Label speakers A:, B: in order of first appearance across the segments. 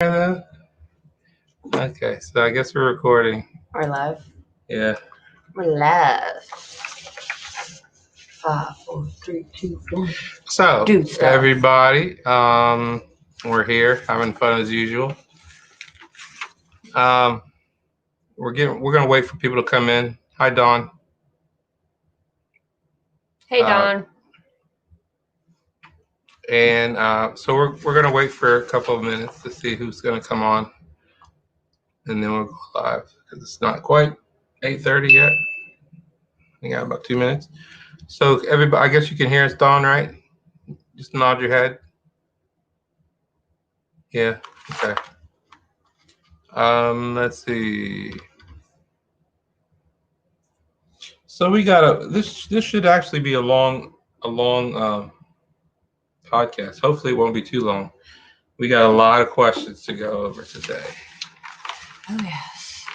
A: Okay, so I guess we're recording.
B: We're live.
A: Yeah.
B: We're live. 5, 4, 3, 2, 1.
A: So
B: Dude stuff.
A: everybody, we're here having fun as usual. We're gonna wait for people to come in. Hi, Dawn.
B: Hey, Dawn.
A: And so we're gonna wait for a couple of minutes to see who's gonna come on, and then we'll go live because it's not quite 8:30 yet. We got about 2 minutes. So everybody, I guess you can hear us, Dawn, right? Just nod your head. Yeah. Okay. Let's see. So we got this should actually be a long podcast. Hopefully it won't be too long. We got a lot of questions to go over today.
B: Oh yes.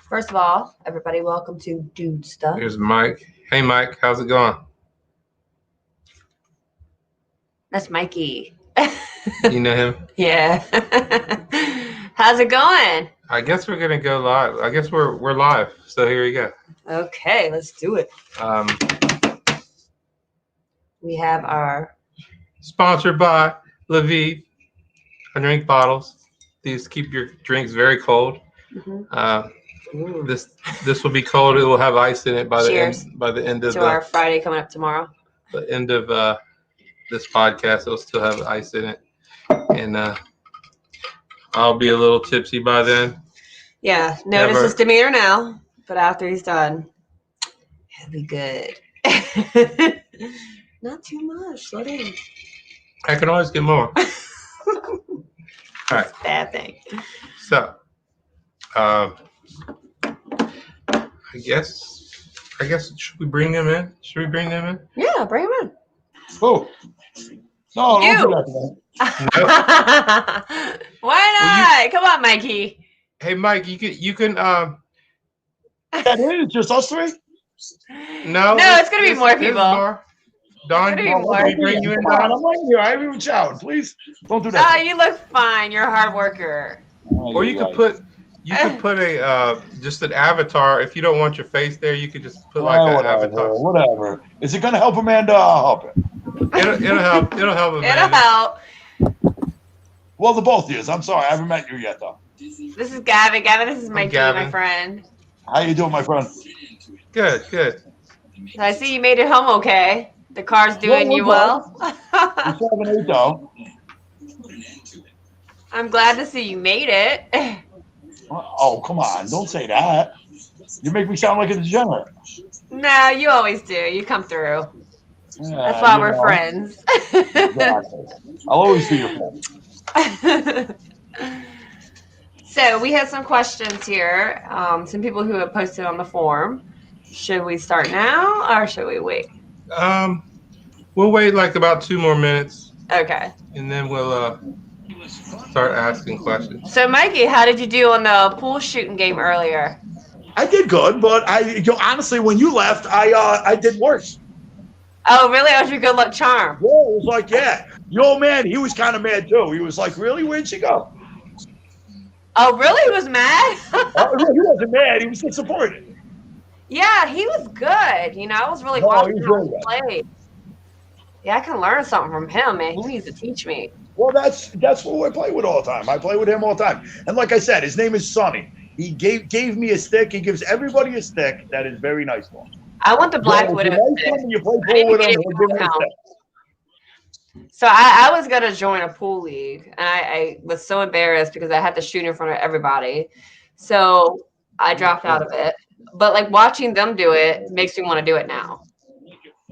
B: First of all, everybody, welcome to Dude Stuff.
A: Here's Mike. Hey Mike, how's it going?
B: That's Mikey.
A: You know him?
B: Yeah. How's it going?
A: I guess we're gonna go live. I guess we're live. So here we go.
B: Okay, let's do it. We have our
A: sponsored by Lviv drink bottles. These keep your drinks very cold. Mm-hmm. This will be cold. It will have ice in it by the end of
B: our Friday coming up tomorrow.
A: The end of this podcast, it'll still have ice in it, and I'll be a little tipsy by then.
B: Yeah, notice his demeanor now, but after he's done, he'll be good. Not too much. Let him.
A: I can always get more. All right.
B: Bad thing.
A: So, I guess should we bring them in? Should we bring them in?
B: Yeah, bring them in.
C: Oh. No, don't do
B: that. Why not? Come on, Mikey.
A: Hey, Mike, you can
C: That is just us three?
A: No,
B: it's gonna be more people.
A: Don, we bring you in? Don?
C: I'm right here. I haven't even showered. Please don't do that.
B: Oh, you look fine. You're a hard worker.
A: Or you could put a just an avatar. If you don't want your face there, you could just put like an avatar.
C: Whatever. Is it gonna help Amanda? I'll help it.
A: It'll help. It'll help Amanda.
B: It'll help.
C: Well, the both of you. I'm sorry, I haven't met you yet, though.
B: This is Gavin. Gavin, this is Mikey, my friend.
C: How you doing, my friend?
A: Good.
B: So I see you made it home okay. The car's doing you well.
C: You're 7-8, though.
B: I'm glad to see you made it.
C: Oh, come on. Don't say that. You make me sound like a degenerate.
B: No, you always do. You come through.
C: Yeah,
B: that's why we're friends.
C: Exactly. I'll always be your friend.
B: So we have some questions here. Some people who have posted on the forum. Should we start now or should we wait?
A: We'll wait like about 2 more minutes.
B: Okay.
A: And then we'll start asking questions.
B: So Mikey, how did you do on the pool shooting game earlier?
C: I did good, but honestly, when you left, I did worse.
B: Oh, really? That was your good luck charm.
C: Yeah, it was like, your old man, he was kind of mad too. He was like, really? Where'd she go?
B: Oh, really? He was mad?
C: He wasn't mad. He was disappointed.
B: Yeah, he was good. I was really watching him play. Yeah, I can learn something from him, man. He needs to teach me.
C: Well, that's what I play with all the time. I play with him all the time. And like I said, his name is Sonny. He gave me a stick. He gives everybody a stick. That is very nice for him.
B: I want the black widow stick.
C: You play pool with him, he'll give me a stick.
B: So I was going to join a pool league, and I was so embarrassed because I had to shoot in front of everybody. So I dropped out of it. But like watching them do it makes me want to do it now.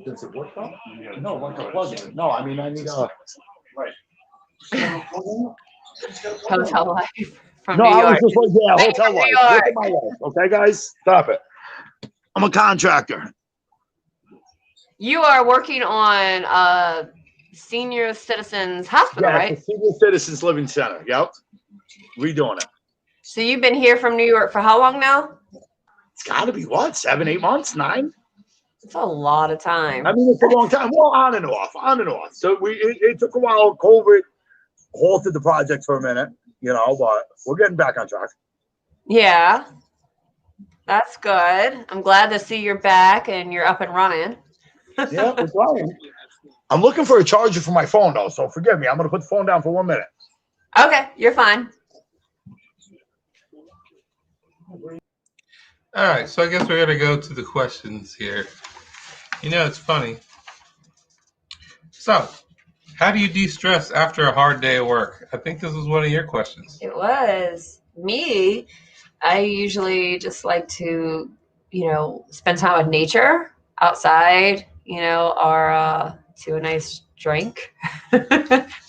C: Does it work though? No, like a plug-in. No, I mean I need a
B: Hotel life from
C: no,
B: New York.
C: I was just like, hotel life. Look at my life. Okay, guys, stop it. I'm a contractor.
B: You are working on senior citizens hospital, right?
C: The Senior Citizens Living Center. Yep, redoing it.
B: So you've been here from New York for how long now?
C: It's got to be what, 7, 8 months, 9?
B: It's a lot of time.
C: I mean, it's a long time. Well, on and off. So it took a while. COVID halted the project for a minute, but we're getting back on track.
B: Yeah, that's good. I'm glad to see you're back and you're up and running.
C: Yeah, we're trying. I'm looking for a charger for my phone, though, so forgive me. I'm going to put the phone down for 1 minute.
B: Okay, you're fine.
A: All right, so I guess we're going to go to the questions here. It's funny. So, how do you de-stress after a hard day of work? I think this was one of your questions.
B: It was. Me, I usually just like to, spend time with nature outside, or to a nice drink.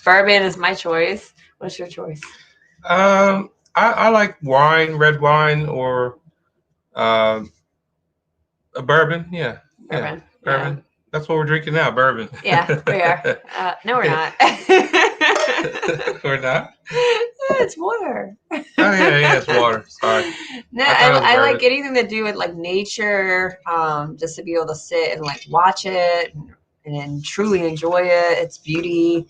B: Bourbon is my choice. What's your choice?
A: I like wine, red wine, or a bourbon. Yeah,
B: Bourbon.
A: bourbon.
B: Yeah.
A: That's what we're drinking now, bourbon.
B: Yeah, we are. No, we're not.
A: We're not?
B: It's water.
A: Oh, yeah, it's water. Sorry.
B: No,
A: I
B: I like anything to do with like nature, just to be able to sit and like watch it and truly enjoy it, its beauty.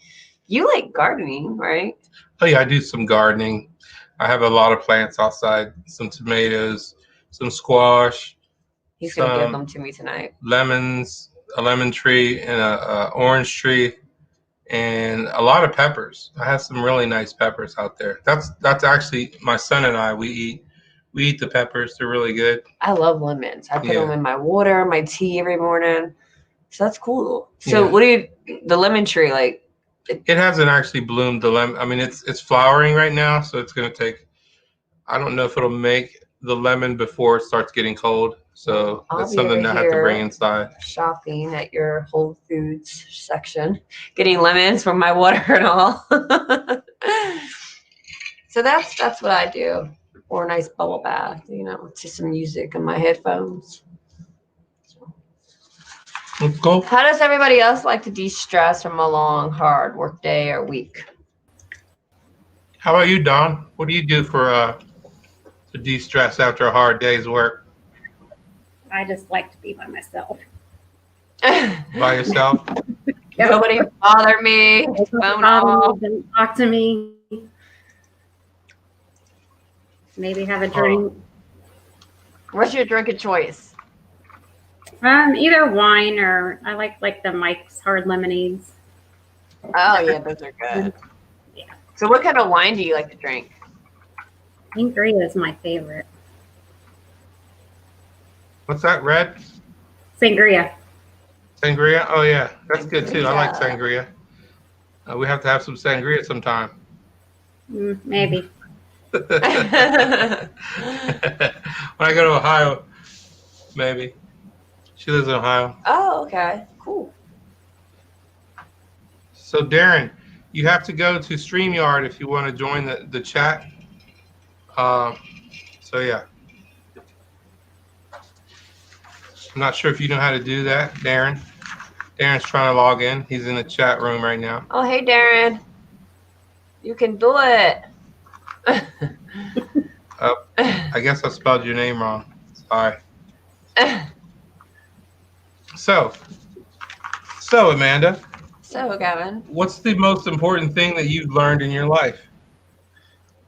B: You like gardening, right?
A: Oh, yeah, I do some gardening. I have a lot of plants outside, some tomatoes, some squash.
B: He's going to give them to me tonight.
A: Lemons, a lemon tree, and a orange tree, and a lot of peppers. I have some really nice peppers out there. That's actually my son and I. We eat the peppers. They're really good.
B: I love lemons. I put them in my water, my tea every morning. So that's cool. So what do the lemon tree like?
A: It hasn't actually bloomed the lemon. I mean, it's flowering right now, so it's going to take. I don't know if it'll make the lemon before it starts getting cold. So that's something I have to bring inside.
B: Shopping at your Whole Foods section, getting lemons from my water and all. So that's what I do. Or a nice bubble bath, to some music in my headphones.
A: Let's go.
B: How does everybody else like to de-stress from a long, hard work day or week?
A: How about you, Don? What do you do for to de-stress after a hard day's work?
D: I just like to be by myself.
A: By yourself?
B: Nobody bother me. Phone off.
D: Don't talk to me. Maybe have a drink.
B: What's your drink of choice?
D: Either wine or I like the Mike's hard lemonades.
B: Oh yeah, those are good.
D: Yeah.
B: So what kind of wine do you like to drink?
D: Sangria is my favorite.
A: What's that, red?
D: Sangria.
A: Sangria? Oh, yeah. That's good, too. I like sangria. We have to have some sangria sometime.
D: Maybe.
A: When I go to Ohio, maybe. She lives in Ohio.
B: Oh, okay. Cool.
A: So, Darren, you have to go to StreamYard if you want to join the chat. So, yeah. I'm not sure if you know how to do that, Darren. Darren's trying to log in. He's in the chat room right now.
B: Oh, hey, Darren. You can do it.
A: I guess I spelled your name wrong. Sorry. So, Amanda.
B: So, Gavin.
A: What's the most important thing that you've learned in your life?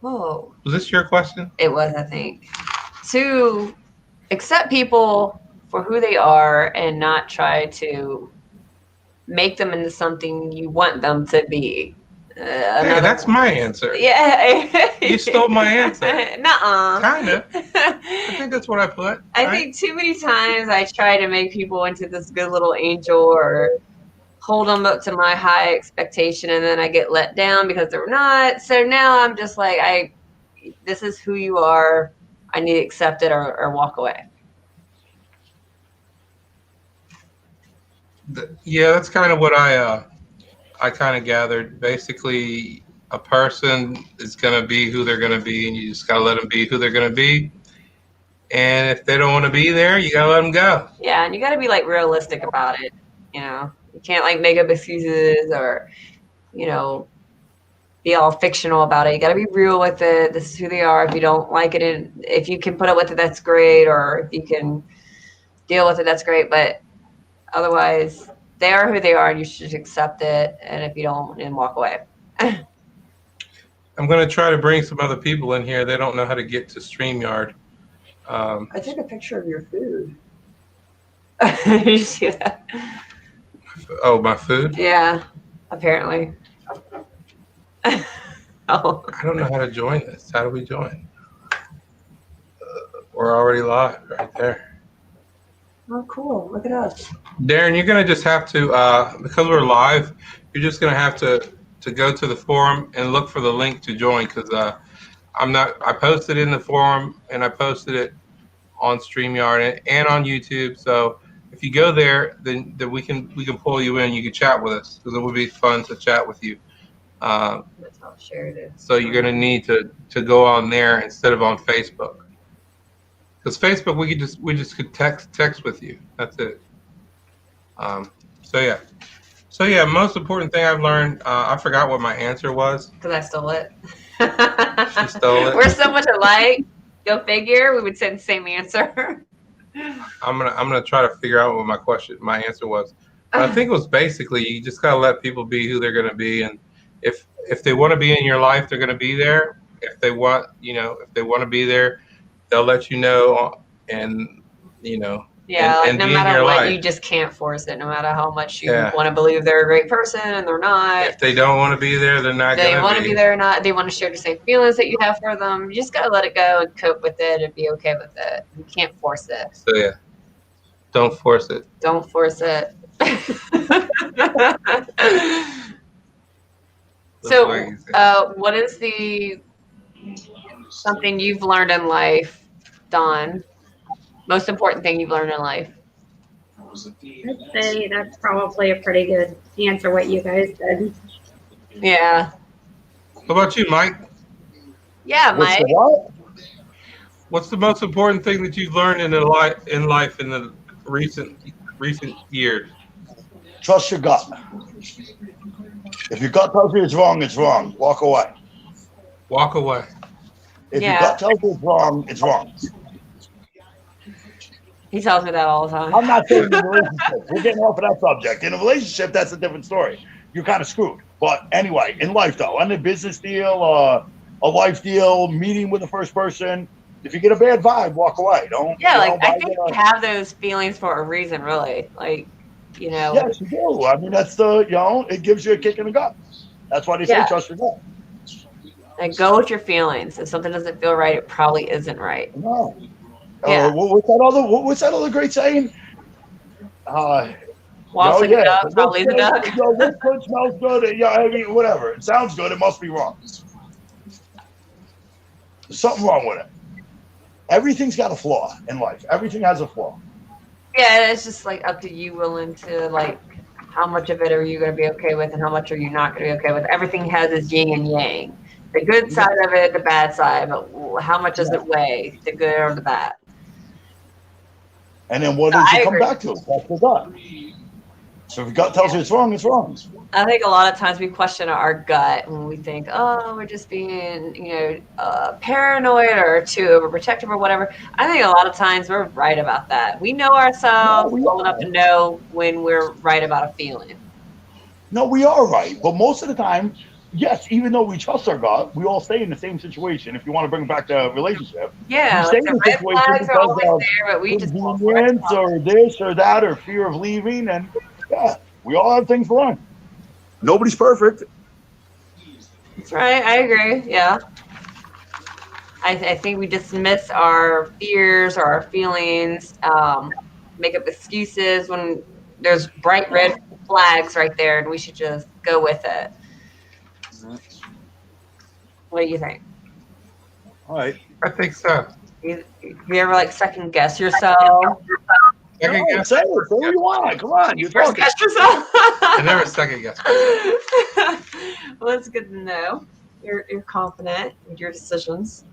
B: Whoa.
A: Was this your question?
B: It was, I think. To accept people for who they are and not try to make them into something you want them to be.
A: Hey, that's my answer.
B: Yeah.
A: You stole my answer.
B: Nuh-uh.
A: Kind of. I think that's what I put.
B: I think too many times I try to make people into this good little angel or hold them up to my high expectation, and then I get let down because they're not. So now I'm just like, this is who you are. I need to accept it or walk away.
A: Yeah, that's kind of what I kind of gathered. Basically, a person is going to be who they're going to be, and you just got to let them be who they're going to be. And if they don't want to be there, you got to let them go.
B: Yeah, and you got to be like realistic about it. You can't like make up excuses or, be all fictional about it. You got to be real with it. This is who they are. If you don't like it, and if you can put up with it, that's great. Or if you can deal with it, that's great. But otherwise, they are who they are, and you should accept it. And if you don't, then walk away.
A: I'm going to try to bring some other people in here. They don't know how to get to StreamYard.
B: I took a picture of your food. Did you see that?
A: Oh, my food?
B: Yeah, apparently. Oh.
A: I don't know how to join this. How do we join? We're already live right there.
B: Oh, cool. Look at us.
A: Darren, you're going to just have to, because we're live, you're just going to have to go to the forum and look for the link to join, because I posted it in the forum and I posted it on StreamYard and on YouTube. So if you go there, then we can pull you in. You can chat with us, because it would be fun to chat with you.
B: That's how shared it.
A: So you're going to need to go on there instead of on Facebook. Because Facebook, we just could text with you. That's it. So yeah. Most important thing I've learned. I forgot what my answer was.
B: Because I stole it.
A: She stole it.
B: We're so much alike. Go figure. We would say the same answer.
A: I'm gonna try to figure out what my answer was. But I think it was basically you just gotta let people be who they're gonna be, and if they want to be in your life, they're gonna be there. If they want to be there, they'll let you know, and
B: Yeah,
A: and
B: no
A: be in
B: matter
A: your
B: what,
A: life.
B: you just can't force it. No matter how much you
A: Yeah.
B: want to believe they're a great person and they're not.
A: If they don't want to be there, they're not
B: They
A: gonna
B: want to be there or not. They want to share the same feelings that you have for them. You just gotta let it go and cope with it and be okay with it. You can't force it.
A: So yeah, don't force it.
B: Don't force it. So, what is something you've learned in life, Dawn? Most important thing you've learned in life?
D: I'd say that's probably a pretty good answer, what you guys did.
B: Yeah.
A: What about you, Mike?
B: Yeah,
C: What's
B: Mike.
C: the what?
A: What's the most important thing that you've learned in life in the recent years?
C: Trust your gut. If your gut tells you it's wrong, it's wrong. Walk away.
A: Walk away.
C: If
B: Yeah.
C: your gut tells you it's wrong, it's wrong.
B: He tells me that all the time.
C: I'm not saying in a relationship. We're getting off of that subject. In a relationship, that's a different story. You're kind of screwed. But anyway, in life, though, on a business deal, a life deal, meeting with the first person, if you get a bad vibe, walk away. Don't.
B: Yeah,
C: you know,
B: like I think you have those feelings for a reason, really. Like,
C: Yes, you do. I mean, that's it gives you a kick in the gut. That's why they say trust your gut.
B: Like, go with your feelings. If something doesn't feel right, it probably isn't right.
C: No.
B: Yeah.
C: What's that other great saying?
B: Walks like a duck, probably is a duck.
C: What's good, smells good. Yeah, I mean, whatever. It sounds good. It must be wrong. There's something wrong with it. Everything's got a flaw in life. Everything has a flaw.
B: Yeah, it's just like up to you willing to like how much of it are you going to be okay with and how much are you not going to be okay with. Everything has its yin and yang. The good side of it, the bad side, but how much does it weigh, the good or the bad?
C: And then what does it come back to? That's the gut. So if your gut tells you it's wrong, it's wrong.
B: I think a lot of times we question our gut when we think, oh, we're just being, paranoid or too overprotective or whatever. I think a lot of times we're right about that. We know ourselves well enough to know when we're right about a feeling.
C: No, we are right. But most of the time, yes, even though we trust our gut, we all stay in the same situation. If you want to bring it back to a relationship.
B: Yeah,
C: like
B: the red flags are always there, but we just
C: convenience or this or that or fear of leaving. And yeah, we all have things to learn. Nobody's perfect.
B: That's right. I agree. Yeah. I think we dismiss our fears or our feelings, make up excuses when there's bright red flags right there, and we should just go with it. What do you think?
C: All right.
A: I think so.
B: You ever like second guess yourself?
A: Second guess?
C: Say what you want. Come on. You
B: First guess yourself?
A: I never second guess.
B: Well, that's good to know. You're confident with your decisions.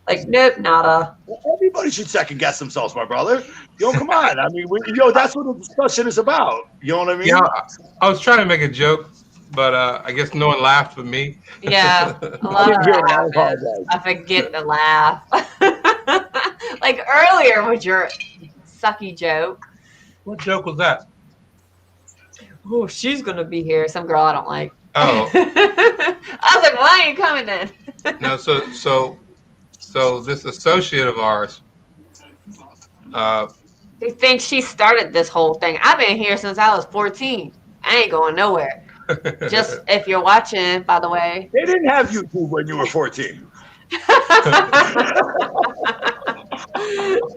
B: Like, nope, nada.
C: Well, everybody should second guess themselves, my brother. Come on. I mean, that's what the discussion is about. You know what I mean?
A: Yeah, I was trying to make a joke, but I guess no one laughed with me.
B: Yeah, a lot of that happens. I forget to laugh. Like earlier with your sucky joke.
A: What joke was that?
B: Oh, she's gonna be here. Some girl I don't like.
A: Oh
B: I was like, why are you coming then?
A: no, so this associate of ours,
B: They think she started this whole thing. I've been here since I was 14. I ain't going nowhere. Just if you're watching, by the way.
C: They didn't have YouTube when you were 14.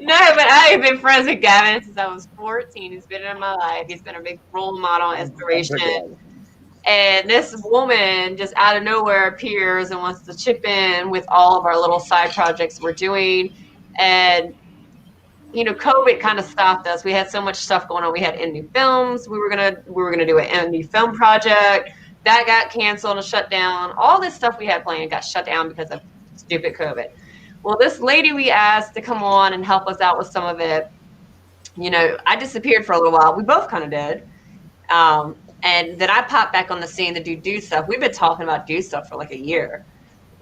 B: No, but I've been friends with Gavin since I was 14. He's been in my life. He's been a big role model, inspiration. And this woman just out of nowhere appears and wants to chip in with all of our little side projects we're doing. And COVID kind of stopped us. We had so much stuff going on. We had indie films. We were gonna do an indie film project that got canceled and shut down. All this stuff we had planned got shut down because of stupid COVID. Well, this lady we asked to come on and help us out with some of it. I disappeared for a little while. We both kind of did. And then I popped back on the scene to do stuff. We've been talking about do stuff for like a year.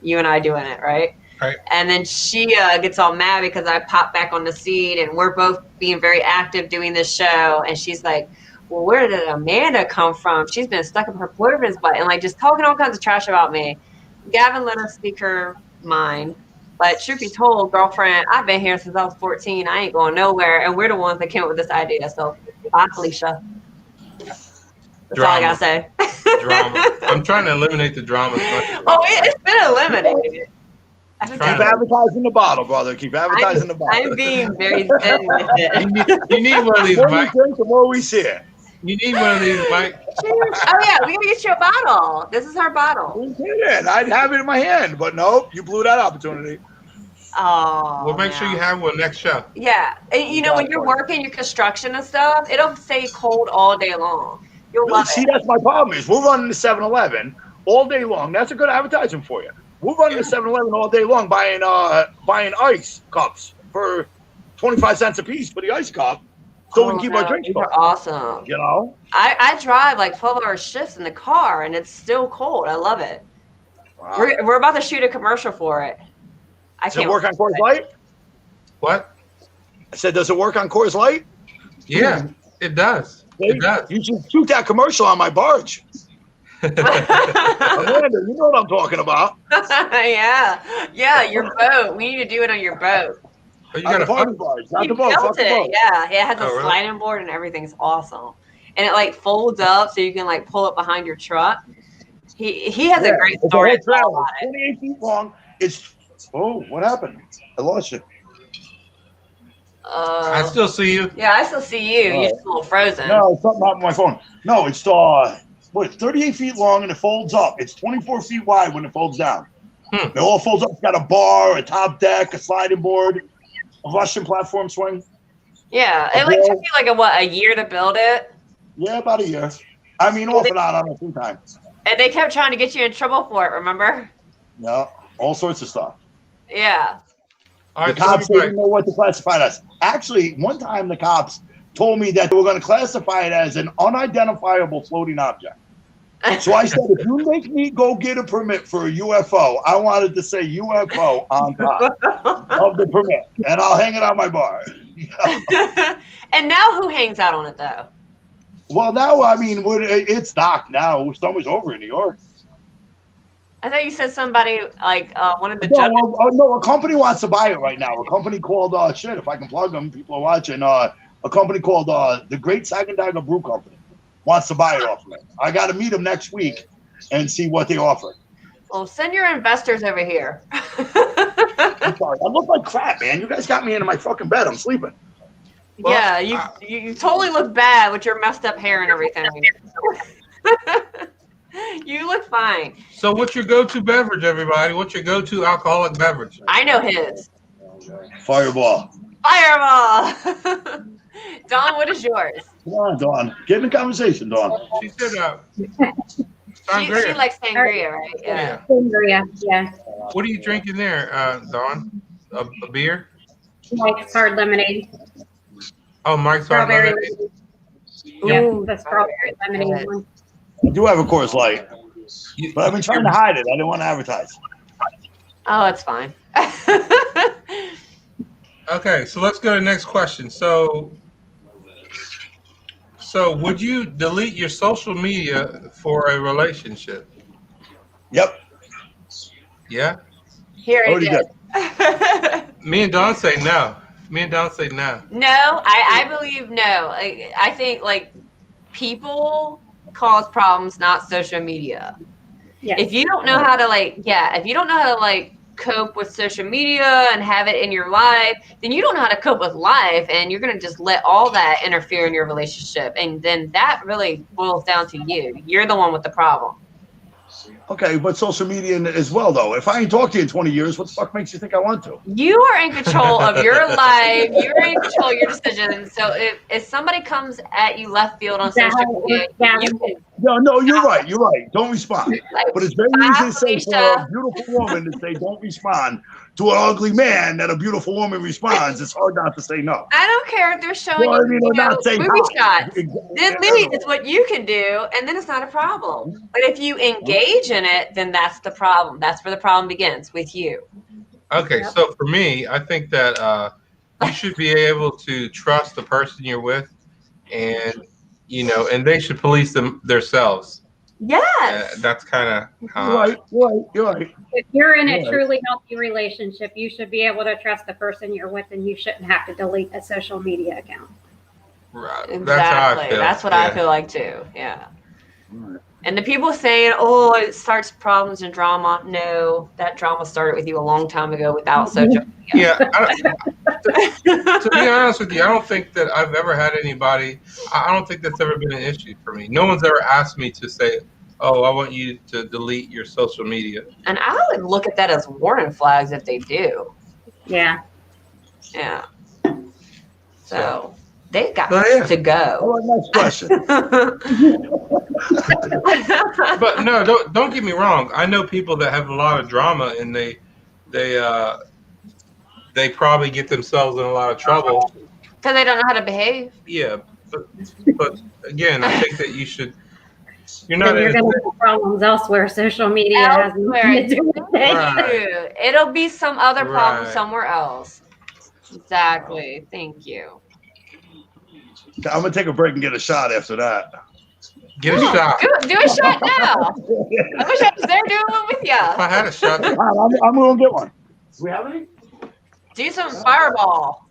B: You and I doing it, right?
A: Right.
B: And then she gets all mad because I popped back on the scene and we're both being very active doing this show. And she's like, well, where did Amanda come from? She's been stuck in her boyfriend's butt and like just talking all kinds of trash about me. Gavin let her speak her mind. But truth be told, girlfriend, I've been here since I was 14. I ain't going nowhere. And we're the ones that came up with this idea. So bye, Felicia. That's all I gotta say.
A: Drama. I'm trying to eliminate the drama.
B: It's been eliminated.
C: Keep advertising the bottle, brother. Keep advertising the bottle.
B: I'm being very thin with it.
A: You need one of these, Mike.
C: The more we see it.
A: You need one of these, Mike.
B: Oh yeah, we gotta get you a bottle. This is our bottle.
C: We did. I'd have it in my hand, but nope, you blew that opportunity.
B: Oh.
A: We'll make sure you have one next show.
B: Yeah, and when you're working your construction and stuff, it'll stay cold all day long. You'll love
C: See,
B: it.
C: that's my problem. Is we're running the 7-Eleven all day long. That's a good advertisement for you. We're running the 7-Eleven all day long, buying ice cups for 25 cents a piece for the ice cup, so we can keep our drinks
B: These
C: cold.
B: are awesome. I drive like 12-hour shifts in the car, and it's still cold. I love it.
C: Wow.
B: We're about to shoot a commercial for it.
C: Does it work on Coors Light?
A: What?
C: I said, does it work on Coors Light?
A: Yeah, it does. It does.
C: You should shoot that commercial on my barge. Amanda, you know what I'm talking about.
B: yeah, your boat. We need to do it on your boat.
A: Oh, you got a
C: party barge, not
B: You
C: the boat.
B: built it. Yeah, it has a
A: really?
B: sliding board and everything's awesome. And it like folds up so you can like pull it behind your truck. He has a great story to tell about it.
C: 28 feet long. What happened? I lost you.
A: I still see you.
B: Yeah, I still see you. You're just a little frozen.
C: No, something happened with my phone. No, it's 38 feet long and it folds up. It's 24 feet wide when it folds down. It all folds up. It's got a bar, a top deck, a sliding board, a Russian platform swing.
B: Yeah, it took you like a year to build it?
C: Yeah, about a year. I mean, off and on a few times.
B: And they kept trying to get you in trouble for it, remember?
C: Yeah, all sorts of stuff.
B: Yeah.
A: All right,
C: the cops didn't know what to classify it as. Actually, one time the cops told me that they were going to classify it as an unidentifiable floating object. So I said, if you make me go get a permit for a UFO, I wanted to say UFO on top of the permit, and I'll hang it on my bar.
B: And now who hangs out on it, though?
C: Well, now, I mean, it's docked now. Summer's over in New York.
B: I thought you said somebody, one of the
C: judges. No, a company wants to buy it right now. A company called, if I can plug them, people are watching, a company called the Great Sagandaga Brew Company wants to buy it off of me. I got to meet them next week and see what they offer.
B: Well, send your investors over here.
C: I'm sorry. I look like crap, man. You guys got me into my fucking bed. I'm sleeping.
B: Well, yeah, you totally look bad with your messed up hair and everything. You look fine.
A: So what's your go-to beverage, everybody? What's your go-to alcoholic beverage?
B: I know his.
C: Fireball.
B: Fireball. Dawn, what is yours?
C: Come on, Dawn. Get in the conversation, Dawn.
A: She said
B: she likes sangria, right?
D: Yeah. Sangria, yeah.
A: What are you drinking there, Dawn? A beer?
D: Mike's hard lemonade.
A: Oh, Mike's hard lemonade.
D: Yeah, the strawberry lemonade one.
C: I do have a Coors Light, but I've been trying to hide it. I didn't want to advertise.
B: Oh, it's fine.
A: Okay, so let's go to the next question. So So, would you delete your social media for a relationship?
C: Yep.
A: Yeah.
B: He already
C: Already
B: did.
A: Me and Don say no. Me and Don say no.
B: No, I believe no. I think like people cause problems, not social media.
D: Yes.
B: If you don't know how to if you don't know how to cope with social media and have it in your life, then you don't know how to cope with life, and you're gonna just let all that interfere in your relationship, and then that really boils down to you. You're the one with the problem.
C: Okay, but social media as well, though. If I ain't talked to you in 20 years, what the fuck makes you think I want to?
B: You are in control of your life. You're in control of your decisions. So if somebody comes at you left field on social media, you can
C: No, you're right. You're right. Don't respond. But it's very
B: bye,
C: easy to say for a
B: Felicia.
C: beautiful woman to say don't respond to an ugly man that a beautiful woman responds. It's hard not to say no.
B: I don't care if they're showing
C: Well, I mean,
B: you
C: or not say
B: booby
C: hi.
B: shots. Then leave. It's what you can do, and then it's not a problem. But if you engage in it, then that's the problem. That's where the problem begins with you.
A: Okay,
D: Yep.
A: so for me, I think that you should be able to trust the person you're with, and and they should police themselves.
B: Yes.
A: That's kind of
C: You're right. You're right.
D: If you're in a
C: Right.
D: truly healthy relationship, you should be able to trust the person you're with, and you shouldn't have to delete a social media account.
A: right.
B: Exactly.
A: That's how I feel.
B: That's what I feel like too. Yeah.
C: Right.
B: And the people saying, "Oh, it starts problems and drama." No, that drama started with you a long time ago without social media.
A: Yeah. To be honest with you, I don't think that I've ever had anybody. I don't think that's ever been an issue for me. No one's ever asked me to say, "Oh, I want you to delete your social media."
B: And I would look at that as warning flags if they do.
D: Yeah.
B: Yeah. So they got to
C: All
B: go.
C: right, next question.
A: But no, don't get me wrong. I know people that have a lot of drama, and they probably get themselves in a lot of trouble.
B: Because they don't know how to behave.
A: Yeah, but again, I think that you should. You're not
D: Then you're
A: in a,
D: going to have problems elsewhere. Social media has nothing to do with it.
A: Right.
B: It'll be some other problem
A: Right.
B: somewhere else. Exactly. Thank you.
C: I'm gonna take a break and get a shot after that.
A: get a shot.
B: Do a shot now. I wish I was there doing one with
A: If
B: you.
A: I had a shot,
C: I'm gonna get one. Do we have any?
B: Do some fireball.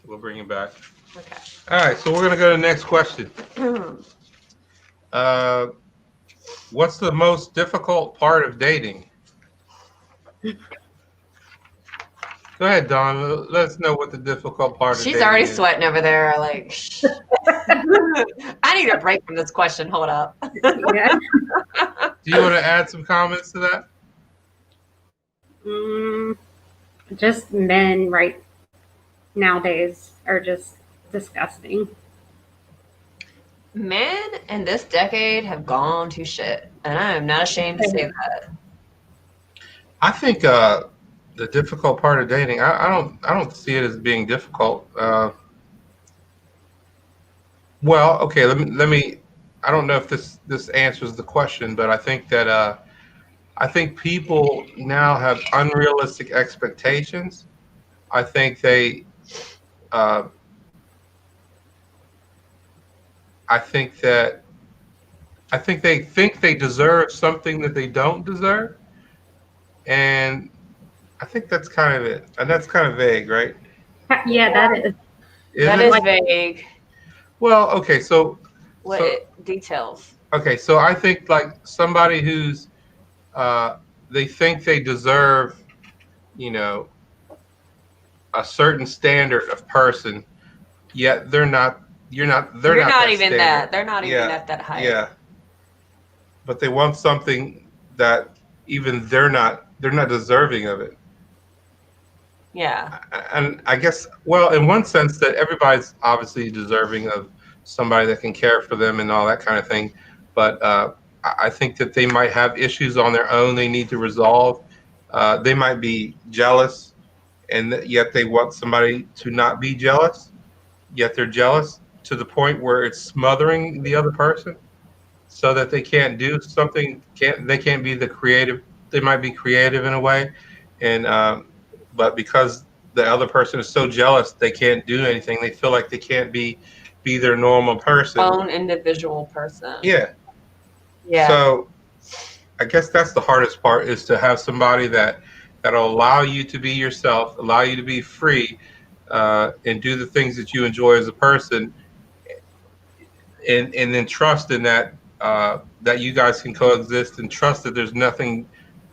A: we'll bring it back.
B: Okay.
A: All right, so we're gonna go to the next question. What's the most difficult part of dating? Go ahead, Dawn. Let us know what the difficult part of
B: She's
A: dating
B: already
A: is.
B: sweating over there. Like, I need a break from this question. Hold up.
D: Yeah.
A: Do you want to add some comments to that?
D: Just men right nowadays are just disgusting.
B: Men in this decade have gone to shit, and I am not ashamed to say that.
A: I think the difficult part of dating, I don't see it as being difficult. Well, okay, let me. I don't know if this answers the question, but I think that I think people now have unrealistic expectations. I think they. I think they think they deserve something that they don't deserve, and I think that's kind of it. And that's kind of vague, right?
D: Yeah, that is.
B: That
A: Isn't
B: is
A: it?
B: vague.
A: Well, okay,
B: What details?
A: okay, so I think like somebody who's they think they deserve, you know, a certain standard of person, yet they're not. They're not that
B: even
A: standard.
B: that. They're not even
A: Yeah,
B: at that height.
A: Yeah, but they want something that even they're not deserving of it.
B: Yeah.
A: And I guess, well, in one sense, that everybody's obviously deserving of somebody that can care for them and all that kind of thing. But I think that they might have issues on their own they need to resolve. They might be jealous, and yet they want somebody to not be jealous, yet they're jealous to the point where it's smothering the other person so that they can't do something. They can't be the creative. They might be creative in a way, and but because the other person is so jealous, they can't do anything. They feel like they can't be be their normal person.
B: Own individual person.
A: Yeah.
B: Yeah.
A: So I guess that's the hardest part, is to have somebody that'll allow you to be yourself, allow you to be free, and do the things that you enjoy as a person, and then trust in that, that you guys can coexist, and trust that there's nothing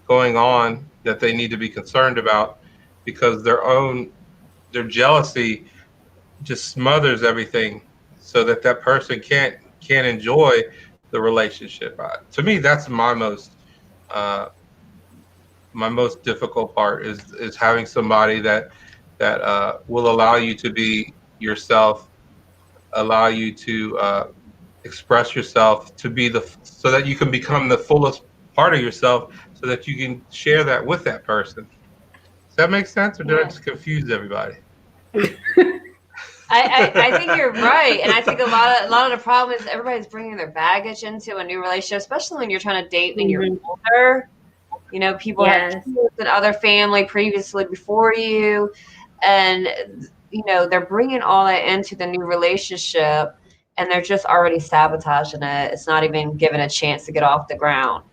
A: going on that they need to be concerned about, because their jealousy just smothers everything, so that person can't enjoy the relationship. To me, that's uh, my most difficult part, is having somebody that will allow you to be yourself, allow you to express yourself, to be so that you can become the fullest part of yourself, so that you can share that with that person. Does that make sense, or did I just confuse everybody?
B: I think you're right, and I think a lot of the problem is everybody's bringing their baggage into a new relationship, especially when you're trying to date when you're older. You know, people have kids and other family previously before you, and you know they're bringing all that into the new relationship, and they're just already sabotaging it. It's not even given a chance to get off the ground.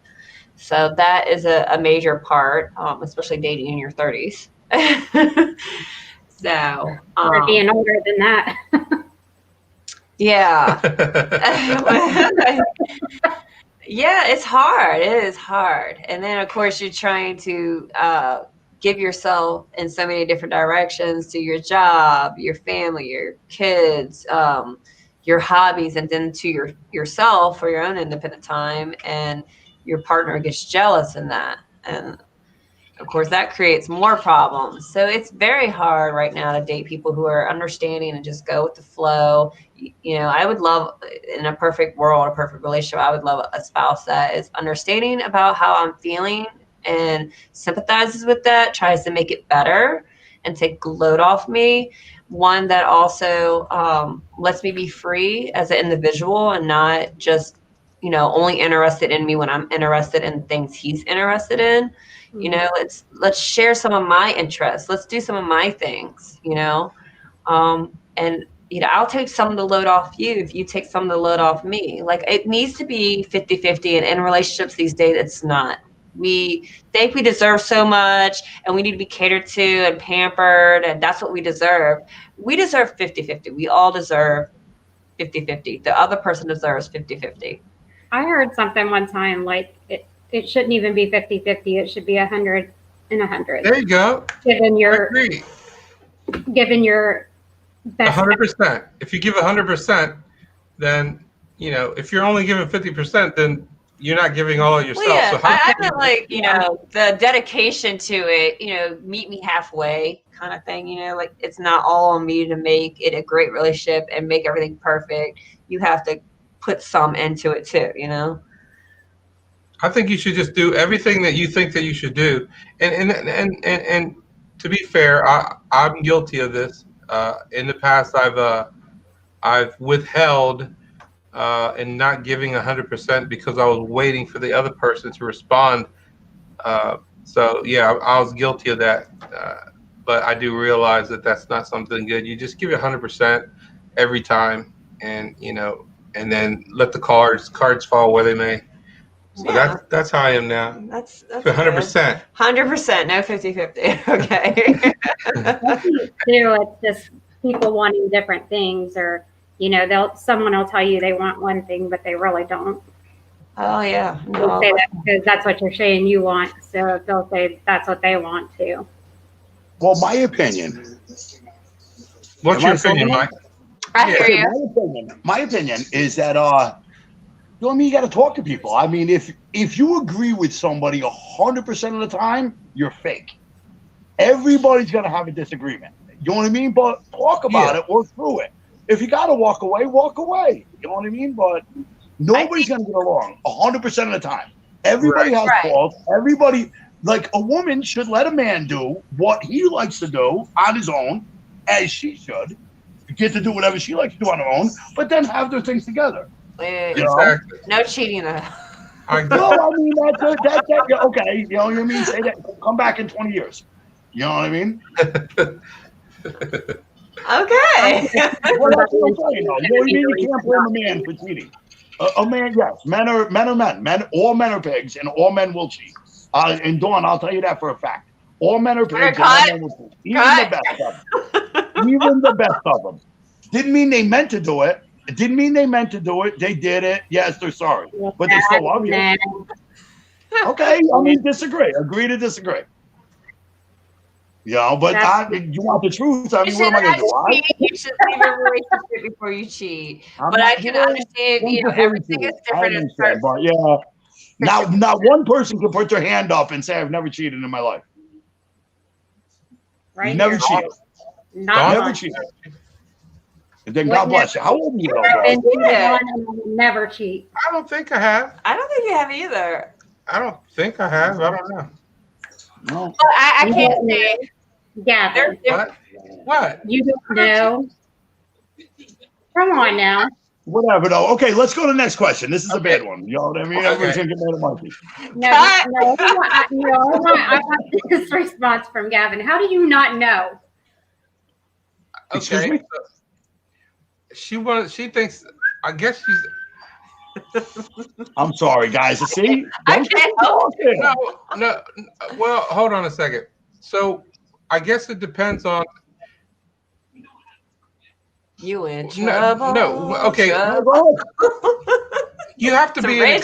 B: So that is a major part, especially dating in your 30s. So,
D: or being older than that.
B: yeah. Yeah, it's hard. It is hard. And then, of course, you're trying to give yourself in so many different directions, to your job, your family, your kids, your hobbies, and then to yourself for your own independent time. And your partner gets jealous in that. And of course, that creates more problems. So it's very hard right now to date people who are understanding and just go with the flow. You know, I would love, in a perfect world, a perfect relationship, I would love a spouse that is understanding about how I'm feeling and sympathizes with that, tries to make it better and take the load off me. One that also lets me be free as an individual and not just, you know, only interested in me when I'm interested in things he's interested in. You know, let's share some of my interests. Let's do some of my things, you know. And you know, I'll take some of the load off you if you take some of the load off me. Like, it needs to be 50-50, and in relationships these days it's not. We think we deserve so much and we need to be catered to and pampered, and that's what we deserve. We deserve 50-50. We all deserve 50-50. The other person deserves 50-50.
D: I heard something one time like it shouldn't even be 50-50. It should be 100 and 100.
A: There you go.
D: Given your best
A: 100%. If you give 100%, then, you know, if you're only giving 50%, then you're not giving all of yourself.
B: Well, yeah,
A: So
B: I feel like, you know, the dedication to it, you know, meet me halfway kind of thing, you know, like it's not all on me to make it a great relationship and make everything perfect. You have to put some into it too, you know?
A: I think you should just do everything that you think that you should do. And to be fair, I'm guilty of this. In the past, I've withheld and not giving 100% because I was waiting for the other person to respond. So yeah, I was guilty of that. But I do realize that that's not something good. You just give it 100% every time, and you know, and then let the cards fall where they may. So that's how I am now.
B: That's
A: 100%.
B: 100%, no 50-50. Okay.
D: it's just people wanting different things, or you know, someone will tell you they want one thing, but they really don't.
B: Oh yeah.
D: They'll say that because that's what you're saying you want. So they'll say that's what they want too.
C: Well, my opinion.
A: What's your opinion, Mike?
B: I hear you.
C: My opinion is that you know what I mean? You got to talk to people. I mean, if you agree with somebody 100% of the time, you're fake. Everybody's going to have a disagreement. You know what I mean? But talk about it, work through it. If you got to walk away, walk away. You know what I mean? But nobody's going to get along 100% of the time. Everybody has faults. Everybody, like a woman should let a man do what he likes to do on his own, as she should. Get to do whatever she likes to do on her own, but then have their things together.
A: Exactly.
B: No cheating though.
C: No, I mean that's okay. You know what I mean? Say that. Come back in 20 years. You know what I mean?
B: Okay.
C: Well, that's what I'm saying. Though. You know what I mean? You can't blame a man for cheating. A man, yes, men are men. All men are pigs, and all men will cheat. And Dawn, I'll tell you that for a fact. All men are pigs, and all
B: Cut.
C: men will cheat. Even the best of them. Even the best of them. Didn't mean they meant to do it. It didn't mean they meant to do it. They did it. Yes, they're sorry, but they still love you. Okay, I mean, disagree. Agree to disagree. You know, but you want the truth. I mean, what am I going to do?
B: You should leave a relationship before you cheat. But I can understand, everything is different.
C: I understand, but yeah, not one person can put their hand up and say, I've never cheated in my life.
D: Right
C: Never
D: here.
C: cheated. Never cheated. And then God bless you. How old are you?
D: Been cheated on and I will never cheat.
A: I don't think I have.
B: I don't think you have either.
A: I don't think I have. I don't know.
C: No.
B: But I can't say.
D: Gavin,
A: What?
D: you don't know. Come on now.
C: Whatever, though. Okay, let's go to the next question. This is a bad one. You know what I mean? Everybody's going to get mad at monkey.
D: No, I want this response from Gavin. How do you not know?
C: Excuse me?
A: She thinks, I guess she's.
C: I'm sorry, guys. See?
B: I can't help
C: it.
A: No. Well, hold on a second. So, I guess it depends on.
B: You in trouble.
A: No. Okay.
B: Trouble.
A: You have to be in a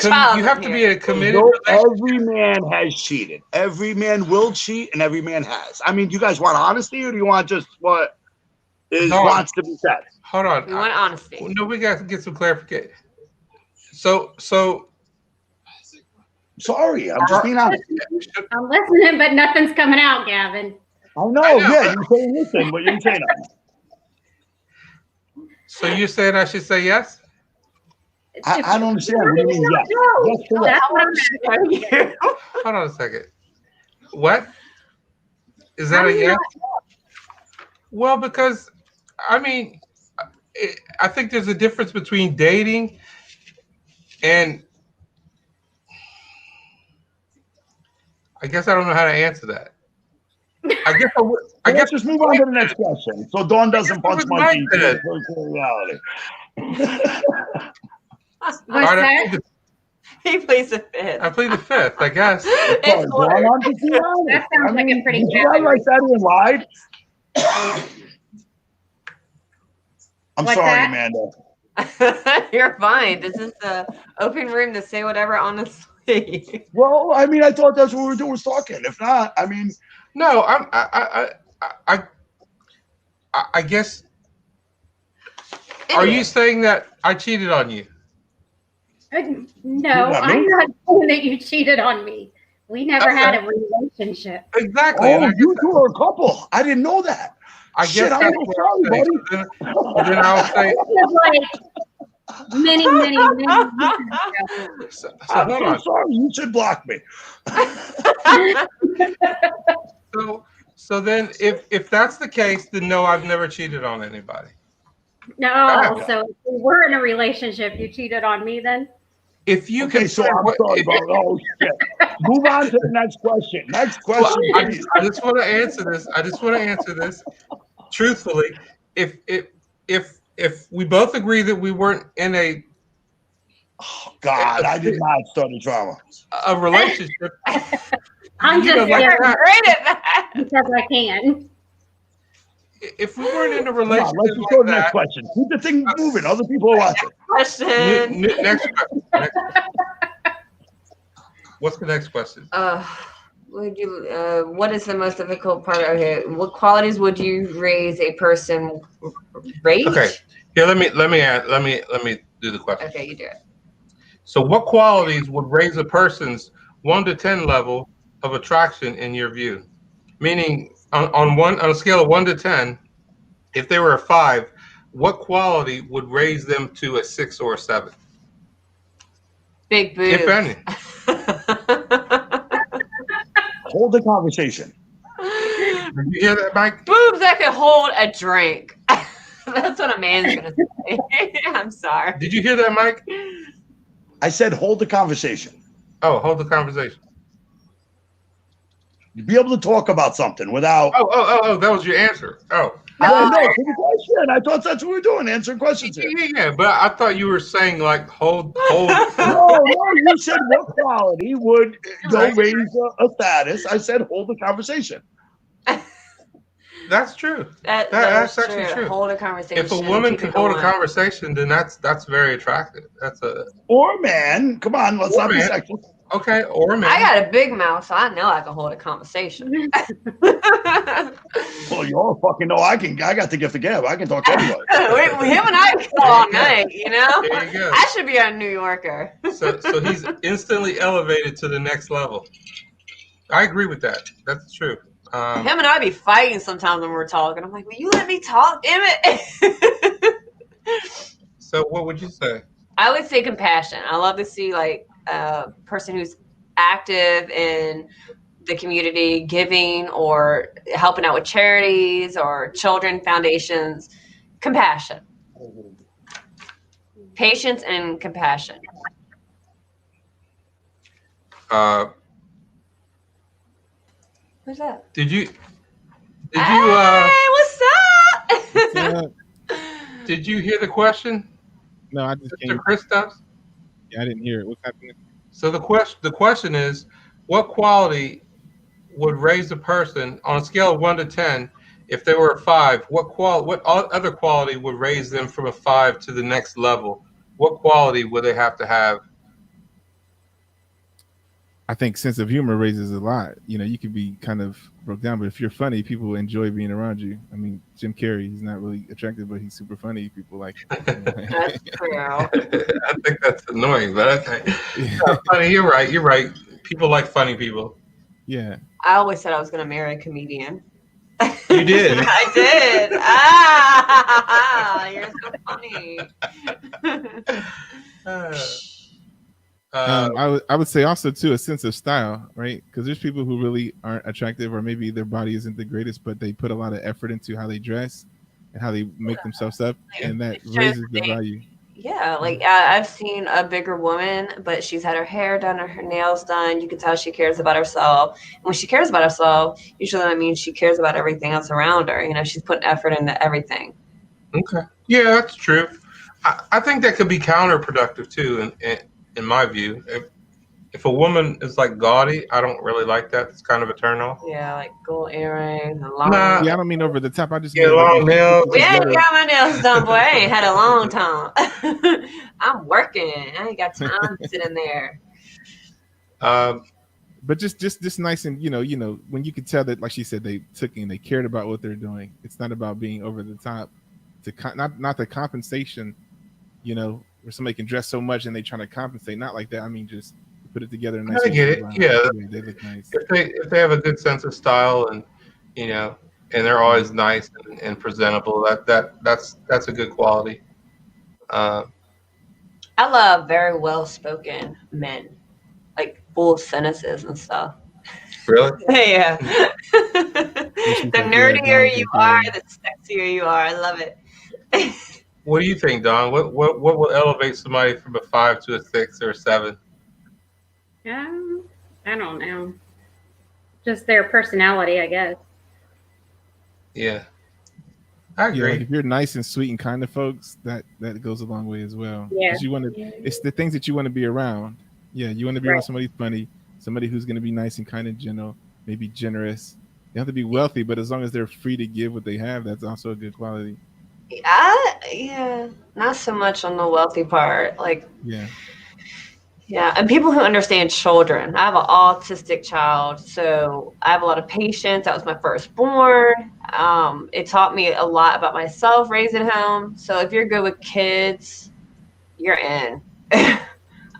A: committed
C: relationship. Every man has cheated. Every man will cheat, and every man has. I mean, you guys want honesty, or do you want just what wants to be said?
A: Hold on.
B: We want honesty.
A: No, we got to get some clarification. So.
C: Sorry, I'm just being honest.
D: I'm listening, but nothing's coming out, Gavin.
C: I know. Yeah, you're saying listen, but you didn't say nothing.
A: So you're saying I should say yes?
C: I don't understand. What do you mean yes? Yes, correct.
D: That's what I'm asking.
A: Hold on a second. What? Is that a yes? Well, because, I mean, I think there's a difference between dating and I guess I don't know how to answer that. I guess
C: just move on to the next question. So Dawn doesn't punch monkey into reality.
D: What's that?
B: He plays the fifth.
A: I plead the fifth, I guess.
C: That
D: sounds like a pretty
C: good one. I said and lied. I'm
D: What's
C: sorry,
D: that?
C: Amanda.
B: You're fine. This is the open room to say whatever, honestly.
C: Well, I mean, I thought that's what we were doing was talking. If not, I mean,
A: no, I guess. Are you saying that I cheated on you?
D: No, I'm not saying that you cheated on me. We never had a relationship.
A: Exactly.
C: Oh, you two are a couple. I didn't know that.
A: I guess
C: I'm sorry, buddy.
A: Then I'll say.
D: Many years ago.
C: I'm so sorry. You should block me.
A: So then, if that's the case, then no, I've never cheated on anybody.
D: No, so if we were in a relationship, you cheated on me then?
A: If you
C: okay, so I'm sorry about oh shit. Move on to the next question. Next question.
A: Well, I just want to answer this. Truthfully, if we both agree that we weren't in a
C: God, I did not start a drama.
A: A relationship.
D: I'm just
B: great at that
D: because I can.
A: If we weren't in a relationship,
C: let's just go to the next question. Keep the thing moving. Other people are watching.
B: Question.
A: Next question. What's the next question?
B: What is the most difficult part? Okay, what qualities would you raise a person rate?
A: Okay, here let me do the question.
B: Okay, you do it.
A: So, what qualities would raise a person's 1 to 10 level of attraction in your view? Meaning, on a scale of 1 to 10, if they were a 5, what quality would raise them to a 6 or a 7?
B: Big boobs.
A: If any.
C: Hold the conversation.
A: Did you hear that, Mike?
B: Boobs that can hold a drink. That's what a man's gonna say. I'm sorry.
A: Did you hear that, Mike?
C: I said hold the conversation.
A: Oh, hold the conversation.
C: Be able to talk about something without.
A: Oh, that was your answer. Oh.
C: No, to the question. I thought that's what we were doing, answering questions here.
A: Yeah, but I thought you were saying like hold.
C: No, you said what quality would raise a status. I said hold the conversation.
A: That's true.
B: That's
A: actually true.
B: Hold a conversation.
A: If a woman can hold a conversation, then that's very attractive.
C: Or a man. Come on, let's not be sexist.
A: Okay, or a man.
B: I got a big mouth, so I know I can hold a conversation.
C: Well, you all fucking know I got the gift of gab. I can talk to anybody.
B: Him and I can go all night, you know?
A: There you go.
B: I should be a New Yorker.
A: So he's instantly elevated to the next level. I agree with that. That's true.
B: Him and I be fighting sometimes when we're talking. I'm like, will you let me talk? Damn it.
A: So what would you say?
B: I would say compassion. I love to see like a person who's active in the community, giving or helping out with charities or children foundations. Compassion. Patience and compassion. Who's that?
A: Did you
B: Hey, what's up?
A: Did you hear the question?
E: No, I just
A: Mr.
E: came.
A: Christos?
E: Yeah, I didn't hear it. What's happening?
A: So the question is, what quality would raise a person on a scale of 1 to 10? If they were a 5, what other quality would raise them from a 5 to the next level? What quality would they have to have?
E: I think sense of humor raises a lot. You know, you could be kind of broke down, but if you're funny, people enjoy being around you. I mean, Jim Carrey, he's not really attractive, but he's super funny. People like him.
B: That's true.
A: I think that's annoying, but okay. Yeah, funny, you're right. People like funny people.
E: Yeah.
B: I always said I was going to marry a comedian.
A: You did.
B: I did. You're so funny.
E: I would say also too a sense of style, right? Because there's people who really aren't attractive, or maybe their body isn't the greatest, but they put a lot of effort into how they dress and how they make themselves up, and that raises the value.
B: Yeah, like I've seen a bigger woman, but she's had her hair done or her nails done. You can tell she cares about herself. And when she cares about herself, usually that means she cares about everything else around her. You know, she's putting effort into everything.
A: Okay. Yeah, that's true. I think that could be counterproductive too, in my view. If a woman is like gaudy, I don't really like that. It's kind of a turn off.
B: Yeah, like gold earrings and long.
E: Yeah, I don't mean over the top. I just
A: mean long nails.
B: Yeah, I got my nails done, boy. I ain't had a long time. I'm working. I ain't got time to sit in there.
E: But just nice, and you know when you could tell that, like she said, they took and they cared about what they're doing. It's not about being over the top. Not the compensation, you know, where somebody can dress so much and they trying to compensate. Not like that. I mean, just put it together.
A: I get it. Yeah,
E: they look nice.
A: If they have a good sense of style, and you know, and they're always nice and presentable, that's a good quality.
B: I love very well spoken men, like full sentences and stuff.
A: Really?
B: Yeah. The nerdier you are, the sexier you are. I love it.
A: What do you think, Don? What will elevate somebody from a 5 to a 6 or a 7?
D: I don't know. Just their personality, I guess.
A: Yeah, I agree.
E: Yeah, like if you're nice and sweet and kind to folks, that goes a long way as well.
D: Yeah.
E: You want to. It's the things that you want to be around. Yeah, you want to be around somebody funny, somebody who's going to be nice and kind and gentle, maybe generous. They have to be wealthy, but as long as they're free to give what they have, that's also a good quality.
B: Yeah, not so much on the wealthy part. Like, yeah, and people who understand children. I have an autistic child, so I have a lot of patience. That was my firstborn. It taught me a lot about myself raising him. So if you're good with kids, you're in.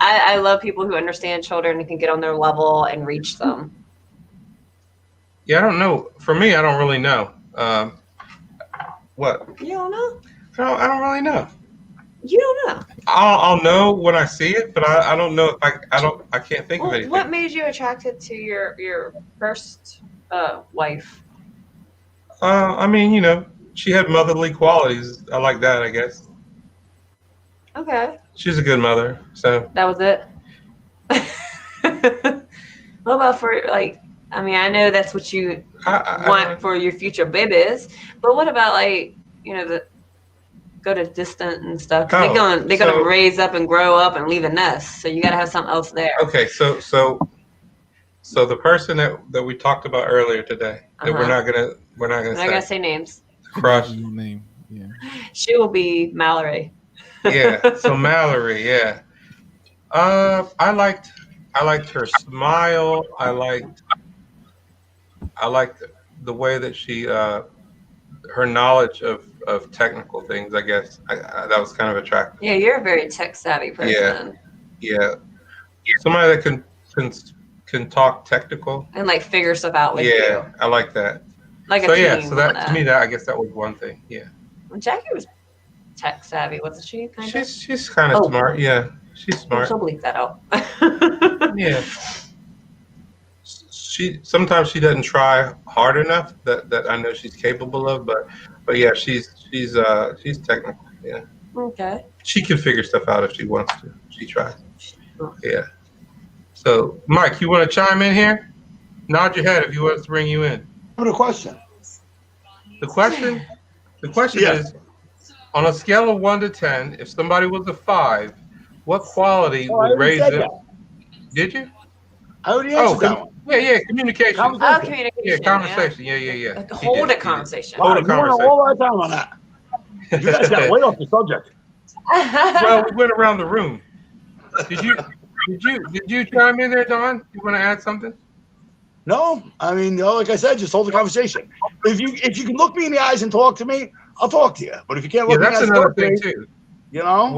B: I love people who understand children and can get on their level and reach them.
A: Yeah, I don't know. For me, I don't really know. What?
B: You don't know?
A: I don't really know.
B: You don't know?
A: I'll know when I see it, but I don't know. I can't think of anything.
B: What made you attracted to your first wife?
A: I mean, you know, she had motherly qualities. I like that, I guess.
B: Okay.
A: She's a good mother, so.
B: That was it? What about for, like, I mean, I know that's what you
A: I
B: want for your future babies, but what about like, the go to distant and stuff? 'Cause they're gonna raise up and grow up and leave a nest, so you got to have something else there.
A: okay, so the person that we talked about earlier today, that we're not gonna
B: I'm not gonna say names.
A: crush.
E: Name. Yeah.
B: She will be Mallory.
A: Yeah. So Mallory, yeah. I liked her smile. I liked the way that she her knowledge of technical things. I guess that was kind of attractive.
B: Yeah, you're a very tech savvy person.
A: Yeah. Somebody that can talk technical
B: and like figure stuff out with you.
A: Yeah, I like that.
B: Like
A: So
B: a team.
A: yeah, so that to me, that I guess that was one thing. Yeah.
B: Well, Jackie was tech savvy, wasn't she? Kind of.
A: She's kind of smart. Yeah, she's smart.
B: She'll bleep that out.
A: Yeah. Sometimes she doesn't try hard enough that I know she's capable of, but yeah, she's technical. Yeah.
B: Okay.
A: She can figure stuff out if she wants to. She tries. Yeah. So, Mike, you want to chime in here? Nod your head if you want us to bring you in.
C: I have a question.
A: The question is, on a scale of 1 to 10, if somebody was a 5, what quality would raise them? Did you?
C: I already answered that one.
A: Yeah, communication.
B: Communication.
A: Yeah, conversation. Yeah.
B: Like, hold a conversation.
A: Hold a
C: You went
A: conversation.
C: all our time on that. You guys got way off the subject.
A: Well, we went around the room. Did you chime in there, Don? You want to add something?
C: No, I mean, like I said, just hold the conversation. If you can look me in the eyes and talk to me, I'll talk to you. But if you can't look me in the eyes,
A: that's another thing too.
C: You know,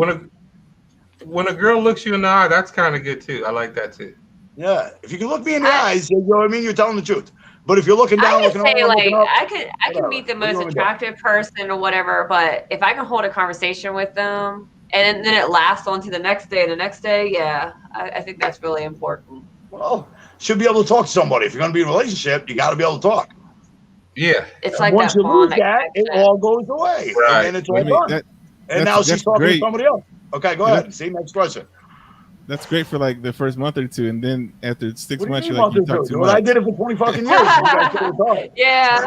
A: when a girl looks you in the eye, that's kind of good too. I like that too.
C: Yeah, if you can look me in the eyes, you know what I mean. You're telling the truth. But if you're looking down,
B: I could
C: looking
B: say
C: over,
B: like
C: looking up,
B: I could meet the most attractive person or whatever, but if I can hold a conversation with them and then it lasts on to the next day, yeah, I think that's really important.
C: Well, should be able to talk to somebody. If you're going to be in a relationship, you got to be able to talk.
A: Yeah,
B: it's like
C: once
B: that
C: you lose that, it all goes away,
A: right.
C: and it's all done. And now she's talking to somebody else. Okay, go ahead. See, next question.
E: That's great for like the first month or two, and then after 6 months, you're like,
C: you talk too much. I did it for 20 fucking years.
B: Yeah.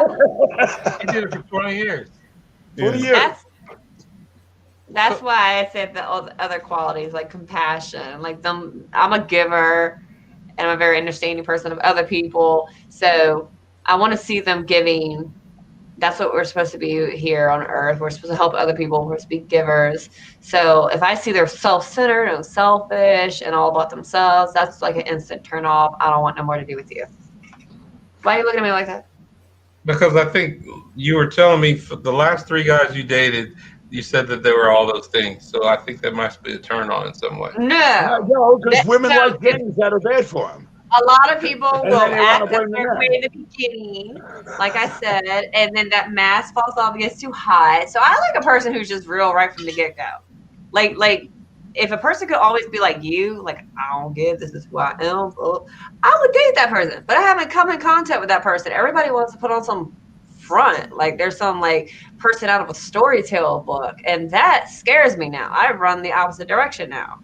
A: You did it for 20 years.
C: 20 years.
B: That's why I said the other qualities like compassion, like them. I'm a giver, and I'm a very understanding person of other people. So I want to see them giving. That's what we're supposed to be here on earth. We're supposed to help other people. We're supposed to be givers. So if I see they're self-centered and selfish and all about themselves, that's like an instant turn off. I don't want no more to do with you. Why are you looking at me like that?
A: Because I think you were telling me for the last 3 guys you dated, you said that they were all those things. So I think that must be a turn on in some way.
C: No, because women like things that are bad for them.
B: A lot of people will act a certain way in the beginning, like I said, and then that mask falls off and gets too high. So I like a person who's just real right from the get-go. Like if a person could always be like you, like, I don't get this is who I am, I would date that person. But I haven't come in contact with that person. Everybody wants to put on some front, like there's some like person out of a storytale book, and that scares me now. I run the opposite direction now.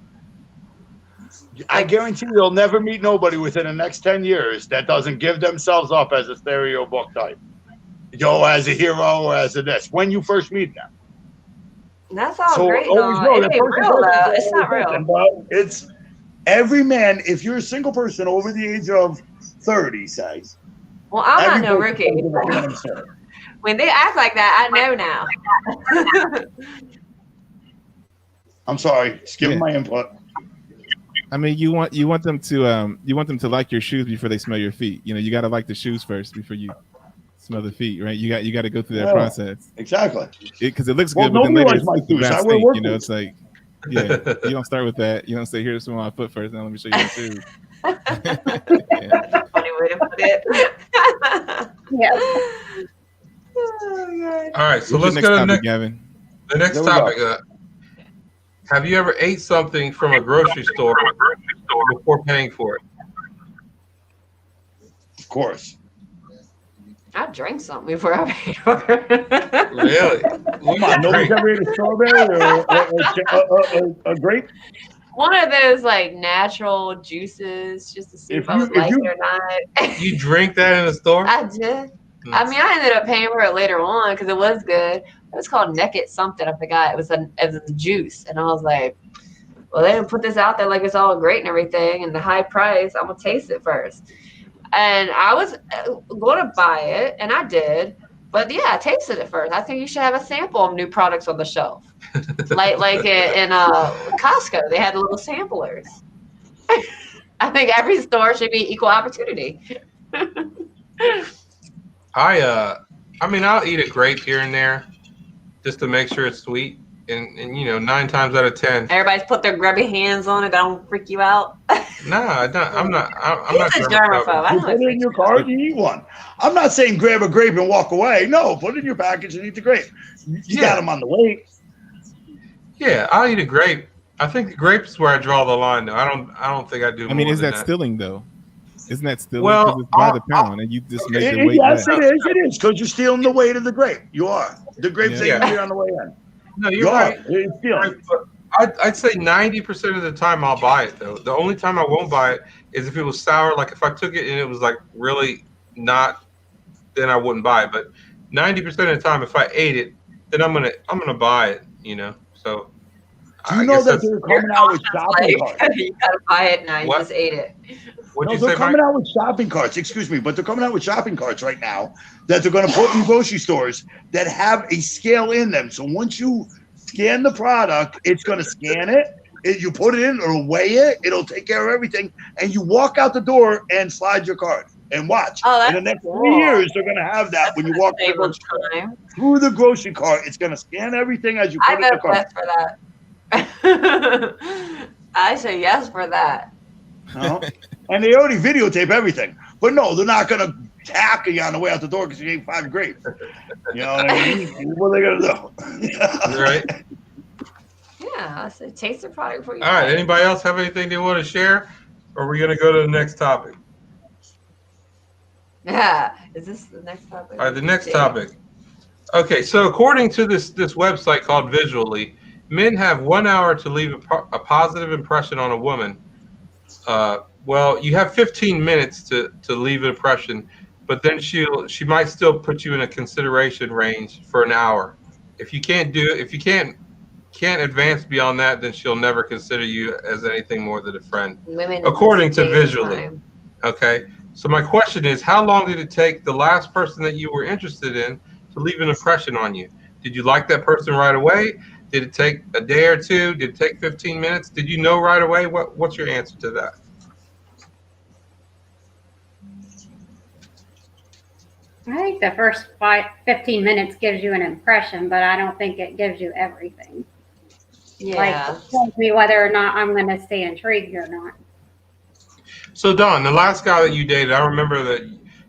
C: I guarantee you'll never meet nobody within the next 10 years that doesn't give themselves up as a stereo book type. As a hero or as a this. When you first meet them.
B: That's all great. It ain't real though. It's not real.
C: But it's every man, if you're a single person over the age of 30, say.
B: Well, I'm not no rookie. When they act like that, I know now.
C: I'm sorry. Just giving my input.
E: I mean, you want them to like your shoes before they smell your feet. You know, you got to like the shoes first before you smell the feet, right? You got to go through that process.
C: Exactly.
E: Because it looks good, but then later it's stink. You know, it's like, yeah, you don't start with that. You don't say, "Here's smell my foot first, now let me show you the shoes."
B: Funny way to put it.
D: Yeah.
B: Oh,
A: all right, so let's go to the next topic. Have you ever ate something from a grocery store before paying for it?
C: Of course.
B: I drank something before I paid for it.
A: Really?
C: Come on, nobody's ever ate a strawberry or a grape?
B: one of those like natural juices just to see if I would like it or not.
A: You drink that in the store?
B: I did. I mean, I ended up paying for it later on because it was good. It was called Naked something. I forgot. It was a juice, and I was like, well, they didn't put this out there like it's all great and everything, and the high price. I'm gonna taste it first. And I was going to buy it, and I did. But yeah, I tasted it first. I think you should have a sample of new products on the shelf, like in Costco. They had little samplers. I think every store should be equal opportunity.
A: I mean, I'll eat a grape here and there just to make sure it's sweet. And 9 times out of 10.
B: Everybody's put their grubby hands on it. That don't freak you out.
A: No, I don't. I'm not. I'm
B: He's
A: not
B: a germaphobe.
C: You put it in your cart, you eat one. I'm not saying grab a grape and walk away. No, put it in your package and eat the grape. You got them on the way.
A: Yeah, I'll eat a grape. I think the grape is where I draw the line, though. I don't think I do.
E: I mean,
A: more
E: is
A: than
E: that stealing though? Isn't that stealing?
A: Well,
E: Because it's by the pound, and you just make the weight.
C: Yes,
E: less.
C: it is because you're stealing the weight of the grape. You are. The grape's
A: Yeah.
C: ain't on the way in.
A: No, you're right.
C: It's stealing.
A: I'd say 90% of the time I'll buy it, though. The only time I won't buy it is if it was sour. Like if I took it and it was like really not, then I wouldn't buy it. But 90% of the time, if I ate it, then I'm gonna buy it. So.
C: Do you know that they're coming out with shopping carts?
B: You gotta buy it now. You
A: What?
B: just ate it.
A: What'd
C: No,
A: you
C: they're
A: say,
C: coming
A: Mike?
C: out with shopping carts. Excuse me, but they're coming out with shopping carts right now that they're going to put in grocery stores that have a scale in them. So once you scan the product, it's going to scan it. You put it in, it'll weigh it. It'll take care of everything, and you walk out the door and slide your card and watch.
B: Oh,
C: in the
B: that's
C: next
B: cool.
C: 3 years, they're going to have that when you walk
B: time.
C: through the grocery cart. It's going to scan everything as you
B: I
C: put it in the
B: vote
C: cart.
B: yes for that. I say yes for that.
C: And they already videotape everything. But no, they're not going to tackle you on the way out the door because you ate 5 grapes. You know what I mean? What are they going to do?
A: Right.
B: Yeah, I say taste the product before you
A: All
B: buy
A: right.
B: it.
A: Anybody else have anything they want to share? Or are we gonna go to the next topic?
B: Yeah. Is this the next topic?
A: All right. The next topic. Okay. So according to this website called Visually, men have 1 hour to leave a positive impression on a woman. Well, you have 15 minutes to leave an impression, but then she might still put you in a consideration range for an hour. If you can't advance beyond that, then she'll never consider you as anything more than a friend.
B: Women
A: According to
B: take
A: Visually.
B: time.
A: Okay. So my question is, how long did it take the last person that you were interested in to leave an impression on you? Did you like that person right away? Did it take a day or two? Did it take 15 minutes? Did you know right away? What's your answer to that?
D: I think the first 15 minutes gives you an impression, but I don't think it gives you everything.
B: Yeah.
D: Like, it tells me whether or not I'm going to stay intrigued or not.
A: So Don, the last guy that you dated, I remember that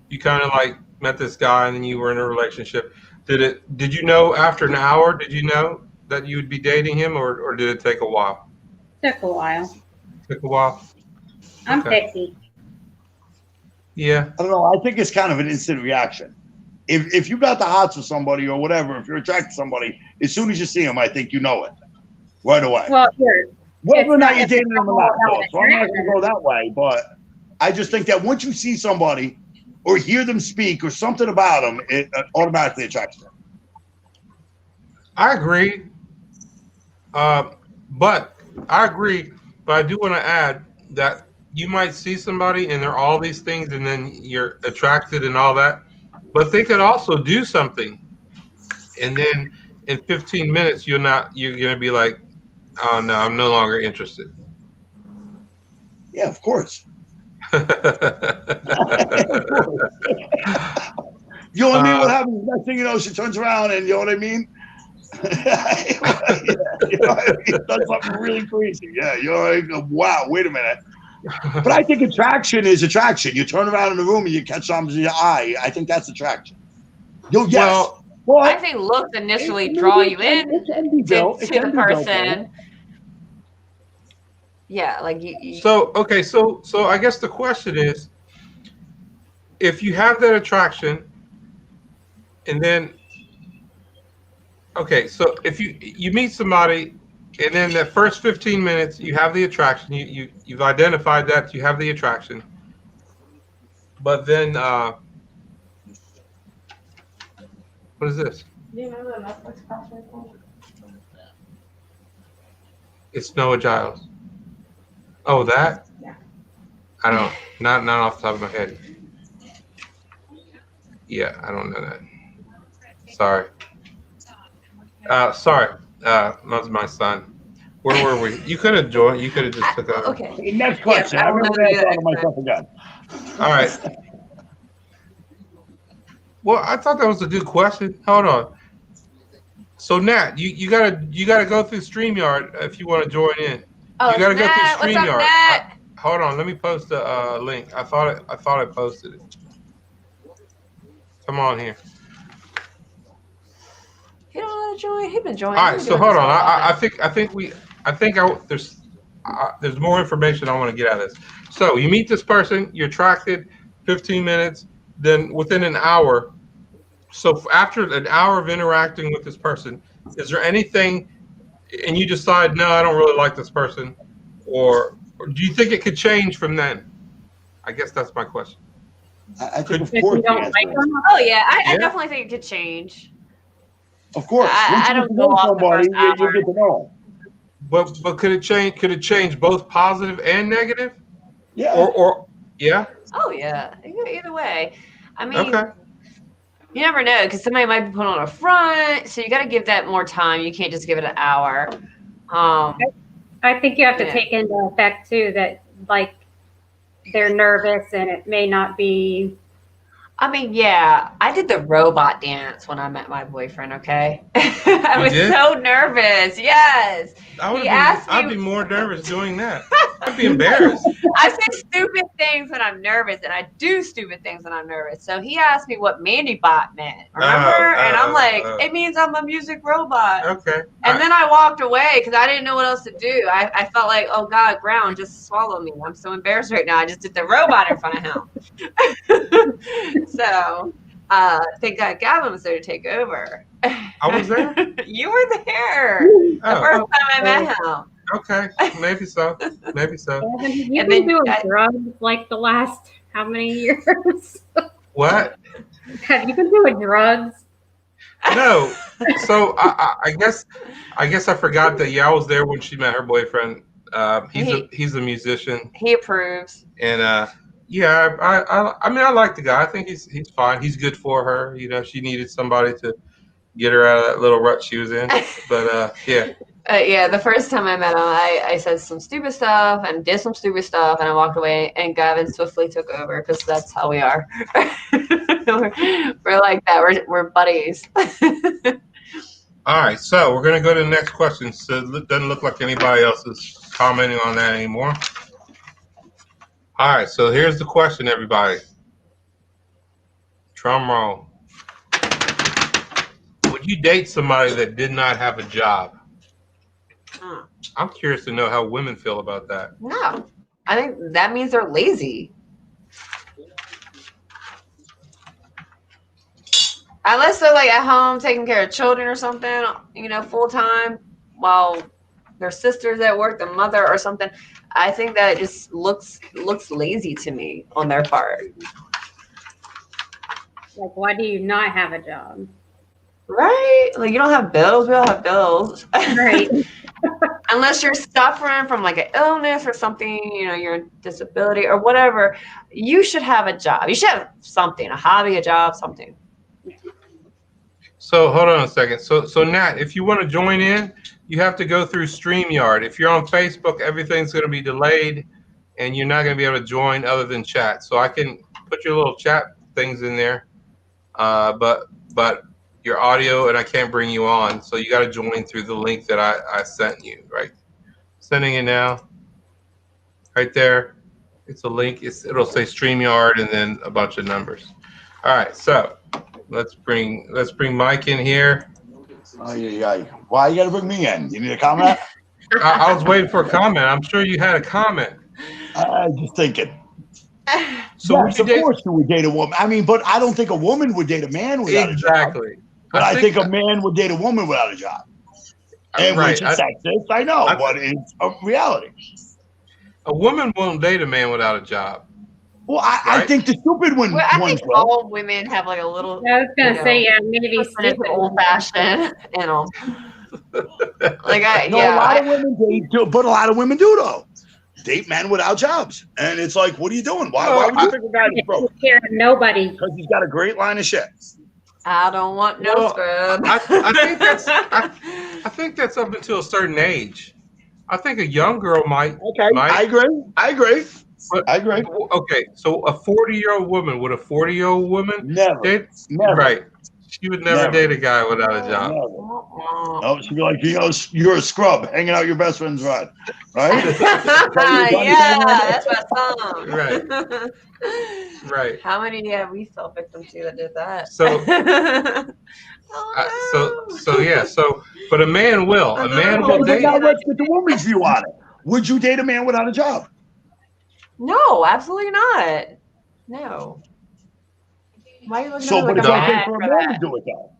A: you kind of like met this guy and then you were in a relationship. Did you know after an hour, did you know that you would be dating him or did it take a while?
D: Took a while.
A: Took a while?
D: I'm
A: Okay.
D: picky.
A: Yeah.
C: I don't know. I think it's kind of an instant reaction. If you got the hots for somebody or whatever, if you're attracted to somebody, as soon as you see them, I think you know it right away.
D: Well, here,
C: Whether or
D: it's
C: not
D: not-
C: you're dating them or not,
D: it's
C: so I'm not going to go that way. But I just think that once you see somebody or hear them speak or something about them, it automatically attracts them.
A: I agree. But I do want to add that you might see somebody and they're all these things and then you're attracted and all that, but they could also do something. And then in 15 minutes, you're going to be like, oh no, I'm no longer interested.
C: Yeah, of course. You know what I mean? What happens? Next thing you know, she turns around and you know what I mean? Yeah, you know what I mean? That's something really crazy. Yeah, you're like, wow, wait a minute. But I think attraction is attraction. You turn around in the room and you catch something in your eye. I think that's attraction. Yes.
A: Well,
B: I think looks initially draw you in
C: It can be
B: to
C: built.
B: the
C: It can be built,
B: person. Yeah, like you
A: so I guess the question is, if you have that attraction, and then, okay, so if you meet somebody And then the first 15 minutes, you have the attraction. You've identified that you have the attraction. But then, what is this?
B: Do you know the Netflix password?
A: It's Noah Giles. Oh, that?
B: Yeah.
A: I don't. Not off the top of my head. Yeah, I don't know that. Sorry. Sorry. That was my son. Where were we? You could have joined. You could have just took over.
B: Okay.
C: Next question.
B: Yeah, I
C: I'm
B: don't
C: going
B: know
C: to
B: the
C: answer myself again.
A: All right. Well, I thought that was a good question. Hold on. So Nat, you gotta go through StreamYard if you want to join in.
B: Oh,
A: You gotta go
B: Nat,
A: through
B: what's up,
A: StreamYard.
B: Nat?
A: Hold on, let me post a link. I thought I posted it. Come on here.
B: He don't want to join. He been joining.
A: All right, so hold on. I think there's more information I want to get out of this. So you meet this person, you're attracted, 15 minutes, then within an hour. So after an hour of interacting with this person, is there anything, and you decide, no, I don't really like this person, or do you think it could change from then? I guess that's my question.
C: I think, of
D: If
C: course,
D: you don't
C: the
D: like
C: answer is-
D: them,
B: Oh yeah, I
A: Yeah.
B: definitely think it could change.
C: of course.
B: I
C: Once you
B: don't
C: get to
B: go
C: know
B: off the
C: somebody,
B: first hour.
C: you get to know them.
A: But could it change? Could it change both positive and negative?
C: Yeah.
A: Or yeah.
B: Oh yeah, either way. I mean,
A: Okay.
B: you never know because somebody might be put on a front, so you got to give that more time. You can't just give it an hour.
D: I think you have to
B: Yeah.
D: take into effect too that like they're nervous and it may not be.
B: I mean, yeah, I did the robot dance when I met my boyfriend. Okay, I
A: You
B: was
A: did?
B: so nervous. Yes, He asked me-
A: I'd be more nervous doing that. I'd be embarrassed.
B: I say stupid things when I'm nervous, and I do stupid things when I'm nervous. So he asked me what Mandy Bot meant, remember? And I'm like, it means I'm a music robot.
A: Okay.
B: And then I walked away because I didn't know what else to do. I felt like, oh God, ground, just swallow me. I'm so embarrassed right now. I just did the robot in front of him. So thank God Gavin was there to take over.
A: I was there?
B: You were there the
A: Oh,
B: first time I met him.
A: okay. Maybe so. Maybe so.
D: Evan, have you
B: And
D: been
B: then
D: doing
B: I-
D: drugs like the last how many years?
A: What?
D: Have you been doing drugs?
A: No. So I guess I forgot that. Yeah, I was there when she met her boyfriend. He's a musician,
B: He approves.
A: and yeah, I mean I like the guy. I think he's fine. He's good for her. You know, she needed somebody to get her out of that little rut she was in. But yeah.
B: Yeah, the first time I met him, I said some stupid stuff and did some stupid stuff, and I walked away. And Gavin swiftly took over because that's how we are. we're like that. We're buddies.
A: All right, so we're gonna go to the next question. So it doesn't look like anybody else is commenting on that anymore. All right, so here's the question, everybody. Drum roll. Would you date somebody that did not have a job? I'm curious to know how women feel about that.
B: No, I think that means they're lazy. Unless they're like at home taking care of children or something, you know, full time, while their sister's at work, the mother or something. I think that just looks lazy to me on their part.
D: Like, why do you not have a job?
B: Right? Like you don't have bills. We all have bills.
D: Right.
B: Unless you're suffering from like an illness or something, you know, you're a disability or whatever, you should have a job. You should have something, a hobby, a job, something.
A: So hold on a second. So Nat, if you want to join in, you have to go through StreamYard. If you're on Facebook, everything's going to be delayed, and you're not going to be able to join other than chat. So I can put your little chat things in there, but your audio, and I can't bring you on. So you got to join through the link that I sent you, right? Sending it now. Right there. It's a link. It'll say StreamYard and then a bunch of numbers. All right, so let's bring Mike in here.
C: Why you got to bring me in? You need a comment?
A: I was waiting for a comment. I'm sure you had a comment.
C: Just thinking.
A: So
C: Yes, of course you would date a woman. I mean, but I don't think a woman would date a man without a job.
A: Exactly.
C: But I think a man would date a woman without a job. And
A: Right.
C: which is sexist, I know, but it's a reality.
A: A woman won't date a man without a job.
C: Well, I
A: Right.
C: think the stupid
B: Well, I
C: ones
B: think
C: will.
B: all women have like a little
D: I was gonna say, yeah, maybe
B: percentage
D: stupid.
B: of old fashioned in them. Like
C: No, a lot of women date, but a lot of women do though. Date men without jobs, and it's like, what are you doing? Why would you pick a guy who's broke?
D: Take care of nobody.
C: Because he's got a great line of shit.
B: I don't want no
A: Well,
B: scrub.
A: I think that's up until a certain age. I think a young girl might.
C: Okay, I agree.
A: But,
C: I agree.
A: Okay, so a 40-year-old woman, would a 40-year-old woman
C: Never.
A: date?
C: Never.
A: Right. She would never date a guy without a job.
C: No, she'd be like, you're a scrub hanging out your best friend's ride, right?
B: Yeah, that's my song.
A: Right. Right.
B: How many we fell victim to that did that?
A: So, but a man will. A man will
C: But
A: date.
C: now let's get the woman's view on it. Would you date a man without a job?
B: No, absolutely not. No. Why are you looking at me
C: But
B: like
C: it's
B: I'm
C: okay
B: mad
C: for a
B: for
C: man
B: that?
C: to do it though.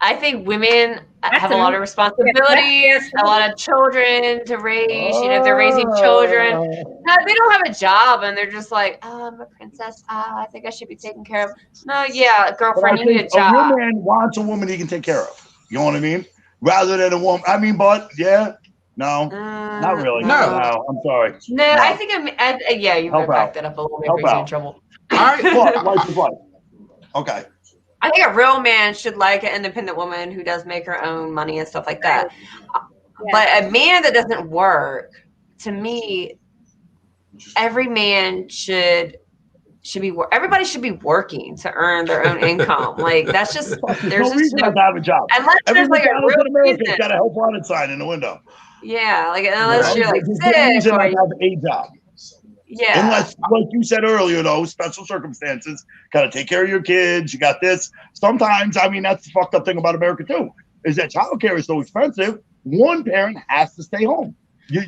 B: I think women have a lot of responsibilities, a lot of children to raise. You know, if they're raising children. No, they don't have a job and they're just like, oh, I'm a princess. I think I should be taken care of. No, yeah, girlfriend, you need a job.
C: A real man wants a woman he can take care of. You know what I mean? Rather than a woman. I mean, but yeah. No, not really. No, I'm sorry.
B: No, I think yeah, you better back that up a little bit. You're in trouble.
A: All right.
C: Life is life. Okay.
B: I think a real man should like an independent woman who does make her own money and stuff like that. Yeah. But a man that doesn't work, to me, every man should be. Everybody should be working to earn their own income. Like that's just there's
C: no reason to have a job.
B: Unless there's like a real
C: America's got a help wanted sign in the window.
B: Yeah, like unless you're like
C: sick or you have a job.
B: Yeah.
C: Unless, like you said earlier, though, special circumstances, got to take care of your kids. You got this. Sometimes, I mean, that's the fucked up thing about America, too, is that childcare is so expensive. One parent has to stay home.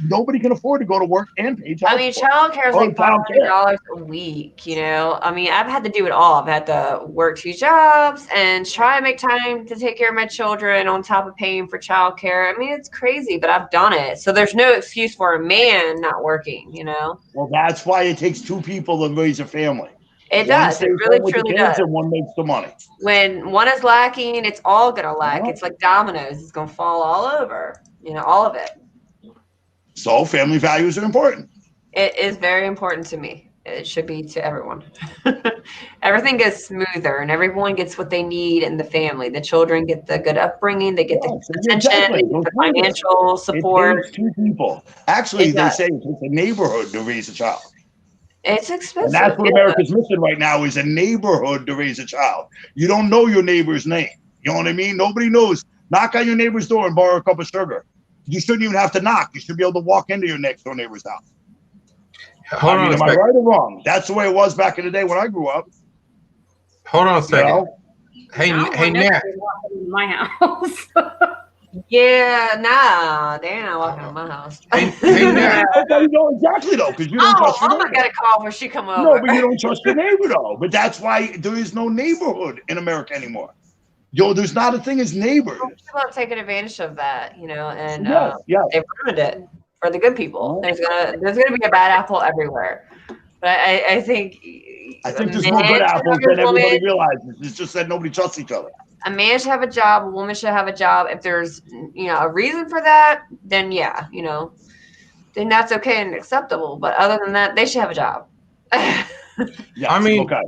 C: Nobody can afford to go to work and pay child.
B: I mean, childcare is like $500 a week, you know? I mean, I've had to do it all. I've had to work 2 jobs and try to make time to take care of my children on top of paying for childcare. I mean, it's crazy, but I've done it. So there's no excuse for a man not working, you know?
C: Well, that's why it takes 2 people to raise a family.
B: It does. It really, truly does.
C: And one makes the money.
B: When one is lacking, it's all going to lack. It's like dominoes. It's going to fall all over, you know, all of it.
C: So family values are important.
B: It is very important to me. It should be to everyone. Everything gets smoother and everyone gets what they need in the family. The children get the good upbringing. They get the attention, they get the financial support.
C: It takes 2 people. Actually, they say it takes a neighborhood to raise a child.
B: It's expensive.
C: And that's what America's missing right now is a neighborhood to raise a child. You don't know your neighbor's name. You know what I mean? Nobody knows. Knock on your neighbor's door and borrow a cup of sugar. You shouldn't even have to knock. You should be able to walk into your next door neighbor's house.
A: Hold on
C: am I right or wrong? That's the way it was back in the day when I grew up.
A: Hold on a second.
C: You know?
A: Hey, Nat.
D: My house.
B: Yeah, nah, they're not walking in my house.
A: Hey, Nat.
C: Okay, you know exactly though, because you don't trust your neighbor.
B: Mama got a call where she come over.
C: No, but you don't trust your neighbor though. But that's why there is no neighborhood in America anymore. There's not a thing as neighbors.
B: People have taken advantage of that, you know, and they've ruined it for the good people. There's gonna be a bad apple everywhere. But I think
C: there's more good apples than everybody realizes. It's just that nobody trusts each other.
B: A man should have a job. A woman should have a job. If there's, you know, a reason for that, then yeah, you know, then that's okay and acceptable. But other than that, they should have a job.
C: Yeah,
A: I mean,
C: okay.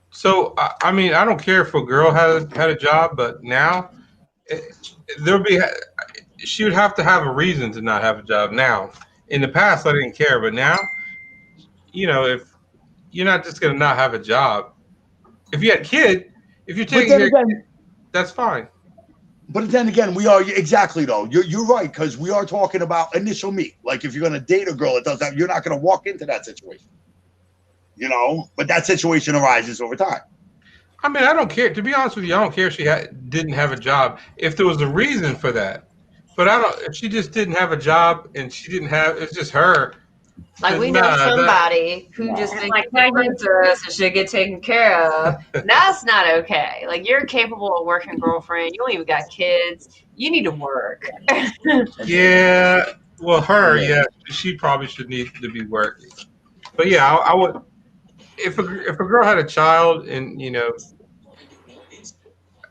A: So I mean, I don't care if a girl had a job, but now she would have to have a reason to not have a job. Now, in the past, I didn't care, but now, you know, if you're not just gonna not have a job, if you had a kid. If you're taking care of your kid, that's fine.
C: But then again, we are exactly though. You're right because we are talking about initial meet. Like if you're going to date a girl, you're not going to walk into that situation. You know, but that situation arises over time.
A: I mean, I don't care. To be honest with you, I don't care if she didn't have a job. If there was a reason for that, but I don't. If she just didn't have a job and she didn't have, it's just her.
B: Like we know
A: Nah,
B: somebody who
C: Nah.
B: just thinks
D: Like,
B: like
D: why you-
B: princess and should get taken care of. That's not okay. Like you're capable of working, girlfriend. You don't even got kids. You need to work.
A: Yeah. Well, yeah, she probably should need to be working. But yeah, I would. If a girl had a child, and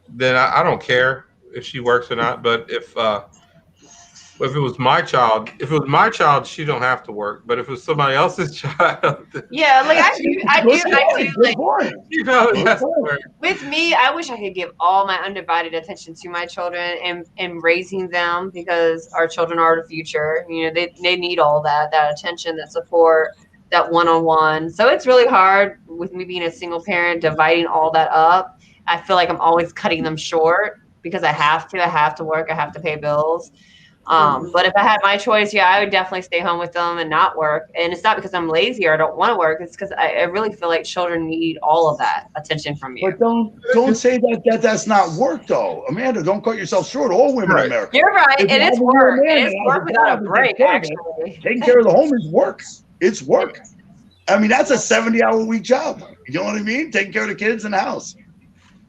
A: then I don't care if she works or not. But if it was my child, she don't have to work. But if it was somebody else's child,
B: Yeah, like I do like
A: you know,
C: Good
A: that's
C: point.
A: work.
B: with me, I wish I could give all my undivided attention to my children and raising them because our children are the future. They need all that attention, that support, that one-on-one. So it's really hard with me being a single parent, dividing all that up. I feel like I'm always cutting them short because I have to work, I have to pay bills. But if I had my choice, yeah, I would definitely stay home with them and not work. And it's not because I'm lazy or I don't want to work. It's because I really feel like children need all of that attention from you.
C: But don't say that's not work though, Amanda. Don't cut yourself short. All women in America.
B: You're right.
C: If
B: It
C: you
B: is
C: have a
B: work.
C: man
B: It is
C: that has
B: work
C: a
B: without a
C: job and
B: break,
C: takes care of it,
B: actually.
C: taking care of the home is work. It's work. I mean, that's a 70-hour-a-week job. You know what I mean? Taking care of the kids in the house.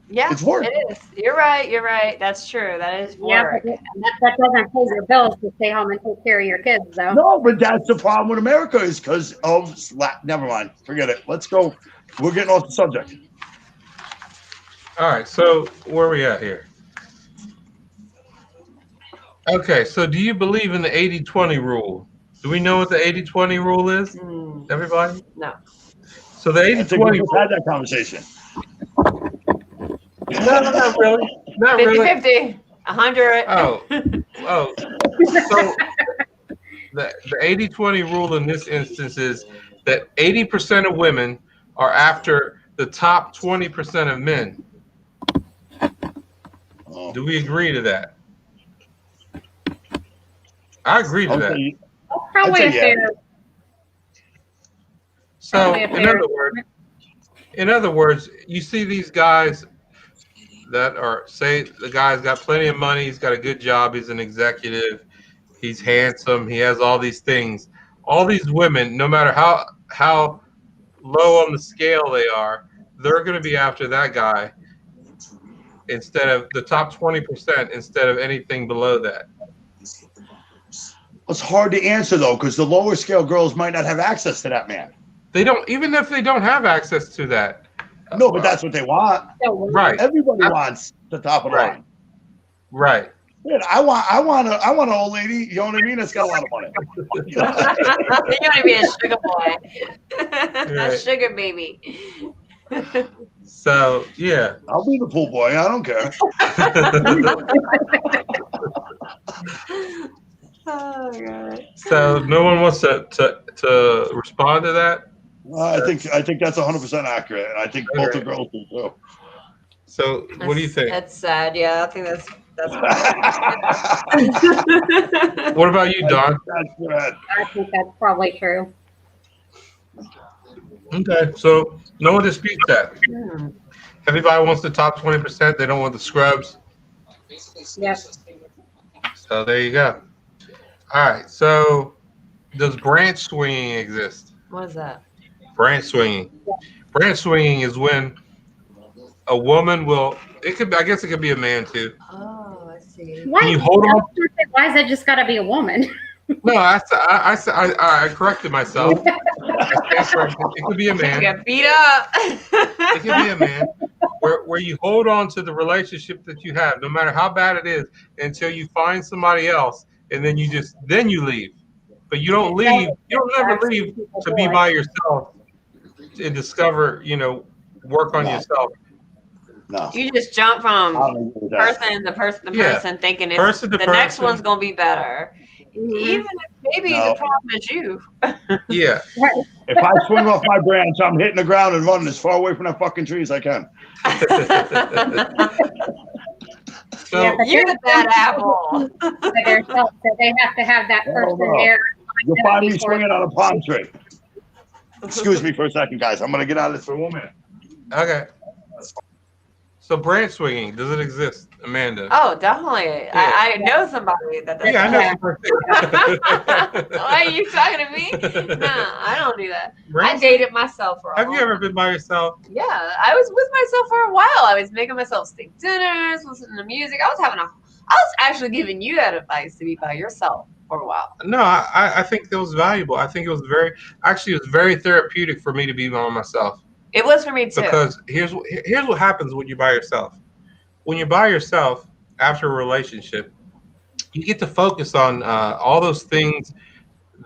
B: Yeah,
C: It's work.
B: it is. You're right. That's true. That is
D: Yeah,
B: work.
D: but that doesn't pay your bills to stay home and take care of your kids, though.
C: No, but that's the problem with America is because of never mind. Forget it. Let's go. We're getting off the subject.
A: All right, so where are we at here? Okay, so do you believe in the 80-20 rule? Do we know what the 80-20 rule is, everybody?
B: No.
A: So the
C: I think we
A: 80-20
C: just
A: rule.
C: had that conversation.
A: No, not really. Not
B: 50
A: really.
B: 50, 100.
A: Oh. So the 80-20 rule in this instance is that 80% of women are after the top 20% of men.
C: Oh.
A: Do we agree to that? I agree to that.
C: Okay.
D: That's probably
C: I'd
D: a
C: say
D: fair.
A: So
D: Probably a fair-
A: in other words, you see these guys that say the guy's got plenty of money, he's got a good job, he's an executive, he's handsome, he has all these things. All these women, no matter how low on the scale they are, they're going to be after that guy instead of the top 20%, instead of anything below that.
C: It's hard to answer though, because the lower scale girls might not have access to that man.
A: They don't, even if they don't have access to that.
C: No, but that's what they want.
A: Right.
C: Everybody wants the top of the line.
A: Right.
C: Yeah, I want an old lady. You know what I mean? That's got a lot of money.
B: You want to be a sugar boy, a sugar baby.
A: So yeah,
C: I'll be the pool boy. I don't care.
B: Oh god.
A: So no one wants to respond to that.
C: I think that's 100% accurate. I think both the girls do too.
A: So what do you think?
B: That's sad. Yeah, I think that's.
A: What about you, Don?
D: I think that's probably true.
A: Okay, so no one disputes that. Everybody wants the top 20%. They don't want the scrubs.
D: Yes.
A: So there you go. All right. So does branch swinging exist?
B: What is that?
A: Branch swinging. Branch swinging is when a woman will. It could. I guess it could be a man too.
B: Oh, I see.
D: Why?
A: Can you hold on?
D: Why is it just got to be a woman?
A: No, I corrected myself. It could be a man.
B: Get beat up.
A: It could be a man where you hold on to the relationship that you have, no matter how bad it is, until you find somebody else, and then you leave. But you don't leave. You don't ever leave to be by yourself and discover, work on yourself.
C: No.
B: You just jump from person to person, thinking the next one's gonna be better, even if maybe the problem is you.
A: Yeah.
C: If I swing off my branch, I'm hitting the ground and running as far away from that fucking tree as I can.
A: So
B: you're the bad apple.
D: So they have to have that person there.
C: You'll find me swinging on a palm tree. Excuse me for a second, guys. I'm gonna get out of this for 1 minute.
A: Okay. So branch swinging, does it exist, Amanda?
B: Oh, definitely.
A: Yeah.
B: I know somebody that does
A: Yeah, I
B: that.
A: know some
B: Why are you talking to me? Nah, I don't do that. I
A: Branch-
B: dated myself for a
A: Have
B: long
A: you ever
B: time.
A: been by yourself?
B: Yeah, I was with myself for a while. I was making myself steak dinners, listening to music. I was actually giving you that advice to be by yourself for a while.
A: No, I think it was valuable. I think it was very therapeutic for me to be by myself.
B: It was for me too.
A: Because here's what happens when you're by yourself. When you're by yourself after a relationship, you get to focus on all those things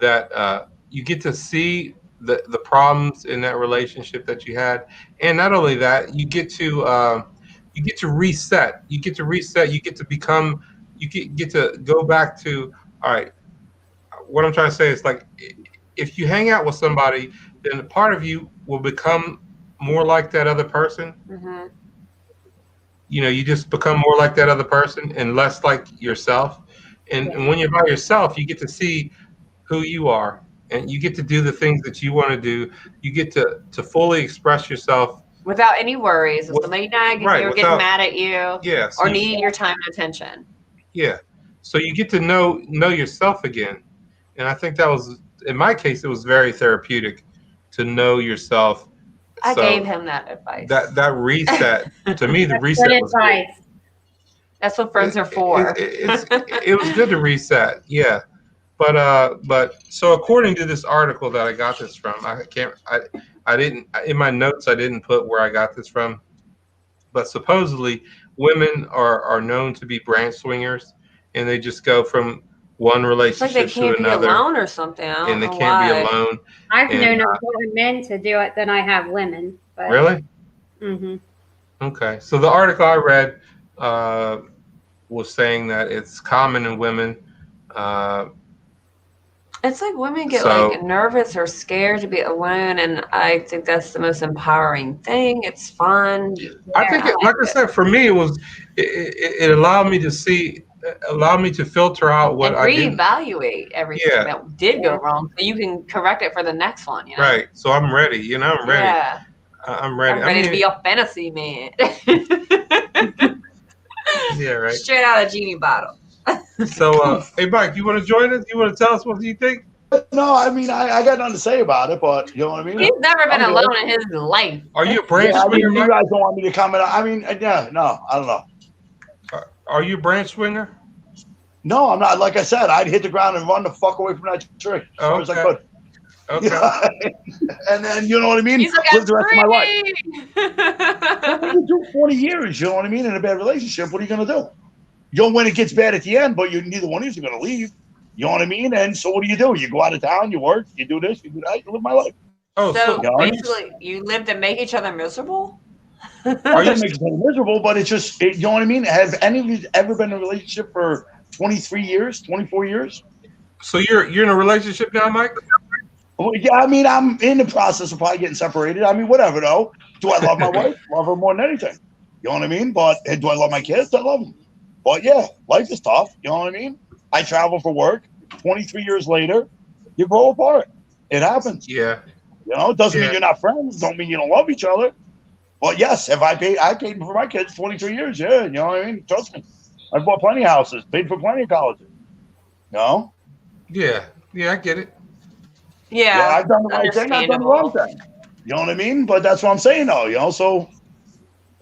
A: that you get to see the problems in that relationship that you had, and not only that, you get to reset. You get to reset. You get to become. Get to go back to. All right. What I'm trying to say is like, if you hang out with somebody, then a part of you will become more like that other person.
B: Hmm.
A: You know, you just become more like that other person and less like yourself. And when you're by yourself, you get to see who you are, and you get to do the things that you want to do. You get to fully express yourself
B: Without any worries of
A: With-
B: somebody nagging
A: right,
B: you or
A: without-
B: getting mad at you
A: yeah. So
B: or needing your time and attention.
A: yeah. So you get to know yourself again. And I think that was, in my case, it was very therapeutic to know yourself.
B: I
A: So
B: gave him that advice.
A: that reset, to me, the
D: That's
A: reset
D: good
A: was good.
D: advice.
B: That's what friends are for.
A: It was good to reset, yeah. But so according to this article that I got this from, I didn't, in my notes I didn't put where I got this from, but supposedly women are known to be branch swingers, and they just go from one
B: It's like they
A: relationship to
B: can't be
A: another,
B: alone or something. I don't
A: and they
B: know
A: can't be
B: why.
A: alone.
D: I've
A: And,
D: known of more men to do it than I have women. But
A: Really?
D: hmm
A: Okay. So the article I read was saying that it's common in women.
B: It's like women get
A: So-
B: like nervous or scared to be alone, and I think that's the most empowering thing. It's fun.
A: I think, like I said, for me, it allowed me to see, allowed me to filter out what
B: and
A: I didn't.
B: reevaluate everything
A: Yeah.
B: that did go wrong, so you can correct it for the next one. You know?
A: Right. So I'm ready. You know, I'm ready.
B: Yeah,
A: I'm ready.
B: I'm ready
A: I
B: to be
A: mean,
B: your fantasy man.
A: yeah, right.
B: Straight out of genie bottle.
A: So, hey, Mike, you want to join us? You want to tell us what you think?
C: No, I mean, I got nothing to say about it, but you know what I mean?
B: He's never been
C: I'm
B: alone
C: good.
B: in his life.
A: Are you a branch
C: Yeah, I mean,
A: swinger,
C: you
A: Mike?
C: guys don't want me to comment. I mean, yeah, no, I don't know.
A: Are you a branch swinger?
C: No, I'm not. Like I said, I'd hit the ground and run the fuck away from that tree as far as I could.
A: Okay.
C: You know? And then, you know what I mean?
B: He's like,
C: Live
B: I'm
C: the rest of my life.
B: free.
C: When you do 40 years, you know what I mean, in a bad relationship, what are you going to do? You know, when it gets bad at the end, but neither one of you is going to leave. You know what I mean? And so what do? You go out of town, you work, you do this, you do that, you live my life.
A: Oh,
B: So
C: Yeah.
B: basically, you live to make each other miserable?
C: Are you making me miserable? But it's just, you know what I mean? Have any of you ever been in a relationship for 23 years, 24 years?
A: so you're in a relationship now, Mike?
C: Well, yeah, I mean, I'm in the process of probably getting separated. I mean, whatever, though. Do I love my wife? Love her more than anything. You know what I mean? But do I love my kids? I love them. But yeah, life is tough. You know what I mean? I travel for work. 23 years later, you grow apart. It happens.
A: Yeah.
C: You know, it doesn't
A: Yeah.
C: mean you're not friends. Don't mean you don't love each other. But yes, I paid for my kids 23 years. Yeah, you know what I mean? Trust me. I bought plenty of houses, paid for plenty of colleges. You know?
A: Yeah. Yeah, I get it.
B: Yeah,
C: I've done the right thing. I've done the wrong thing. You know what I mean? But that's what I'm saying, though. You know, so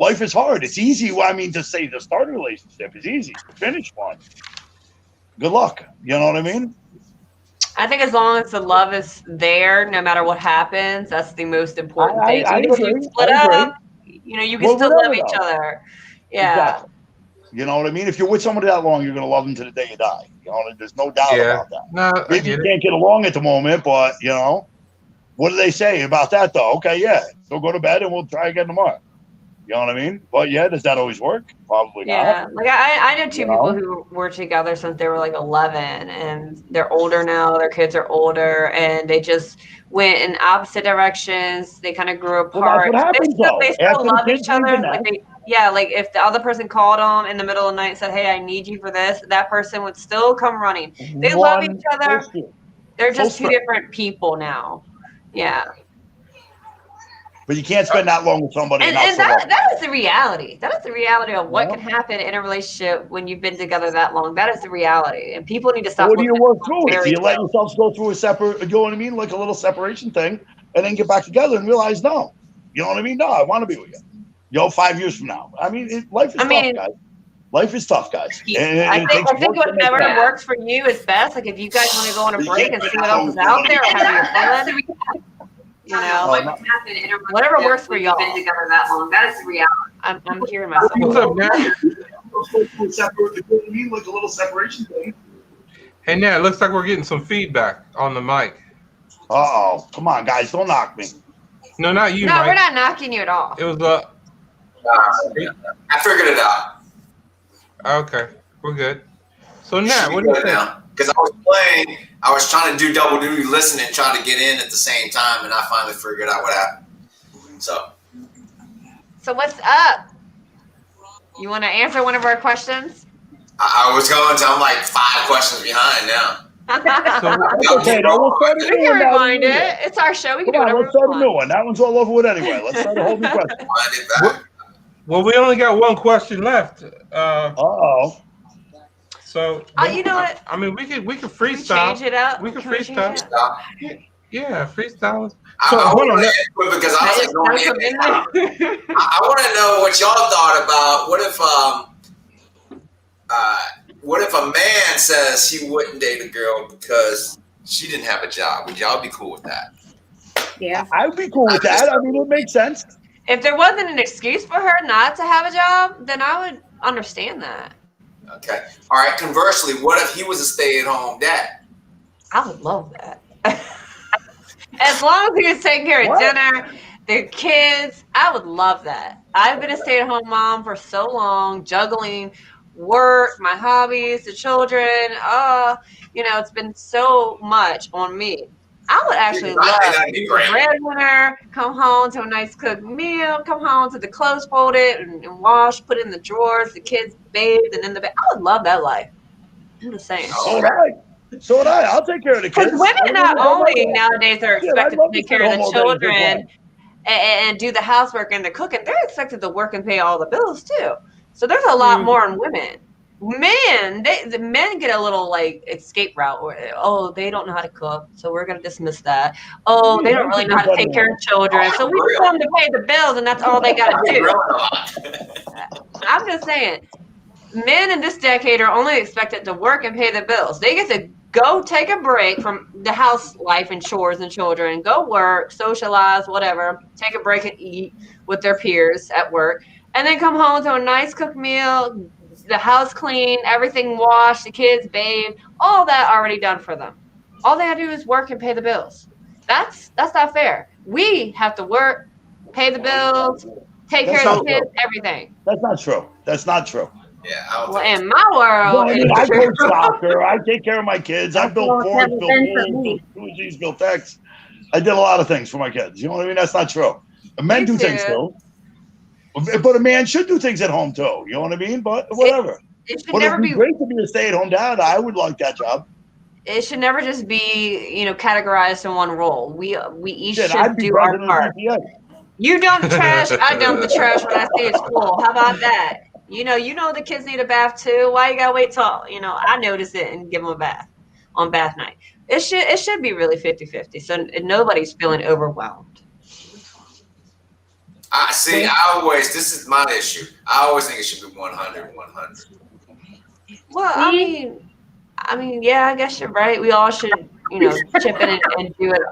C: life is hard. It's easy. Well, I mean, to say to start a relationship is easy. Finish one. Good luck. You know what I mean?
B: I think as long as the love is there, no matter what happens, that's the most important thing.
C: I
B: Even if you
C: agree.
B: split
C: I agree.
B: up, you know, you can
C: Well,
B: still
C: whatever,
B: love each
C: though.
B: other. Yeah.
C: Exactly. You know what I mean? If you're with somebody that long, you're going to love them to the day you die. You know, there's no doubt
A: Yeah.
C: about that.
A: No, I
C: Maybe you
A: get it.
C: can't get along at the moment, but, you know, what do they say about that, though? Okay, yeah, so go to bed and we'll try again tomorrow. You know what I mean? But, yeah, does that always work? Probably not.
B: Yeah, like I know two
C: You
B: people
C: know?
B: who were together since they were like 11, and they're older now. Their kids are older, and they just went in opposite directions. They kind of grew
C: Well, that's
B: apart.
C: what happens, though.
B: They still
C: After the
B: love
C: kids
B: each
C: leave the
B: other.
C: nest.
B: Like if the other person called them in the middle of the night and said, "Hey, I need you for this," that person would still come running. They love each other. They're just two different people now. Yeah.
C: But you can't spend that long with somebody
B: And,
C: not
B: and
C: so long.
B: that is the reality. That is the reality of what can happen in a relationship when you've been together that long. That is the reality. And people need to stop
C: What do you
B: looking
C: work
B: at
C: through it?
B: fairy
C: Do you let
B: tales.
C: yourselves go through a separate, you know what I mean? Like a little separation thing, and then get back together and realize, no. You know what I mean? No, I want to be with you. 5 years from now. I mean, life is tough, guys. Life is tough, guys.
B: I think whatever works for you is best. Like if you guys want to go on a break and see what else is out there or have your fun, whatever works for y'all. Been together that long. That is the reality. I'm hearing myself.
A: What's up, Nat?
C: Like a little separation thing.
A: Hey, Nat, it looks like we're getting some feedback on the mic.
C: Uh-oh. Come on, guys. Don't knock me.
A: No, not you,
B: No,
A: Mike.
B: we're not knocking you at all.
A: It was
F: I figured it out.
A: Okay, we're good. So Nat, what do you think?
F: Because I was playing, I was trying to do double duty listening, trying to get in at the same time, and I finally figured out what happened. So
B: what's up? You want to answer one of our questions?
F: I was going to, I'm like 5 questions behind now.
C: Okay,
B: we can rewind it. It's our show. We can do whatever
C: let's start a new one. That one's all over with anyway. Let's start a whole new question.
A: Well, we only got one question left. So
B: you know what?
A: I mean, we could freestyle.
B: Change it up.
A: We can freestyle. Yeah, freestyle.
F: So hold on, because I was like going in. I want to know what y'all thought about what if a man says he wouldn't date a girl because she didn't have a job? Would y'all be cool with that?
D: Yeah,
C: I'd be cool with that. I mean, it makes sense.
B: If there wasn't an excuse for her not to have a job, then I would understand that.
F: Okay. All right. Conversely, what if he was a stay-at-home dad?
B: I would love that. As long as he was taking care of dinner, the kids, I would love that. I've been a stay-at-home mom for so long, juggling work, my hobbies, the children. It's been so much on me. I would actually love to be a breadwinner, come home to a nice cooked meal, come home to the clothes folded and washed, put in the drawers, the kids bathed and in the bed. I would love that life. I'm just saying.
C: So would I. I'll take care of the kids.
B: Because women not only nowadays are expected to take care of the children and do the housework and the cooking, they're expected to work and pay all the bills too. So there's a lot more on women. The men get a little like escape route where they don't know how to cook, so we're gonna dismiss that. They don't really know how to take care of children, so we just want them to pay the bills and that's all they gotta do. I'm just saying, men in this decade are only expected to work and pay the bills. They get to go take a break from the house life and chores and children, go work, socialize, whatever, take a break and eat with their peers at work, and then come home to a nice cooked meal, the house clean, everything washed, the kids bathed, all that already done for them. All they have to do is work and pay the bills. That's not fair. We have to work, pay the bills, take care of the kids, everything.
C: That's not true. That's not true.
F: Yeah.
B: Well, in my world,
C: I coach soccer. I take care of my kids. I built forts, built pools, built decks. I did a lot of things for my kids. You know what I mean? That's not true. Men do things too. But a man should do things at home too. You know what I mean? But whatever.
B: It should never be
C: great to be a stay-at-home dad. I would like that job.
B: It should never just be, categorized in one role. We each should do our part. You dump the trash, I dump the trash when I see it's full. How about that? You know the kids need a bath too. Why you gotta wait till I notice it and give them a bath on bath night? It should be really 50-50, so nobody's feeling overwhelmed.
F: This is my issue. I always think it should be 100.
B: Well, I mean, yeah, I guess you're right. We all should, chip in and do it.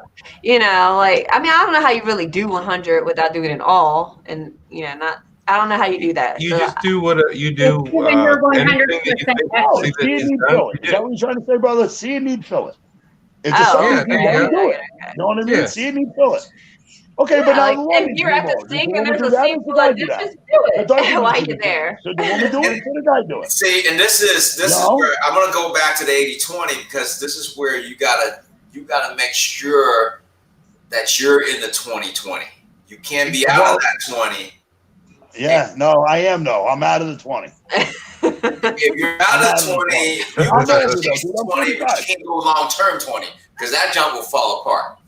B: I don't know how you really do 100 without doing it all, and I don't know how you do that.
A: You just do what you do.
D: When you're 100%.
C: See a need, fill it. Is that what you're trying to say, brother? See a need, fill it. If it's something you want to do it. You know what I mean?
A: Yeah.
C: See a need, fill it. Okay, but now
B: if you're at the sink and there's a sink full of dishes, do it while you're there.
C: Should the woman do it? Should the guy do it?
F: See, and this is where I'm gonna go back to the 80-20 because this is where you gotta make sure that you're in the 20-20. You can't be out of that 20.
C: Yeah, no, I am though. I'm out of the 20.
F: If you're out of the 20, you can go 20, but you can't go long-term 20 because that jump will fall apart.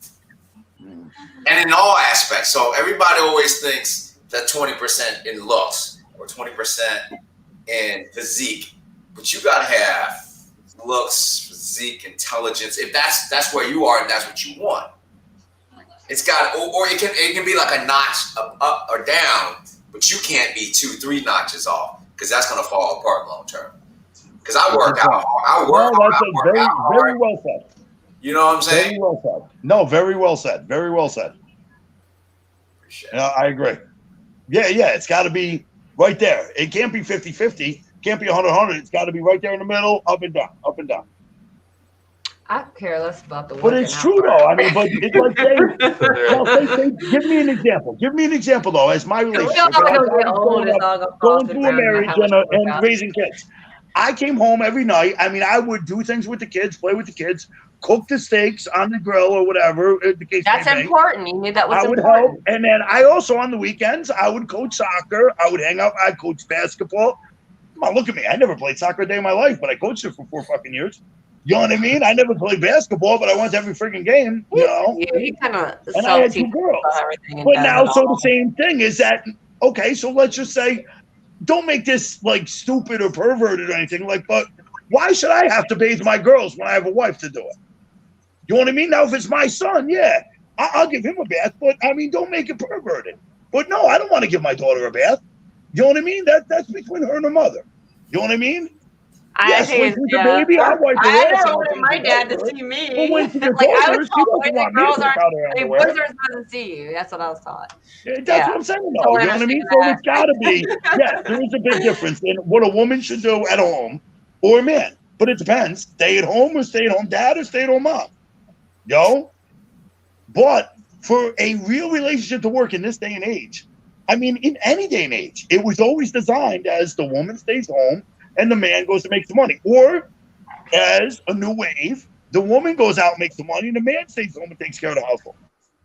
F: and in all aspects. So everybody always thinks that 20% in looks or 20% in physique, but you gotta have looks, physique, intelligence. If that's where you are and that's what you want, it's got, or it can be like a notch up or down, but you can't be 2-3 notches off because that's gonna fall apart long term. Because I work out hard. I work hard.
C: Very well said.
F: You know what I'm saying?
C: Very well said. No, very well said. Very well said. I agree. Yeah, it's got to be right there. It can't be 50-50. Can't be 100-100. It's got to be right there in the middle, up and down, up and down.
B: I care less about the.
C: But it's true though. I mean, but it's like give me an example. Give me an example though. As my relationship, going through a marriage and raising kids. I came home every night. I mean, I would do things with the kids, play with the kids, cook the steaks on the grill or whatever. The case
B: That's important. You knew that was important.
C: I would help. And then I also, on the weekends, I would coach soccer. I would hang out. I coach basketball. Come on, look at me. I never played soccer a day in my life, but I coached it for 4 fucking years. You know what I mean? I never played basketball, but I went to every freaking game, you know?
B: You kind of
C: and I had 2 girls. But now, so the same thing is that, okay, so let's just say, don't make this like stupid or perverted or anything. Like, but why should I have to bathe my girls when I have a wife to do it? You know what I mean? Now, if it's my son, yeah, I'll give him a bath. But I mean, don't make it perverted. But no, I don't want to give my daughter a bath. You know what I mean? That's between her and her mother. You know what I mean?
B: Yes, when she's a baby, I don't want my dad to see me. Like I was told, girls aren't, boys are supposed to see you. That's what I was taught.
C: That's what I'm saying. Though. You know what I mean? So it's got to be. Yeah, there is a big difference in what a woman should do at home or a man. But it depends. Stay at home or stay at home dad or stay at home mom. Yo, but for a real relationship to work in this day and age, I mean, in any day and age, it was always designed as the woman stays home and the man goes to make the money. Or as a new wave, the woman goes out and makes the money and the man stays home and takes care of the household.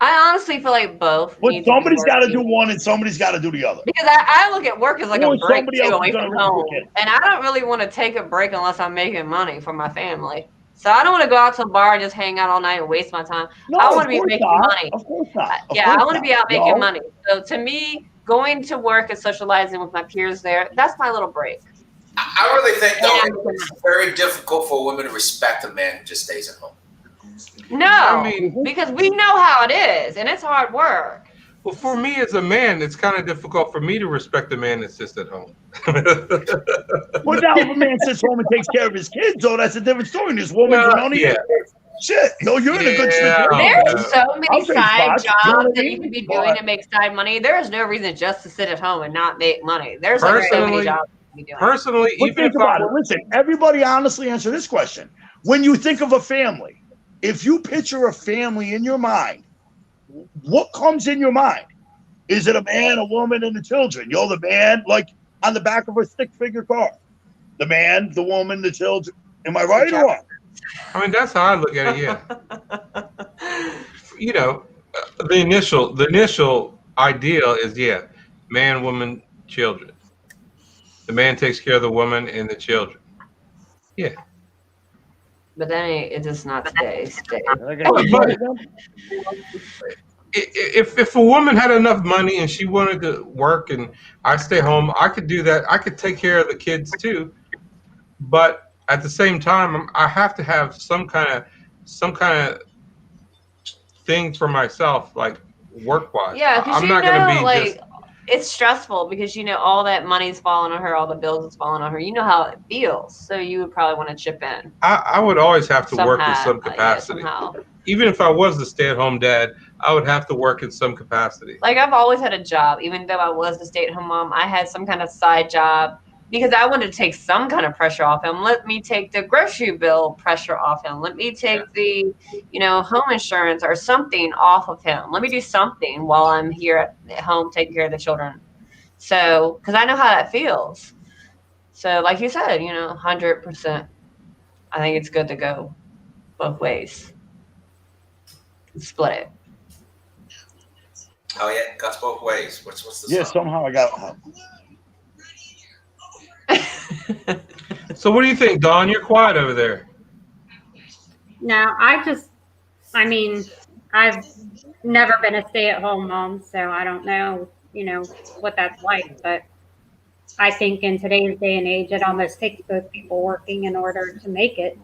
B: I honestly feel like both.
C: But somebody's got to do one and somebody's got to do the other.
B: Because I look at work as like a break too, away from home. And I don't really want to take a break unless I'm making money for my family. So I don't want to go out to a bar and just hang out all night and waste my time.
C: No,
B: I want to be making money.
C: Of course not.
B: I want to be out making money. So to me, going to work and socializing with my peers there, that's my little break.
F: I really think though it's very difficult for a woman to respect a man who just stays at home.
B: No, because we know how it is, and it's hard work.
A: Well, for me as a man, it's kind of difficult for me to respect a man that sits at home.
C: Well, now if a man sits home and takes care of his kids, though, that's a different story. This woman's money. Yeah. Shit, you're in a good situation.
B: There's so many side jobs that you can be doing to make side money. There is no reason just to sit at home and not make money. There's like so many jobs.
A: Personally,
C: even think about it. Listen, everybody honestly answer this question. When you think of a family, if you picture a family in your mind, what comes in your mind? Is it a man, a woman, and the children? You're the man, like on the back of a stick-figure car. The man, the woman, the children. Am I right or wrong?
A: I mean, that's how I look at it, yeah. You know, the initial ideal is, man, woman, children. The man takes care of the woman and the children. Yeah.
B: But then it's just not today.
A: If a woman had enough money and she wanted to work and I stay home, I could do that. I could take care of the kids too. But at the same time, I have to have some kind of thing for myself, like work-wise.
B: Yeah, I'm not going to be like. It's stressful because all that money's falling on her, all the bills is falling on her. You know how it feels, so you would probably want to chip in.
A: I would always have to work in some capacity. Even if I was the stay-at-home dad, I would have to work in some capacity.
B: Like I've always had a job, even though I was the stay-at-home mom. I had some kind of side job because I wanted to take some kind of pressure off him. Let me take the grocery bill pressure off him. Let me take the, home insurance or something off of him. Let me do something while I'm here at home taking care of the children. So, because I know how that feels. So, like you said, 100%. I think it's good to go both ways. Split it.
F: Oh yeah, goes both ways. What's the song?
C: Yeah, somehow I got.
A: So what do you think, Dawn? You're quiet over there.
D: No, I've never been a stay-at-home mom, so I don't know, what that's like. But I think in today's day and age, it almost takes both people working in order to make it,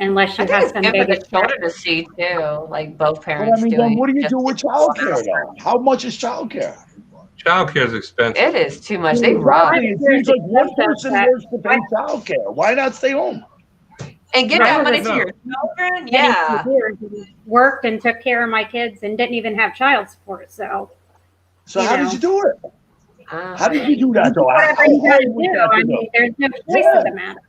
D: unless
B: I
D: you
B: think
D: have
B: it's
D: some
B: good for
D: big.
B: the children to see too, like both
C: But
B: parents
C: then
B: doing.
C: what do you
B: just
C: do with childcare though? How much is childcare?
A: Childcare is expensive.
B: It is too much. They
C: Exactly.
B: run
C: It seems like one person works to pay childcare. Why not stay home?
B: and get
D: No,
B: that money to
A: no.
B: your children.
D: Many
B: Yeah.
D: years and worked and took care of my kids and didn't even have child support. So
C: So how did you do it? How did you do that though?
D: whatever you got to do, I mean, there's no choice of the matter.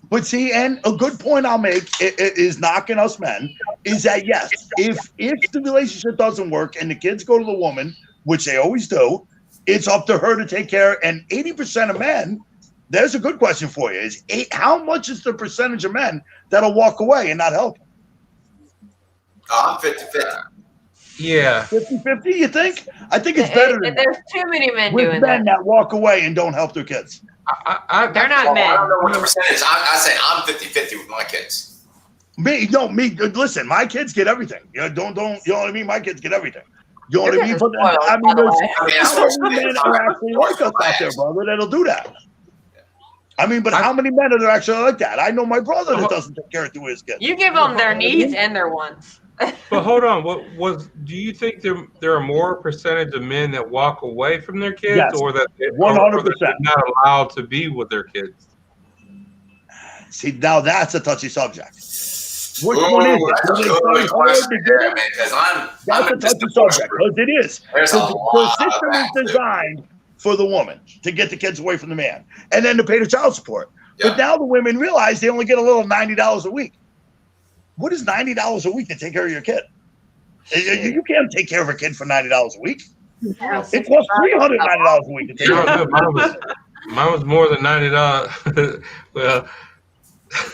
C: But see, and a good point I'll make is knocking us men is that yes, if the relationship doesn't work and the kids go to the woman, which they always do, it's up to her to take care. And 80% of men, there's a good question for you: how much is the percentage of men that'll walk away and not help?
F: I'm 50-50.
A: Yeah.
C: 50-50, you think? I think it's better than
B: There's too many men
C: with
B: doing
C: men
B: that.
C: that walk away and don't help their kids.
B: They're not
F: I
B: men.
F: don't know what the percentage is. I say I'm 50-50 with my kids.
C: Me. Listen, my kids get everything. Don't. You know what I mean? My kids get everything. You know what I mean? But I mean, there's how many men are actually like us out there, brother, that'll do that? I mean, but how many men are there actually like that? I know my brother that doesn't take care of his kids.
B: You give them their needs and their wants.
A: But hold on, do you think there are more percentage of men that walk away from their kids,
C: Yes,
A: or that
C: 100%
A: they're not allowed to be with their kids?
C: See, now that's a touchy subject. Which
F: Ooh,
C: one is it?
F: that's
C: Do
F: a
C: they
F: good
C: fight hard
F: question
C: to get
F: there,
C: it?
F: man, because I'm
C: That's
F: a
C: a touchy
F: divorce
C: subject
F: group.
C: because it is.
F: There's a
C: The
F: lot of
C: system
F: that,
C: is
F: too.
C: designed for the woman to get the kids away from the man, and then to pay the child support.
F: Yeah.
C: But now the women realize they only get a little $90 a week. What is $90 a week to take care of your kid? You can't take care of a kid for $90 a week.
D: Yeah.
C: It costs $390 a week to take care of a kid.
A: Mine was more than $90. Well,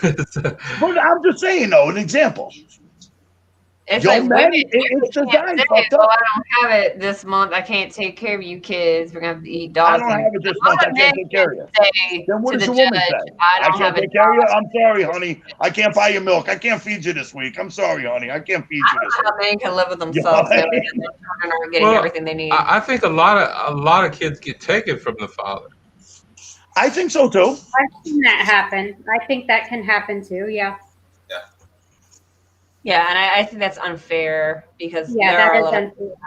C: But I'm just saying, though, an example.
B: It's
C: Young
B: like
C: men,
B: women.
C: it's
B: Can't
C: designed
B: say,
C: fucked
B: "Oh,
C: up.
B: I don't have it this month. I can't take care of you kids. We're gonna have to eat
C: I
B: dogs."
C: don't have it this month. I can't take care of you.
B: Say
C: Then what
B: to
C: does
B: the
C: the woman
B: judge,
C: say?
B: "I
C: I
B: don't
C: can't
B: have
C: take
B: a
C: care of you.
B: job."
C: I'm sorry, honey. I can't buy you milk. I can't feed you this week. I'm sorry, honey. I can't feed you
B: I
C: this
B: don't know
C: week.
B: how men can live with themselves knowing that their children aren't getting everything they need.
A: I think a lot of kids get taken from the father.
C: I think so too.
D: I've seen that happen. I think that can happen too. Yeah.
B: Yeah, and I think that's unfair because
D: Yeah,
B: there
D: that
B: are a
D: is
B: little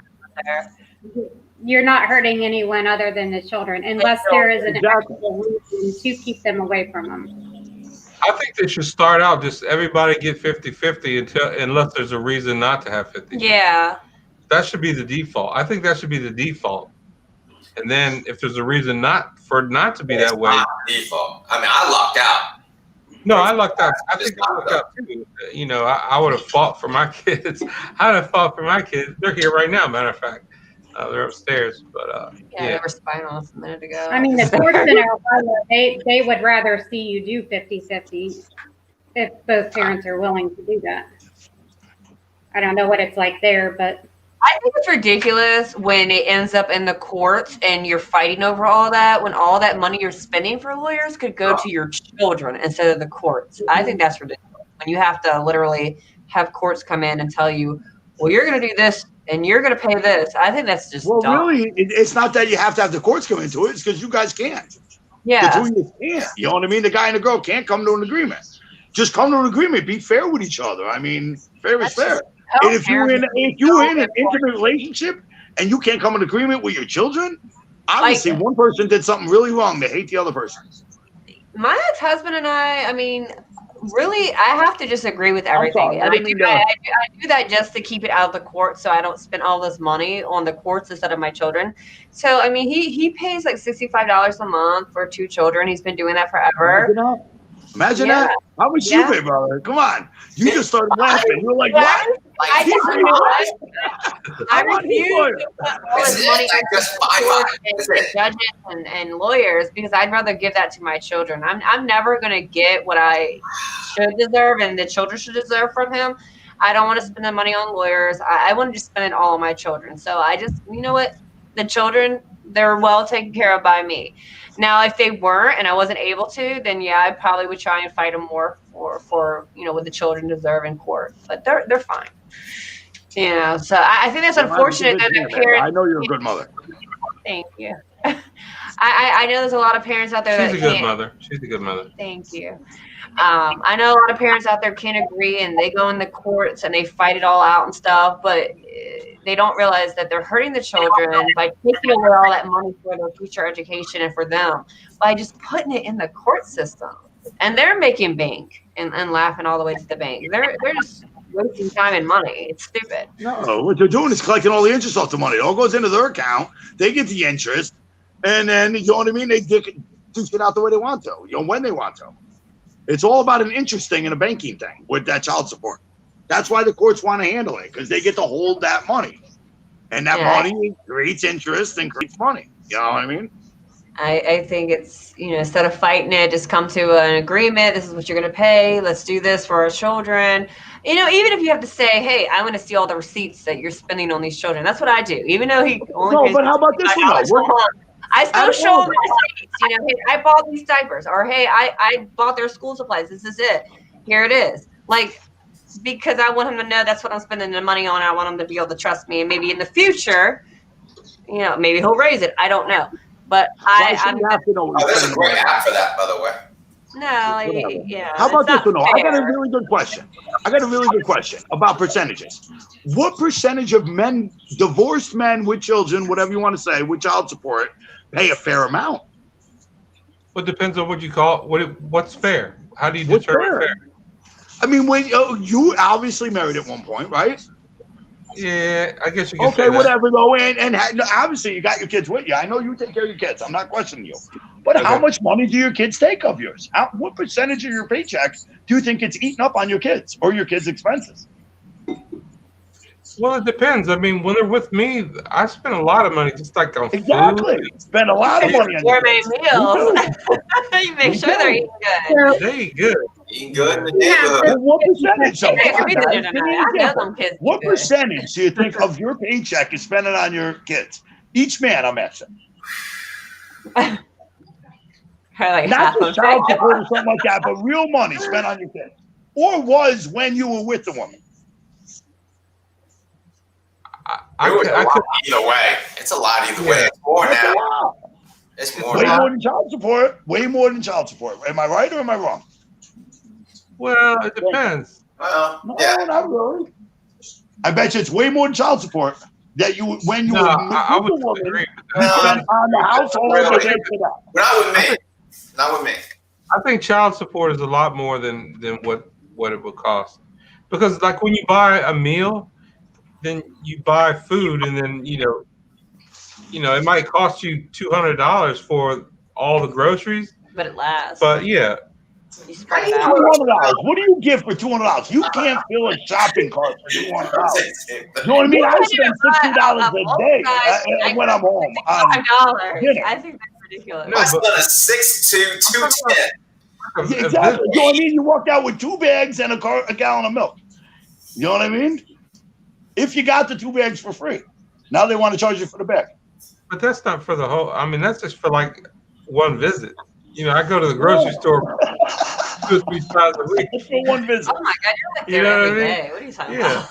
D: unfair.
B: there.
D: You're not hurting anyone other than the children, unless there is an
C: Exactly.
D: actual reason to keep them away from them.
A: I think they should start out just everybody get 50-50 unless there's a reason not to have 50.
B: Yeah.
A: That should be the default. I think that should be the default. And then if there's a reason not to be that way.
F: Not default. I mean, I lucked out.
A: No, I lucked out. I think I lucked out too. You know, I would have fought for my kids. I would have fought for my kids. They're here right now, matter of fact. They're upstairs. But
B: They were spying on us a minute ago.
D: I mean, the courts in Ohio, they would rather see you do 50-50 if both parents are willing to do that. I don't know what it's like there, but
B: I think it's ridiculous when it ends up in the courts and you're fighting over all that, when all that money you're spending for lawyers could go to your children instead of the courts. I think that's ridiculous. When you have to literally have courts come in and tell you, well, you're going to do this and you're going to pay this. I think that's just dumb.
C: Really, it's not that you have to have the courts come into it. It's because you guys can't.
B: Yeah.
C: The two of you can't. You know what I mean? The guy and the girl can't come to an agreement. Just come to an agreement. Be fair with each other. I mean, fair is fair. And if you're in an intimate relationship and you can't come to an agreement with your children, obviously one person did something really wrong. They hate the other person.
B: My ex-husband and I mean, really, I have to just agree with everything. I do that just to keep it out of the courts so I don't spend all this money on the courts instead of my children. So, I mean, he pays like $65 a month for 2 children. He's been doing that forever.
C: Imagine that. How much you pay, brother? Come on. You just started laughing. You were like, what?
B: I refuse to put all this money into judges and lawyers because I'd rather give that to my children. I'm never going to get what I should deserve and the children should deserve from him. I don't want to spend the money on lawyers. I want to just spend it all on my children. So I just, you know what? The children, they're well taken care of by me. Now, if they weren't and I wasn't able to, then yeah, I probably would try and fight them more for what the children deserve in court. But they're fine. So I think that's unfortunate that the parents.
C: I know you're a good mother.
B: Thank you. I know there's a lot of parents out there.
A: She's a good mother. She's a good mother.
B: Thank you. I know a lot of parents out there can't agree, and they go in the courts and they fight it all out and stuff, but they don't realize that they're hurting the children by taking away all that money for their future education and for them by just putting it in the court system. And they're making bank and laughing all the way to the bank. They're just wasting time and money. It's stupid.
C: No, what they're doing is collecting all the interest off the money. It all goes into their account. They get the interest, and then you know what I mean. They do shit out the way they want to, when they want to. It's all about an interest thing and a banking thing with that child support. That's why the courts want to handle it, because they get to hold that money, and that money creates interest and creates money. You know what I mean?
B: I think it's, instead of fighting it, just come to an agreement. This is what you're going to pay. Let's do this for our children. Even if you have to say, hey, I want to see all the receipts that you're spending on these children. That's what I do. Even though he only pays
C: but how about this one?
B: I still show them the receipts. Hey, I bought these diapers, or hey, I bought their school supplies. This is it. Here it is. Because I want him to know that's what I'm spending the money on. I want him to be able to trust me, and maybe in the future, maybe he'll raise it. I don't know. But I'm
C: have to know.
F: There's a great app for that, by the way.
B: No, yeah.
C: How about this one? I got a really good question. About percentages. What percentage of men, divorced men with children, whatever you want to say, with child support, pay a fair amount?
A: Well, it depends on what you call what's fair. How do you determine fair?
C: I mean, when you obviously married at one point, right?
A: Yeah, I guess you can say
C: that. Whatever, though. And obviously, you got your kids with you. I know you take care of your kids. I'm not questioning you. But how much money do your kids take of yours? What percentage of your paycheck do you think it's eaten up on your kids or your kids' expenses?
A: Well, it depends. I mean, when they're with me, I spend a lot of money just on food.
C: Exactly. Spend a lot of money on
B: gourmet meals. You make sure they're eating good.
A: They eat good.
F: Eating good in the neighborhood.
C: What percentage? What
B: good.
C: Percentage do you think of your paycheck is spending on your kids? Each man, I'm asking. Not just child support or something like that, but real money spent on your kids. Or was when you were with the woman.
F: Either way. It's a lot either way. It's more now. It's more
C: way more than child support. Way more than child support. Am I right or am I wrong?
A: Well, it depends.
C: No, not really. I bet you it's way more than child support that you when you were
A: I would
C: with the woman
A: agree with
C: that. On the household.
F: Not with me.
A: I think child support is a lot more than what it would cost, because when you buy a meal, then you buy food, and then it might cost you $200 for all the groceries,
B: but it lasts.
A: But yeah.
C: $200. What do you give for $200? You can't fill a shopping cart for $200. You know what I mean? I spend $60 a day when I'm home.
B: $5. I think that's ridiculous.
F: My son is 6'2", 210.
C: Exactly. You know what I mean? You walk out with 2 bags and a gallon of milk. You know what I mean? If you got the 2 bags for free, now they want to charge you for the bag.
A: But that's not for the whole. I mean, that's just for one visit. I go to the grocery store 2 or 3 times a week.
C: Just for one visit.
B: Oh my God, you're there every day. What are you talking about?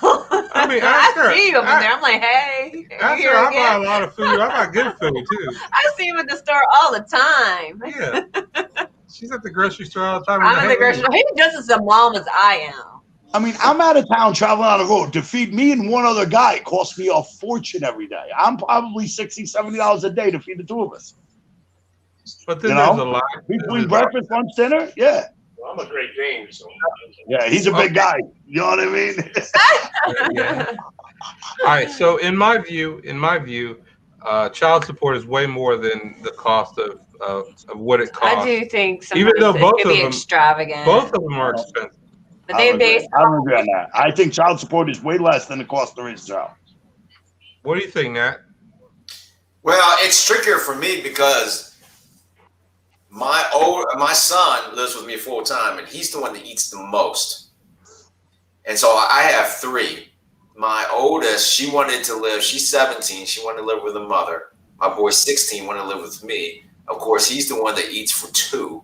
A: I mean,
B: I see you up in there. I'm like, hey.
A: I buy a lot of food. I buy good food too.
B: I see him at the store all the time.
A: Yeah. She's at the grocery store all the time.
B: I'm at the grocery store. He's just as mom as I am.
C: I mean, I'm out of town traveling on the road. To feed me and one other guy, it costs me a fortune every day. I'm probably $60, $70 a day to feed the 2 of us.
A: But then there's a lot.
C: Between breakfast, lunch, dinner, yeah.
G: Well, I'm a Great Dane, so.
C: Yeah, he's a big guy. You know what I mean?
A: Yeah. All right. So in my view, child support is way more than the cost of what it costs.
B: I do think
A: even though both
B: it could be extravagant.
A: Both of them are expensive.
B: But I don't agree
C: on that. I think child support is way less than the cost to raise a child.
A: What do you think, Nat?
F: Well, it's trickier for me because my son lives with me full time, and he's the one that eats the most. And so I have 3. My oldest, she's 17. She wanted to live with a mother. My boy's 16, want to live with me. Of course, he's the one that eats for 2.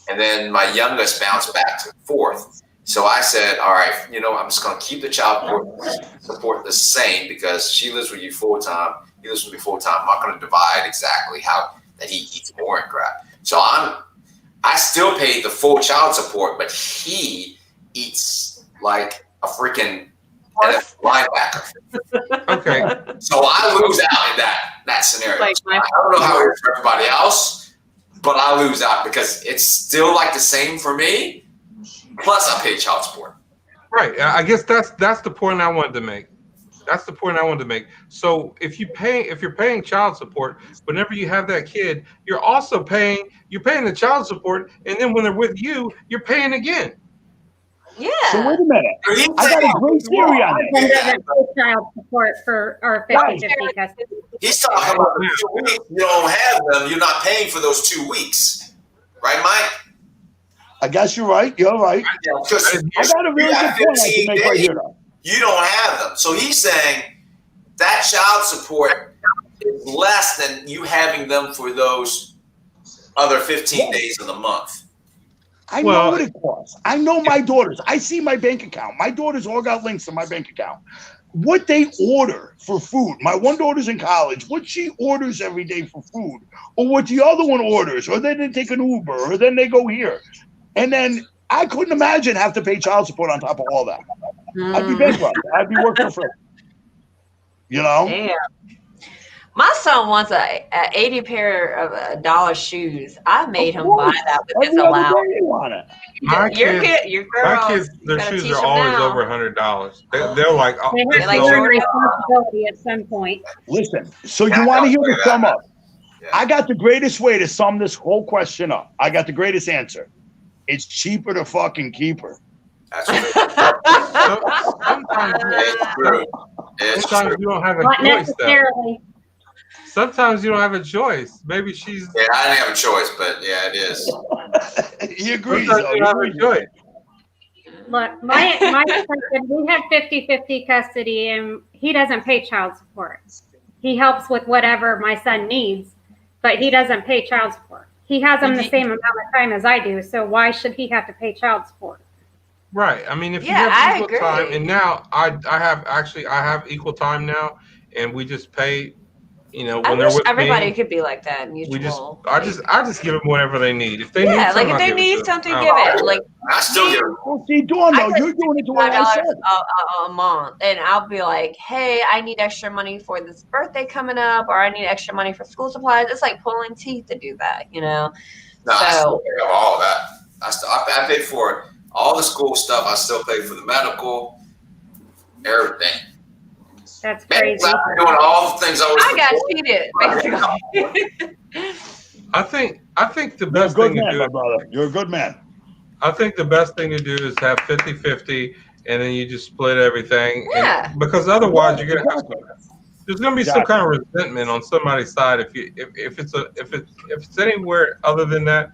F: And then my youngest bounced back to 4th. So I said, all right, I'm just going to keep the child support the same because she lives with you full time. He lives with me full time. I'm not going to divide exactly how that he eats more and crap. So I still paid the full child support, but he eats like a freaking linebacker.
A: Okay.
F: So I lose out in that scenario. I don't know how it is for everybody else, but I lose out because it's still like the same for me. Plus, I pay child support.
A: Right. I guess that's the point I wanted to make. That's the point I wanted to make. So if you're paying child support, whenever you have that kid, you're also paying the child support, and then when they're with you, you're paying again.
B: Yeah.
C: So wait a minute. I got a great theory on
D: Then
C: it.
D: doesn't pay child support for our 50-50 custody.
F: He's talking about the 2 weeks. You don't have them. You're not paying for those 2 weeks. Right, Mike?
C: I guess you're right. You're right.
F: Because
C: I got a really good point I can make right here, though.
F: You don't have them. So he's saying that child support is less than you having them for those other 15 days of the month.
C: I know what it costs. I know my daughters. I see my bank account. My daughters all got links to my bank account. What they order for food. My one daughter's in college. What she orders every day for food, or what the other one orders, or then they take an Uber, or then they go here. And then I couldn't imagine have to pay child support on top of all that. I'd be bankrupt. I'd be working for free.
B: Damn. My son wants a 80 pair of dollar shoes. I made him buy that with his allowance.
A: My kids, their shoes are always over $100. They're like,
D: they have to learn responsibility at some point.
C: Listen, so you want to hear the sum up? I got the greatest way to sum this whole question up. I got the greatest answer. It's cheaper to fucking keep her.
F: That's true.
A: Sometimes you don't have a choice. Sometimes you don't have a choice. Maybe she's.
F: Yeah, I didn't have a choice, but yeah, it is.
C: He agrees.
A: Sometimes you don't have a choice.
D: Look, my husband, we have 50-50 custody, and he doesn't pay child support. He helps with whatever my son needs, but he doesn't pay child support. He has them the same amount of time as I do, so why should he have to pay child support?
A: Right. I mean, if you have equal time, and now I have equal time now, and we just pay. When they're with
B: everybody could be like that. Mutual.
A: I just give them whatever they need. If they need
B: like
A: something,
B: if they need something, give it. Like
F: I still give it.
C: Well, see, Dawn, though, you're doing it the way I said.
B: a month, and I'll be like, hey, I need extra money for this birthday coming up, or I need extra money for school supplies. It's like pulling teeth to do that,
F: No, I still pay for all of that. I pay for all the school stuff. I still pay for the medical, everything.
D: That's crazy.
F: I'm doing all the things
B: I got cheated, basically.
A: I think the best thing to do,
C: my brother. You're a good man.
A: I think the best thing to do is have 50-50, and then you just split everything.
B: Yeah.
A: Because otherwise, there's going to be some kind of resentment on somebody's side. If it's anywhere other than that,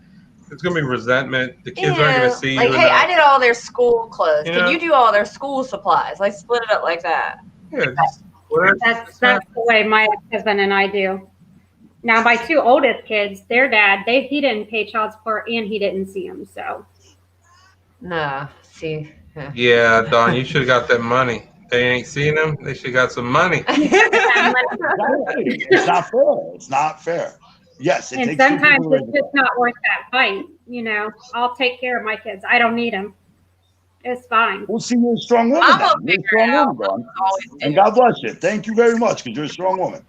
A: it's going to be resentment. The kids aren't going to see you.
B: Like, hey, I did all their school clothes. Can you do all their school supplies? Like, split it up like that.
A: Yeah,
D: that's the way my husband and I do. Now, my 2 oldest kids, their dad, he didn't pay child support and he didn't see them. So,
B: no, see.
A: Yeah, Dawn, you should have got that money. They ain't seen them. They should have got some money.
C: It's not fair. It's not fair. Yes, it
D: and
C: takes
D: sometimes it's just not worth that fight. I'll take care of my kids. I don't need them. It's fine.
C: We'll see, you're a strong woman. You're a strong woman, Dawn. And God bless you. Thank you very much, because you're a strong woman.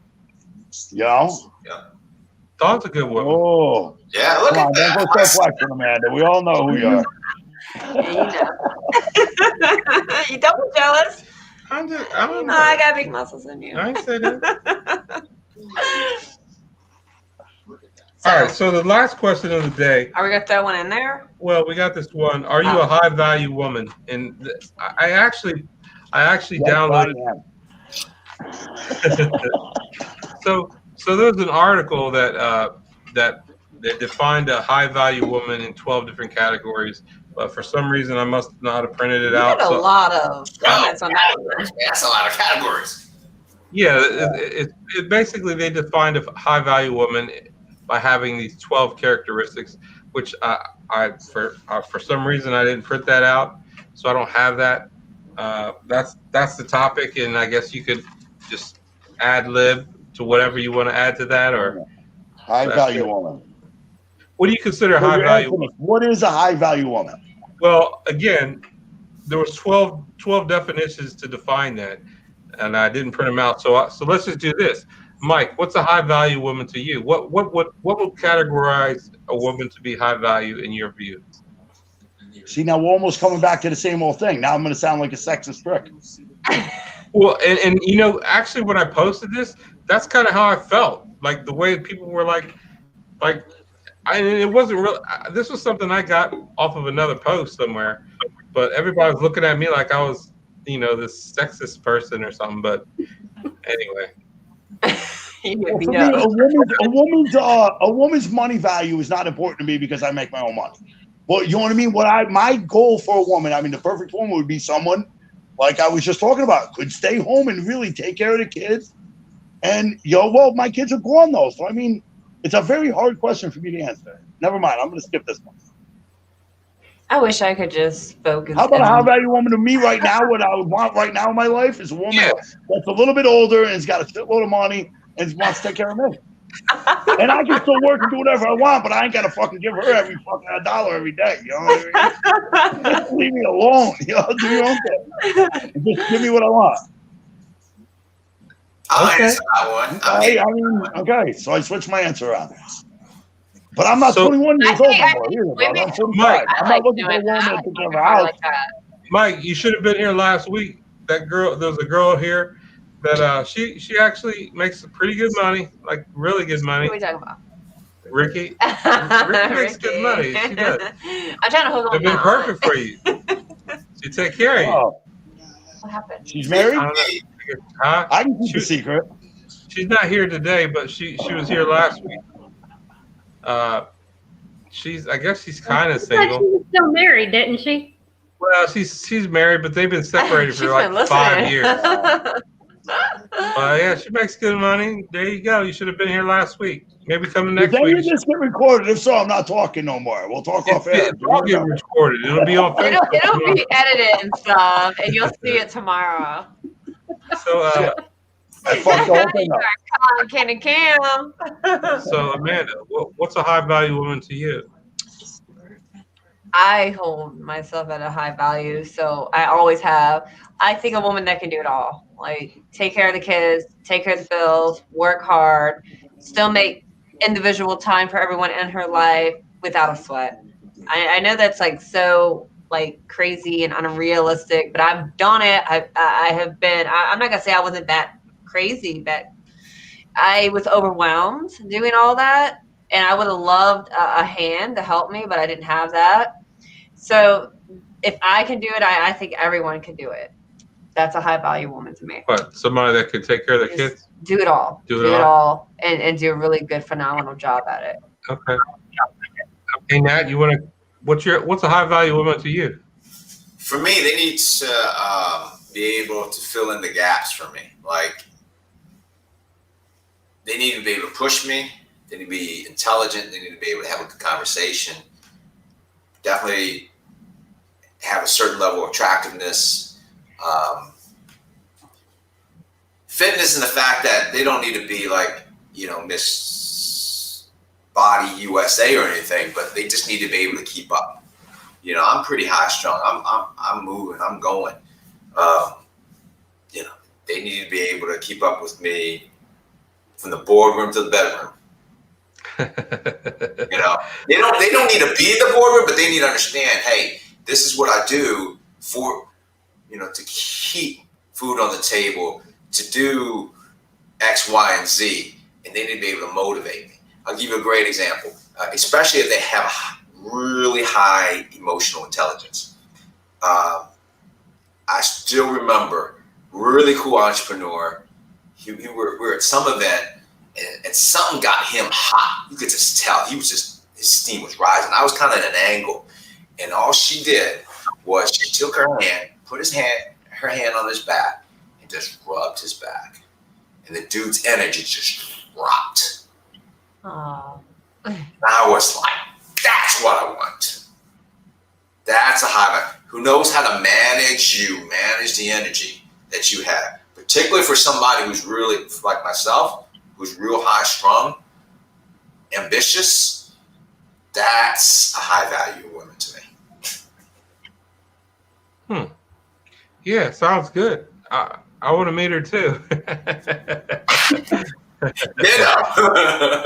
F: Yeah.
A: Dawn's a good woman.
C: Oh.
F: Yeah, look at that.
C: Don't go start flexing, Amanda. We all know who you are.
B: Yeah, you don't be jealous.
A: I don't know.
B: I got big muscles in you.
A: I ain't say that. All right, so the last question of the day.
B: Are we going to throw one in there?
A: Well, we got this one. Are you a high value woman? And I actually downloaded. So there's an article that defined a high value woman in 12 different categories. But for some reason, I must not have printed it out.
B: You had a lot of comments on that one.
F: That's a lot of categories.
A: Yeah, it basically they defined a high value woman by having these 12 characteristics, which for some reason I didn't print that out, so I don't have that. That's the topic, and I guess you could just ad lib to whatever you want to add to that, or
C: High
A: that's
C: value
A: it.
C: woman.
A: What do you consider
C: So
A: high
C: you're
A: value?
C: asking us, what is a high value woman?
A: Well, again, there was 12 definitions to define that, and I didn't print them out. So let's just do this. Mike, what's a high value woman to you? What would categorize a woman to be high value in your view?
C: See, now we're almost coming back to the same old thing. Now I'm going to sound like a sexist prick.
A: Well, and actually, when I posted this, that's kind of how I felt. Like the way people were like, it wasn't real. This was something I got off of another post somewhere, but everybody was looking at me like I was, this sexist person or something. But anyway.
C: Well, for me, a woman's money value is not important to me because I make my own money. But you know what I mean? My goal for a woman, the perfect woman would be someone like I was just talking about, could stay home and really take care of the kids. And my kids are grown though, so it's a very hard question for me to answer. Never mind, I'm going to skip this one.
B: I wish I could just focus.
C: How about a high value woman to me right now? What I would want right now in my life is a woman that's a little bit older and has got a shitload of money and wants to take care of me. And I can still work and do whatever I want, but I ain't got to fucking give her every fucking $1 every day. You know what I mean? Just leave me alone. Do your own thing. Just give me what I want.
F: I'll answer that one.
C: Okay, so I switched my answer around. But I'm not 21 years old anymore. I'm 45. I'm not looking for a woman to take care of a house.
A: Mike, you should have been here last week. That girl, there's a girl here that she actually makes pretty good money, like really good money.
B: What are we talking about?
A: Ricky makes good money. She does.
B: I'm trying to hold on.
A: They've been perfect for you. She take care of you.
B: What happened?
C: She's married?
A: I
C: can keep the secret.
A: She's not here today, but she was here last week. I guess she's kind of single.
D: She was still married, didn't she?
A: Well, she's married, but they've been separated for like 5 years. Yeah, she makes good money. There you go. You should have been here last week. Maybe coming next week.
C: Did this get recorded? If so, I'm not talking no more. We'll talk off air.
A: It'll get recorded. It'll be on Facebook.
B: It'll be edited and stuff, and you'll see it tomorrow.
A: So,
C: I fucked the whole thing up.
B: Cam.
A: So, Amanda, what's a high value woman to you?
B: I hold myself at a high value, so I always have. I think a woman that can do it all, like take care of the kids, take care of the bills, work hard, still make individual time for everyone in her life without a sweat. I know that's like so like crazy and unrealistic, but I've done it. I have been. I'm not gonna say I wasn't that crazy, but I was overwhelmed doing all that, and I would have loved a hand to help me, but I didn't have that. So if I can do it, I think everyone can do it. That's a high value woman to me.
A: What, somebody that could take care of the kids?
B: Do it all. Do it all and do a really good, phenomenal job at it.
A: Okay. Hey Nat, what's a high value woman to you?
F: For me, they need to be able to fill in the gaps for me. Like they need to be able to push me. They need to be intelligent. They need to be able to have a good conversation. Definitely have a certain level of attractiveness. Fitness and the fact that they don't need to be like, Miss Body USA or anything, but they just need to be able to keep up. I'm pretty high strung. I'm moving. I'm going. They need to be able to keep up with me from the boardroom to the bedroom. They don't need to be in the boardroom, but they need to understand, hey, this is what I do for, to keep food on the table, to do X, Y, and Z, and they need to be able to motivate me. I'll give you a great example, especially if they have really high emotional intelligence. I still remember really cool entrepreneur. We were at some event, and something got him hot. You could just tell his steam was rising. I was kind of at an angle, and all she did was she took her hand, put her hand on his back, and just rubbed his back. and the dude's energy just dropped.
B: Oh.
F: I was like, that's what I want. That's a high value. Who knows how to manage the energy that you have, particularly for somebody who's really, like myself, who's real high strung, ambitious. That's a high value woman to me.
A: Yeah, sounds good. I want to meet her too.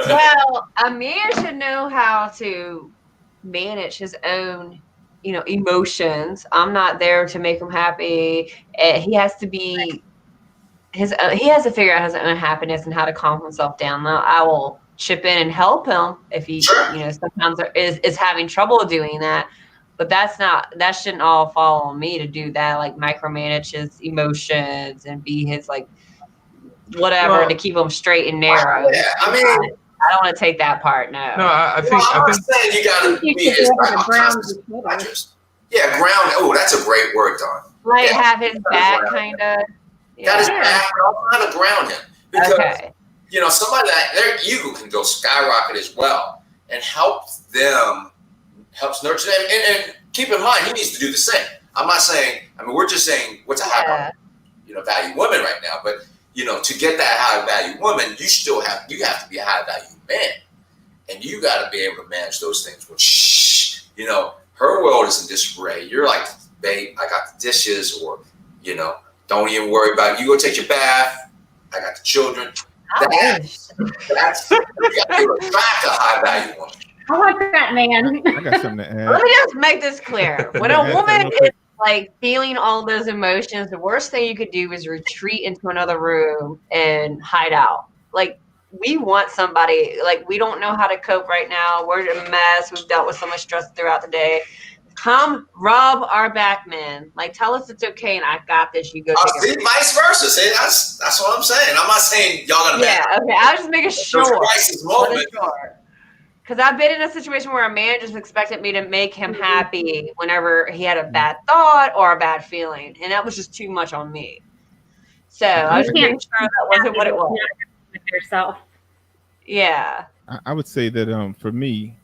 B: Well, a man should know how to manage his own, emotions. I'm not there to make him happy. He has to be he has to figure out his own happiness and how to calm himself down. Now, I will chip in and help him if he, sometimes is having trouble doing that. But that shouldn't all fall on me to do that, like micromanage his emotions and be his whatever to keep him straight and narrow.
F: Yeah, I
B: don't want to take that part. No.
A: No, I think
F: saying you gotta be his ground. Yeah, ground. Oh, that's a great word, Dawn.
B: Have his back, kind of.
F: Got his back. How to ground him because somebody their ego can go skyrocket as well, and helps nurture them. And keep in mind, he needs to do the same. I'm not saying. We're just saying what's a high value woman right now, but. To get that high value woman, you have to be a high value man, and you got to be able to manage those things. Her world is in disarray. You're like, babe, I got the dishes, or don't even worry about it. You go take your bath. I got the children. That's you got to be able to attract a high value woman.
D: I like that, man.
E: I got something to add.
B: Let me just make this clear. When a woman is feeling all those emotions, the worst thing you could do is retreat into another room and hide out. We want somebody, we don't know how to cope right now. We're in a mess. We've dealt with so much stress throughout the day. Come rub our back, man. Tell us it's okay and I got this. You go take it.
F: Vice versa. See, that's what I'm saying. I'm not saying y'all gotta
B: okay. I was just making sure.
F: Crisis moment.
B: Because I've been in a situation where a man just expected me to make him happy whenever he had a bad thought or a bad feeling. And that was just too much on me. So I was just making sure that wasn't what it was.
D: With yourself.
B: Yeah.
E: I would say that for me,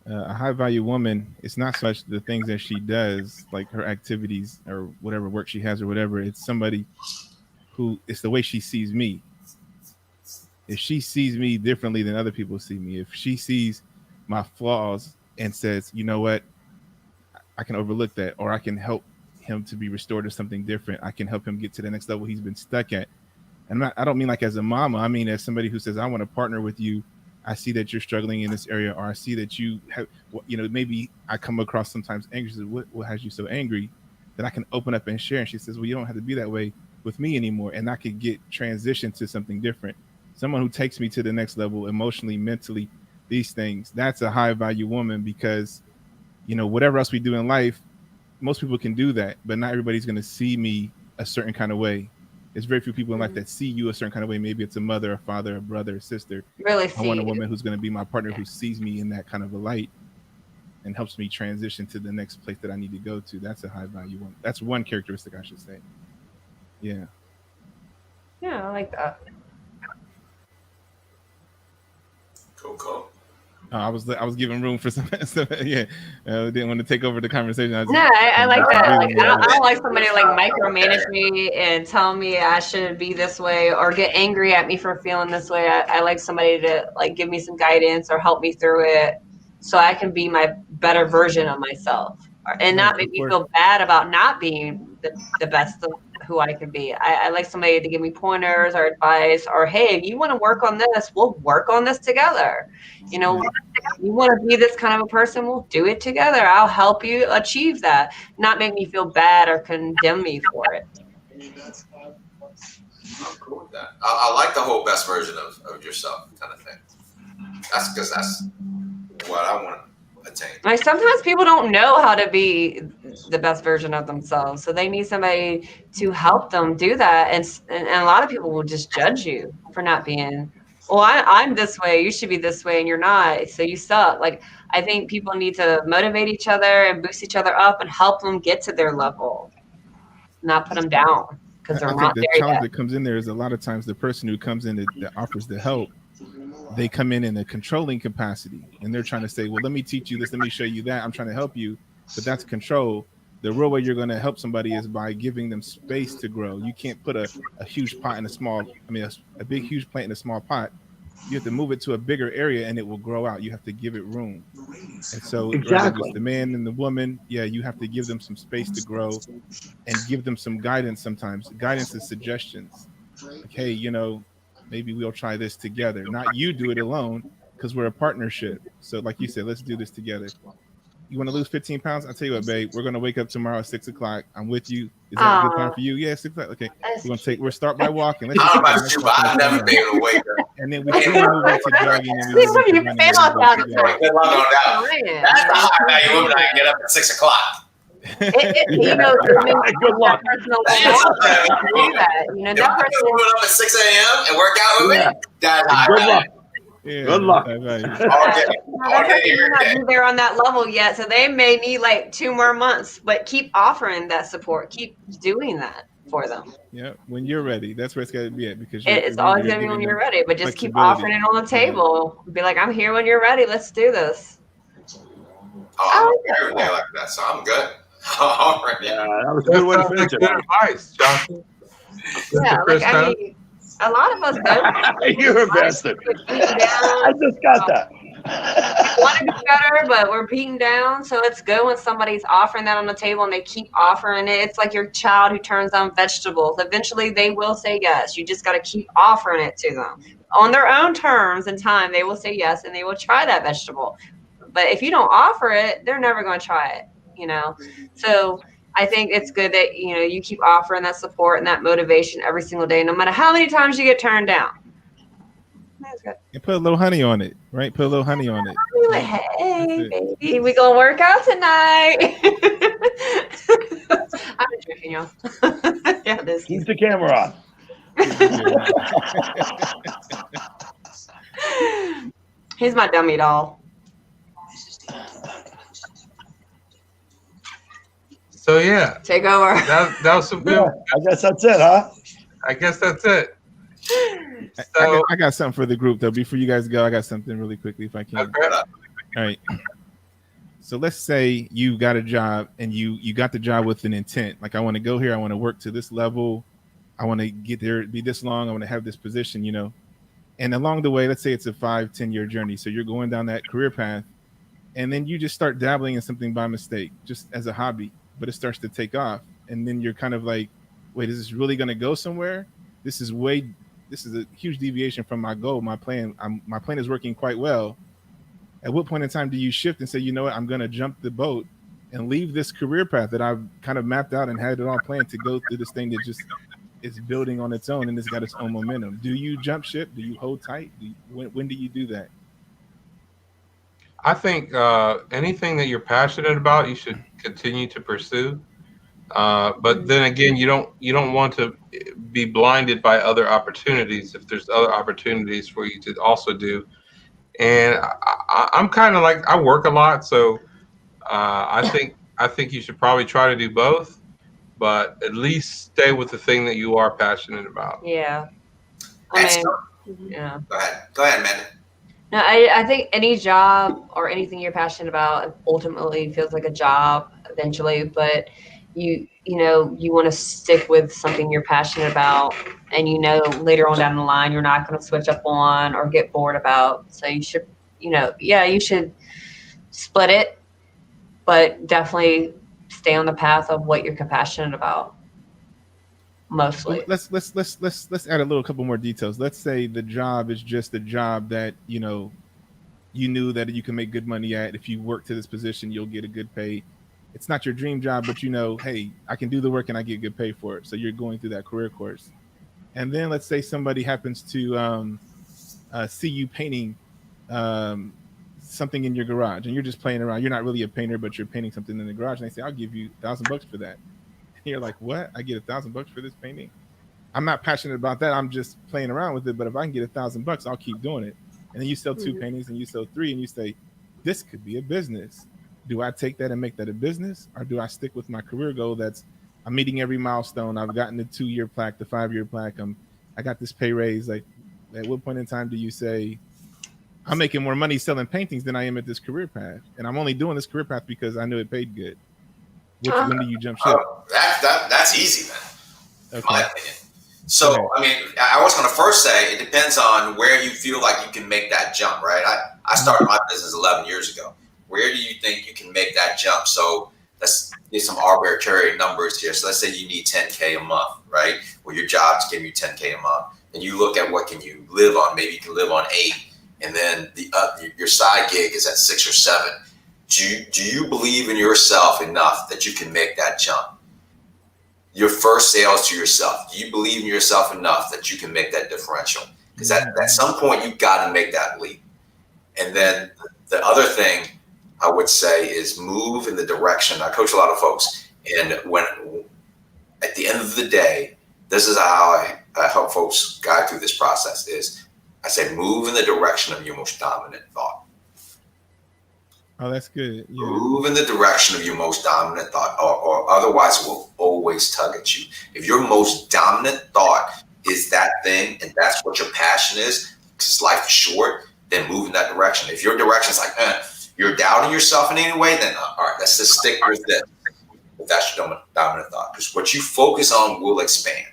E: a high value woman, it's not so much the things that she does, like her activities or whatever work she has or whatever. It's somebody who, it's the way she sees me. If she sees me differently than other people see me, if she sees my flaws and says, you know what, I can overlook that, or I can help him to be restored to something different. I can help him get to the next level he's been stuck at. And I don't mean as a mama. I mean as somebody who says, I want to partner with you. I see that you're struggling in this area, or I see that you have, maybe I come across sometimes angry. What has you so angry? That I can open up and share. And she says, well, you don't have to be that way with me anymore. And I could get transitioned to something different. Someone who takes me to the next level, emotionally, mentally, these things. That's a high value woman because, whatever else we do in life, most people can do that, but not everybody's going to see me a certain kind of way. There's very few people in life that see you a certain kind of way. Maybe it's a mother, a father, a brother, a sister.
B: Really,
E: I want a woman who's going to be my partner who sees me in that kind of a light and helps me transition to the next place that I need to go to. That's a high value woman. That's one characteristic, I should say. Yeah.
B: Yeah, I like that.
F: Cool.
E: I was giving room for some yeah. Didn't want to take over the conversation.
B: I like that. I don't like somebody micromanage me and tell me I shouldn't be this way or get angry at me for feeling this way. I like somebody to give me some guidance or help me through it so I can be my better version of myself and not make me feel bad about not being the best of who I can be. I like somebody to give me pointers or advice or, hey, if you want to work on this, we'll work on this together. You want to be this kind of a person, we'll do it together. I'll help you achieve that, not make me feel bad or condemn me for it.
F: I'm cool with that. I like the whole best version of yourself kind of thing. That's because that's what I want to attain.
B: Sometimes people don't know how to be the best version of themselves, so they need somebody to help them do that. And a lot of people will just judge you for not being. Well, I'm this way. You should be this way, and you're not. So you suck. I think people need to motivate each other and boost each other up and help them get to their level, not put them down. because they're
E: I
B: not
E: think the
B: there
E: challenge
B: yet.
E: that comes in there is a lot of times the person who comes in that offers the help, they come in a controlling capacity, and they're trying to say, well, let me teach you this, let me show you that, I'm trying to help you, but that's control. The real way you're going to help somebody is by giving them space to grow. You can't put a huge pot in a small, a big huge plant in a small pot. You have to move it to a bigger area and it will grow out. You have to give it room. And so whether it's
C: Exactly.
E: the man and the woman, yeah, you have to give them some space to grow and give them some guidance. Sometimes guidance is suggestions, like, hey, maybe we'll try this together, not you do it alone, because we're a partnership. So like you said, let's do this together. You want to lose 15 pounds? I'll tell you what, babe, we're going to wake up tomorrow at 6 o'clock. I'm with you. Is that a good time for you? Yeah, 6 o'clock. Okay. We'll start by walking. Let's
F: I
E: just
F: don't know about you, but I've never been able to wake up.
E: and then we slowly move into jogging and we
B: See,
E: move
B: when
E: into
B: you
E: running.
B: fail at that point,
F: Good luck on that. That's the high value woman I can get up at 6 o'clock.
B: You know, I mean,
C: Good luck.
B: that person will do that. You know,
F: If
B: that
F: I can
B: person.
F: move up at 6 a.m. and work out with me, that's high
C: Good
F: value.
C: luck.
E: Yeah,
C: Good luck.
F: All day,
B: That
F: all
B: person
F: day,
B: may not
F: every
B: be
F: day.
B: there on that level yet, so they may need like 2 more months. But keep offering that support. Keep doing that for them.
E: Yeah, when you're ready, that's where it's got to be at, because
B: It's always going to be when you're ready, but just keep
E: flexibility.
B: offering it on the table. Be like, I'm here when you're ready. Let's do this.
F: Oh, I'm every day like that, so I'm good. All right.
C: Yeah, that was a good way to finish
A: Good
C: it.
A: advice, Johnson.
B: Yeah, like I mean, a lot of us go.
C: You're a bastard. I just got that.
B: Want to be better, but we're beaten down. So it's good when somebody's offering that on the table and they keep offering it. It's like your child who turns on vegetables. Eventually, they will say yes. You just got to keep offering it to them on their own terms and time. They will say yes and they will try that vegetable. But if you don't offer it, they're never going to try it. So I think it's good that you keep offering that support and that motivation every single day, no matter how many times you get turned down. That's good.
E: And put a little honey on it, right? Put a little honey on it.
B: Hey, baby, we gonna work out tonight. I'm joking, y'all. Yeah, this.
C: Keep the camera
B: on. He's my dummy doll.
A: So yeah,
B: take over.
A: That was some good.
C: Yeah, I guess that's it, huh?
A: I guess that's it. So
E: I got something for the group though. Before you guys go, I got something really quickly if I can.
A: Okay.
E: All right. So let's say you got a job and you got the job with an intent. Like, I want to go here. I want to work to this level. I want to get there, be this long. I want to have this position, And along the way, let's say it's a 5-10 year journey. So you're going down that career path, and then you just start dabbling in something by mistake, just as a hobby, but it starts to take off. And then you're kind of like, wait, is this really going to go somewhere? This is a huge deviation from my goal, my plan. My plan is working quite well. At what point in time do you shift and say, you know what, I'm going to jump the boat and leave this career path that I've kind of mapped out and had it all planned to go through this thing that just is building on its own and it's got its own momentum? Do you jump ship? Do you hold tight? When do you do that?
A: I think anything that you're passionate about, you should continue to pursue. But then again, you don't want to be blinded by other opportunities if there's other opportunities for you to also do. And I'm kind of like, I work a lot, so I think you should probably try to do both, but at least stay with the thing that you are passionate about.
B: Yeah. Yeah.
F: Go ahead, Amanda.
B: No, I think any job or anything you're passionate about ultimately feels like a job eventually, but you want to stick with something you're passionate about, and later on down the line you're not going to switch up on or get bored about. So you should, you should split it, but definitely stay on the path of what you're passionate about. Mostly.
E: Let's add a little couple more details. Let's say the job is just a job that you knew that you can make good money at. If you work to this position, you'll get a good pay. It's not your dream job, but hey, I can do the work and I get good pay for it. So you're going through that career course. And then let's say somebody happens to see you painting something in your garage, and you're just playing around. You're not really a painter, but you're painting something in the garage, and they say, I'll give you $1,000 for that. And you're like, what? I get $1,000 for this painting? I'm not passionate about that. I'm just playing around with it. But if I can get $1,000, I'll keep doing it. And then you sell 2 paintings and you sell 3, and you say, this could be a business. Do I take that and make that a business, or do I stick with my career goal that's I'm meeting every milestone. I've gotten the 2-year plaque, the 5-year plaque. I got this pay raise. Like, at what point in time do you say I'm making more money selling paintings than I am at this career path, and I'm only doing this career path because I knew it paid good? When do you jump ship?
F: That's easy, man.
E: Okay.
F: My opinion. So, I mean, I was going to first say it depends on where you feel like you can make that jump, right? I started my business 11 years ago. Where do you think you can make that jump? So let's get some arbitrary numbers here. So let's say you need 10K a month, right? Well, your job's giving you 10K a month. And you look at what can you live on. Maybe you can live on 8. And then your side gig is at 6 or 7. Do you believe in yourself enough that you can make that jump? Your first sales to yourself. Do you believe in yourself enough that you can make that differential? Because at some point you got to make that leap. And then the other thing I would say is move in the direction. I coach a lot of folks, and when at the end of the day, this is how I help folks guide through this process. Is I say move in the direction of your most dominant thought.
E: Oh, that's good. Yeah.
F: Move in the direction of your most dominant thought, or otherwise it will always tug at you. If your most dominant thought is that thing and that's what your passion is, because life is short, then move in that direction. If your direction is like, you're doubting yourself in any way, then all right, let's just stick with it. If that's your dominant thought, because what you focus on will expand.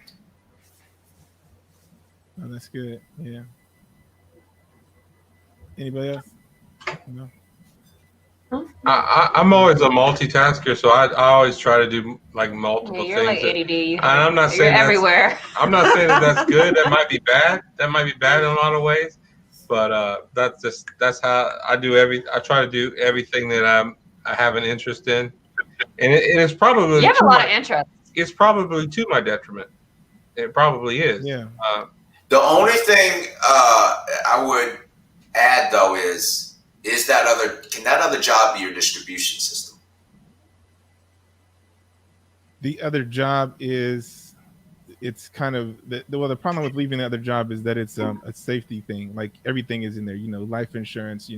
E: Oh, that's good. Yeah. Anybody else? No.
A: I'm always a multitasker, so I always try to do like multiple
B: you're
A: things.
B: Like ADD.
A: And I'm not saying
B: you're everywhere.
A: I'm not saying that's good. That might be bad. That might be bad in a lot of ways. But that's how I do I try to do everything that I have an interest in, and it's probably
B: you have a lot of interest.
A: It's probably to my detriment. It probably is.
E: Yeah.
F: The only thing I would add though can that other job be your distribution system?
E: The other job is, it's kind of the problem with leaving the other job is that it's a safety thing. Like everything is in there, life insurance,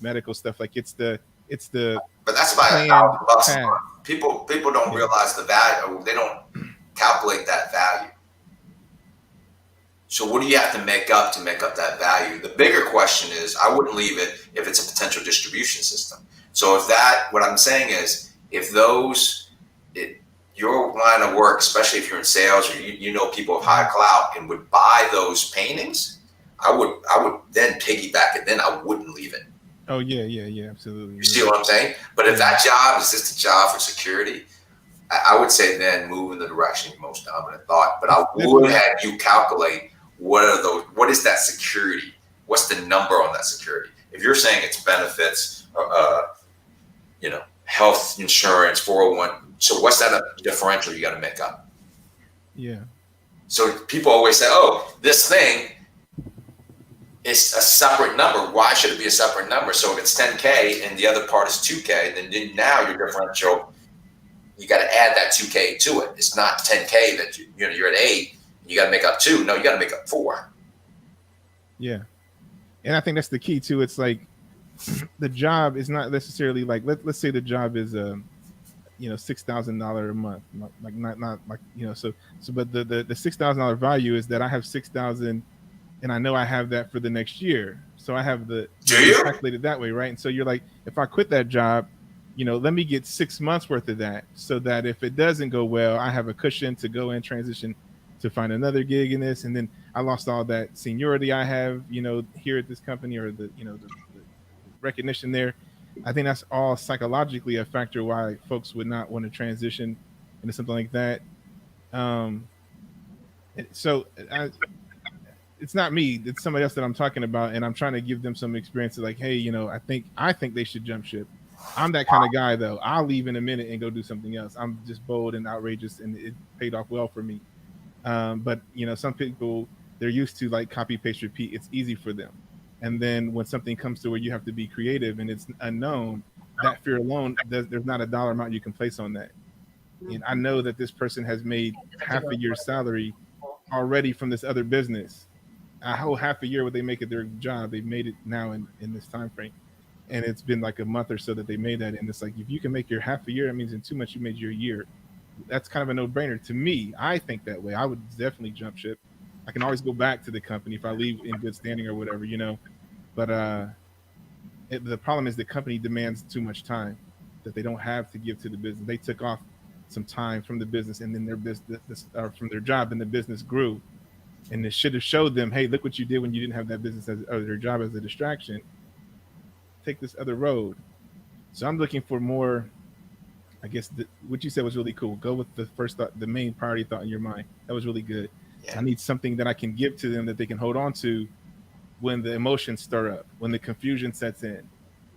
E: medical stuff. Like it's the.
F: But that's about $1,000 a month. People don't realize the value. They don't calculate that value. So what do you have to make up that value? The bigger question is, I wouldn't leave it if it's a potential distribution system. So what I'm saying is, if your line of work, especially if you're in sales or people of high clout and would buy those paintings, I would then piggyback it. Then I wouldn't leave it.
E: Oh yeah, absolutely.
F: You see what I'm saying? But if that job is just a job for security, I would say then move in the direction of your most dominant thought. But I would have you calculate what is that security? What's the number on that security? If you're saying it's benefits, health insurance, 401, so what's that differential you got to make up?
E: Yeah. So
F: people always say, this thing is a separate number. Why should it be a separate number? So if it's 10K and the other part is 2K, then now your differential, you got to add that 2K to it. It's not 10K that you're at 8. You got to make up 2. No, you got to make up 4.
E: Yeah. And I think that's the key too. It's like the job is not necessarily like, let's say the job is $6,000 a month, like not like, so but the $6,000 value is that I have 6,000 and I know I have that for the next year. So I have calculated that way, right? And so you're like, if I quit that job, let me get 6 months worth of that, so that if it doesn't go well, I have a cushion to go and transition to find another gig in this. And then I lost all that seniority I have, here at this company, or the recognition there. I think that's all psychologically a factor why folks would not want to transition into something like that. It's not me, it's somebody else that I'm talking about, and I'm trying to give them some experience. Like, hey, I think they should jump ship. I'm that kind of guy, though. I'll leave in a minute and go do something else. I'm just bold and outrageous, and it paid off well for me. But some people, they're used to like copy, paste, repeat. It's easy for them. And then when something comes to where you have to be creative and it's unknown, that fear alone, there's not a dollar amount you can place on that. And I know that this person has made half a year's salary already from this other business. A whole half a year what they make at their job, they've made it now in this time frame. And it's been like a month or so that they made that. And it's like, if you can make your half a year, that means in 2 months you made your year. that's kind of a no-brainer to me. I think that way. I would definitely jump ship. I can always go back to the company if I leave in good standing or whatever, you know. But the problem is the company demands too much time that they don't have to give to the business. They took off some time from the business, and then their business from their job, and the business grew. And it should have showed them, hey, look what you did when you didn't have that business or their job as a distraction. Take this other road. So I'm looking for more. I guess what you said was really cool. Go with the first thought, the main priority thought in your mind. That was really good. Yeah. I need something that I can give to them that they can hold on to when the emotions stir up, when the confusion sets in,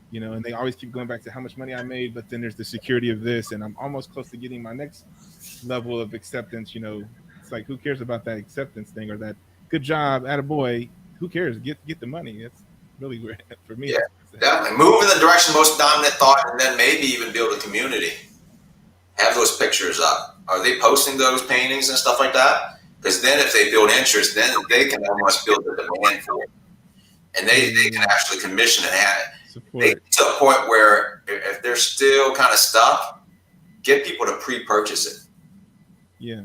E: you know, and they always keep going back to how much money I made, but then there's the security of this, and I'm almost close to getting my next level of acceptance. You know, it's like, who cares about that acceptance thing or that good job, attaboy? Who cares? Get the money. It's really weird for me.
F: Yeah, definitely. Move in the direction of most dominant thought, and then maybe even build a community. Have those pictures up. Are they posting those paintings and stuff like that? Because then if they build interest, then they can almost build the demand for it. And they can actually commission and have it. They get to a point where if they're still kind of stuck, get people to pre-purchase it.
E: Yeah.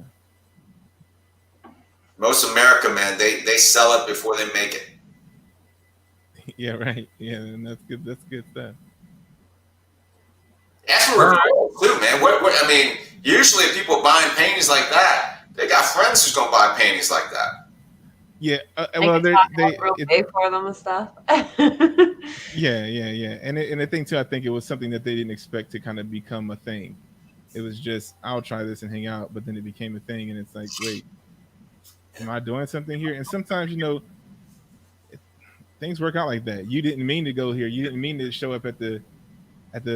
F: Most America, man, they sell it before they make it.
E: Yeah, right. Yeah, and that's good. That's good stuff.
F: That's what we're too, man. What I mean, usually if people buying paintings like that, they got friends who's gonna buy paintings like that.
E: Yeah, well, they
B: pay for them and stuff.
E: yeah. And the thing too, I think it was something that they didn't expect to kind of become a thing. It was just, I'll try this and hang out, but then it became a thing, and it's like, wait, am I doing something here? And sometimes, you know, things work out like that. You didn't mean to go here. You didn't mean to show up at the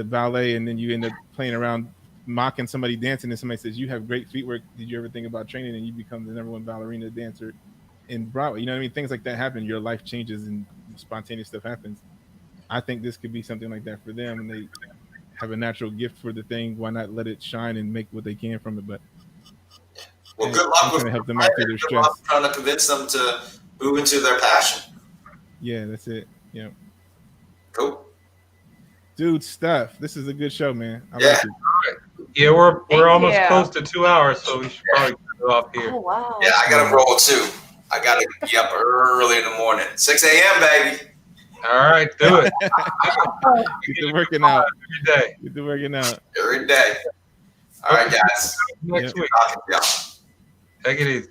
E: ballet, and then you end up playing around, mocking somebody dancing, and somebody says, you have great feet work. Did you ever think about training? And you become the #1 ballerina dancer in Broadway. You know what I mean? Things like that happen. Your life changes and spontaneous stuff happens. I think this could be something like that for them, and they have a natural gift for the thing. Why not let it shine and make what they can from it? But
F: well, good luck with
E: help them out through their stress.
F: Trying to convince them to move into their passion.
E: Yeah, that's it. Yeah.
F: Cool.
E: Dude, Steph, this is a good show, man. I
F: like
E: it.
A: Yeah, we're almost close to 2 hours, so we should probably get it off here.
B: Oh wow.
F: Yeah, I gotta roll too. I gotta be up early in the morning. 6 a.m., baby.
A: All right, do it.
E: Get to working out
A: every day.
E: Get to working out
F: every day. All right, guys.
A: Next week.
F: Talking to y'all.
A: Take it easy.